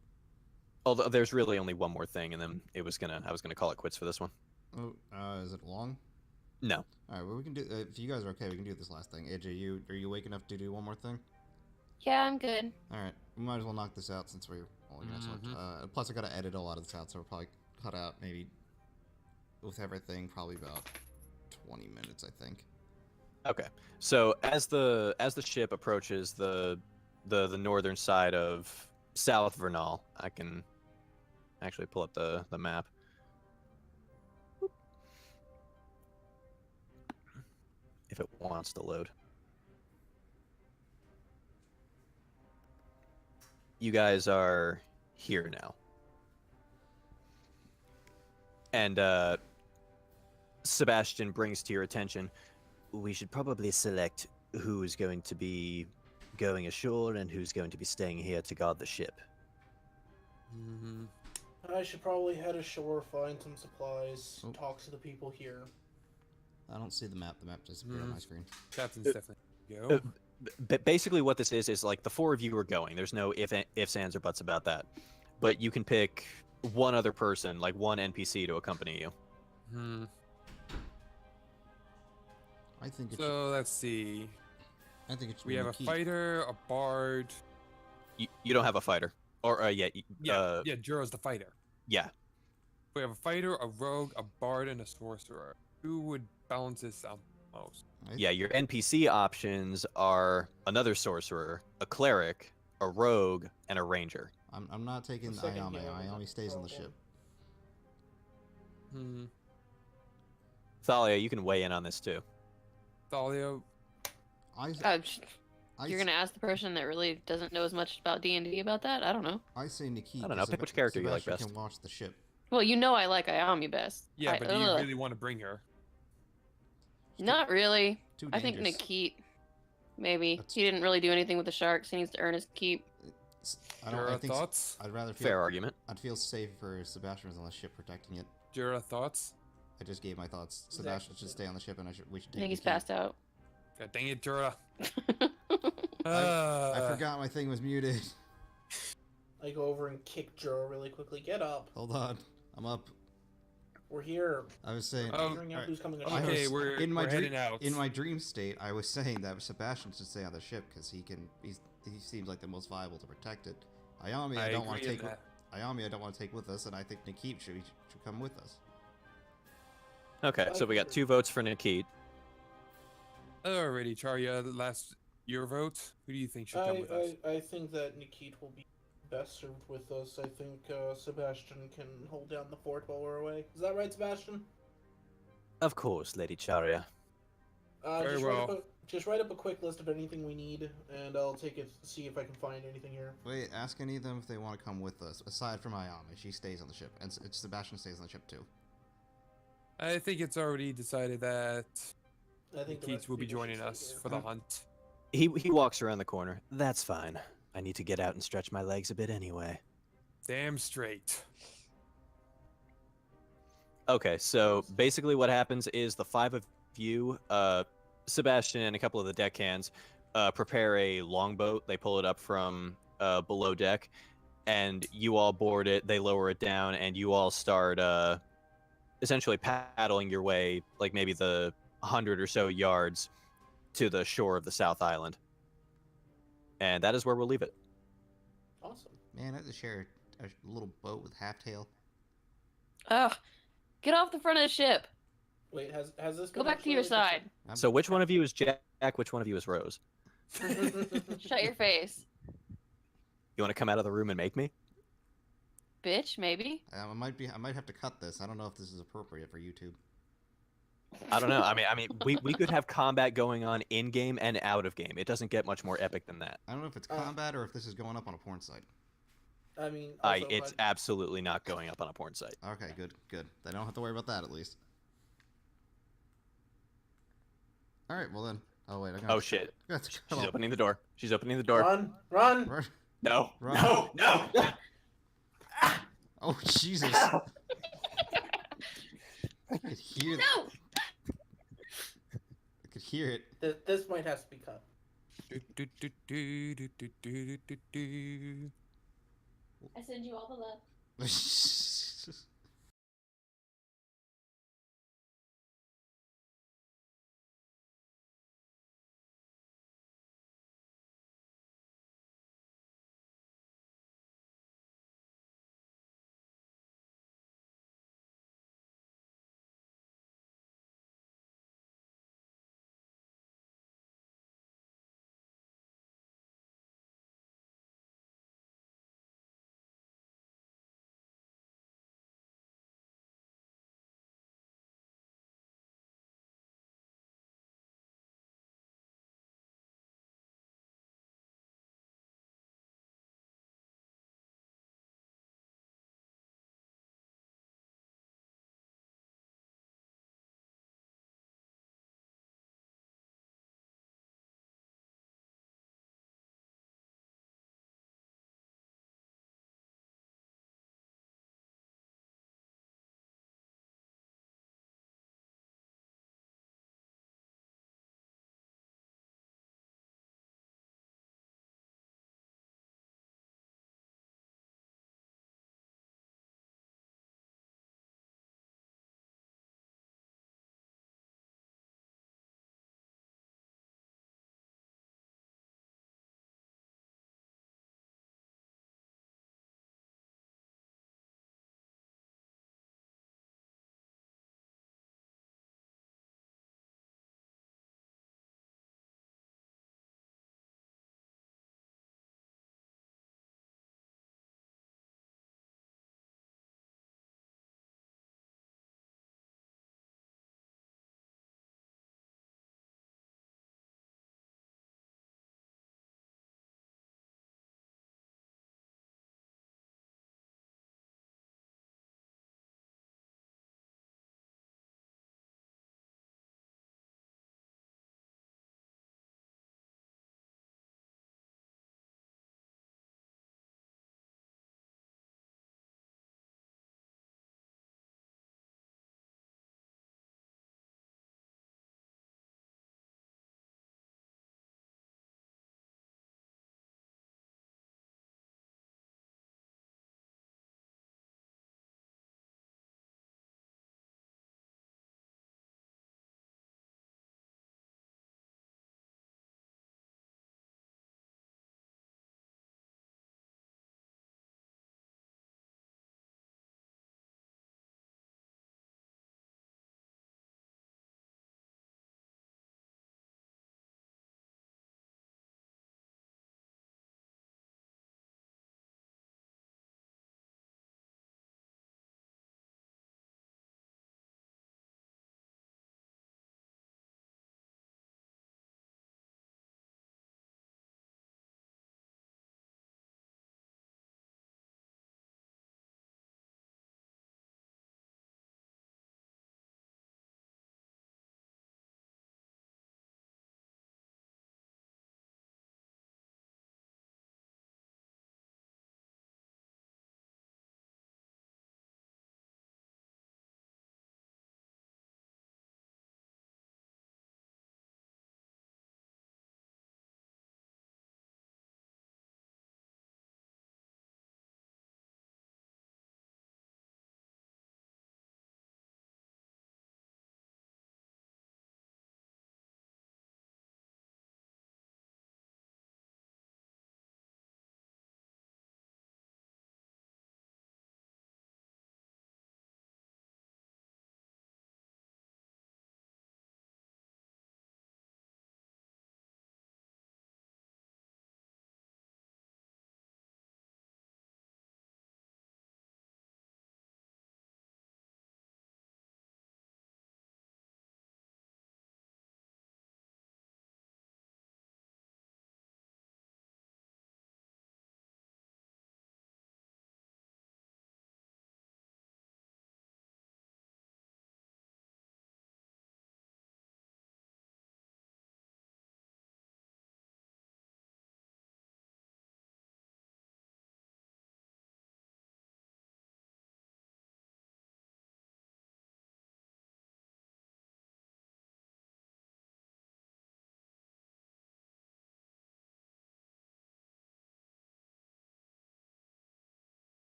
Although there's really only one more thing, and then I was gonna call it quits for this one. Oh, is it long? No. All right, well we can do. If you guys are okay, we can do this last thing. AJ, are you awake enough to do one more thing? Yeah, I'm good. All right, we might as well knock this out since we're only gonna select. Plus, I gotta edit a lot of this out, so we'll probably cut out maybe with everything probably about 20 minutes, I think. Okay. So as the ship approaches the northern side of South Vernal, I can actually pull up the map. If it wants to load. You guys are here now. And Sebastian brings to your attention, we should probably select who's going to be going ashore and who's going to be staying here to guard the ship. Mm-hmm. I should probably head ashore, find some supplies, Oh. talk to the people here. I don't see the map. The map disappeared on my screen. Captain's definitely go. Basically what this is like the four of you are going. There's no ifs, ands, or buts about that. But you can pick one other person, like one NPC to accompany you. Hmm. I think it. So let's see. I think it should We be have a Nikki. fighter, a bard. You don't have a fighter. Or, yeah. Yeah, Juro's the fighter. Yeah. We have a fighter, a rogue, a bard, and a sorcerer. Who would balance this out most? Yeah, your NPC options are another sorcerer, a cleric, a rogue, and a ranger. I'm not taking The second Ayame. hero was Ayame a stays on the problem. ship. Hmm. Thalia, you can weigh in on this too. Thalia. You're gonna ask the person that really doesn't know as much about D&D about that? I don't know. I say Nikki. I don't know, 'cause pick which character you like Sebastian best. can watch the ship. Well, you know I like Ayami best. Yeah, but do you ugh. really want to bring her? Not really. Too I think dangerous. Nikit. Maybe. That's- He didn't really do anything with the sharks. He needs to earn his keep. I Jura, think thoughts? I'd rather feel. Fair argument. I'd feel safe for Sebastian was on the ship protecting it. Jura, thoughts? I just gave my thoughts. Sebastian should stay on the ship, and we should I take. think he's Nikki. passed out. God dang it, Jura. I forgot my thing was muted. I go over and kick Joe really quickly. Get up. Hold on. I'm up. We're here. I was saying. We're figuring out who's coming to shop. Okay, was- we're in my heading out. In my dream state, I was saying that Sebastian should stay on the ship because he seems like the most viable to protect it. Ayami, I don't want to agree take. with that. Ayami, I don't want to take with us, and I think Nikit should come with us. Okay, so we got 2 votes for Nikit. Alrighty, Charya, your vote. Who do you think should come with us? I think that Nikit will be best served with us. I think Sebastian can hold down the fort while we're away. Is that right, Sebastian? Of course, Lady Charia. Very just well. just write up a quick list of anything we need, and I'll take it. See if I can find anything here. Wait, ask any of them if they want to come with us. Aside from Ayami, she stays on the ship, and Sebastian stays on the ship too. I think it's already decided that I think the rest Keats of will the be people should joining stay us here. for the hunt. He walks around the corner. That's fine. I need to get out and stretch my legs a bit anyway. Damn straight. Okay, so basically what happens is the 5 of you, Sebastian and a couple of the deckhands, prepare a longboat. They pull it up from below deck, and you all board it. They lower it down, and you all start essentially paddling your way, like maybe the 100 or so yards to the shore of the South Island. And that is where we'll leave it. Awesome. Man, I have to share a little boat with Halftail. Ugh. Get off the front of the ship. Wait, has this Go been back to your actually side. So which one of you is Jack? Which one of you is Rose? Shut your face. You want to come out of the room and make me? Bitch, maybe. I might have to cut this. I don't know if this is appropriate for YouTube. I don't know. I mean, we could have combat going on in game and out of game. It doesn't get much more epic than that. I don't know if it's combat or if this is going up on a porn site. I mean, also, It's absolutely not going up on a porn site. Okay, good. They don't have to worry about that at least. All right, well then. Oh wait, Oh shit! Let's She's go. opening the door. She's opening the door. run, run. Run. No, Run. no. Oh Jesus! I could hear. No! I could hear it. This might have to be cut. Do, do, do, do, do, do, do, do. I send you all the love.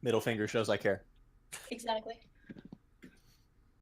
Middle finger shows I care. Exactly.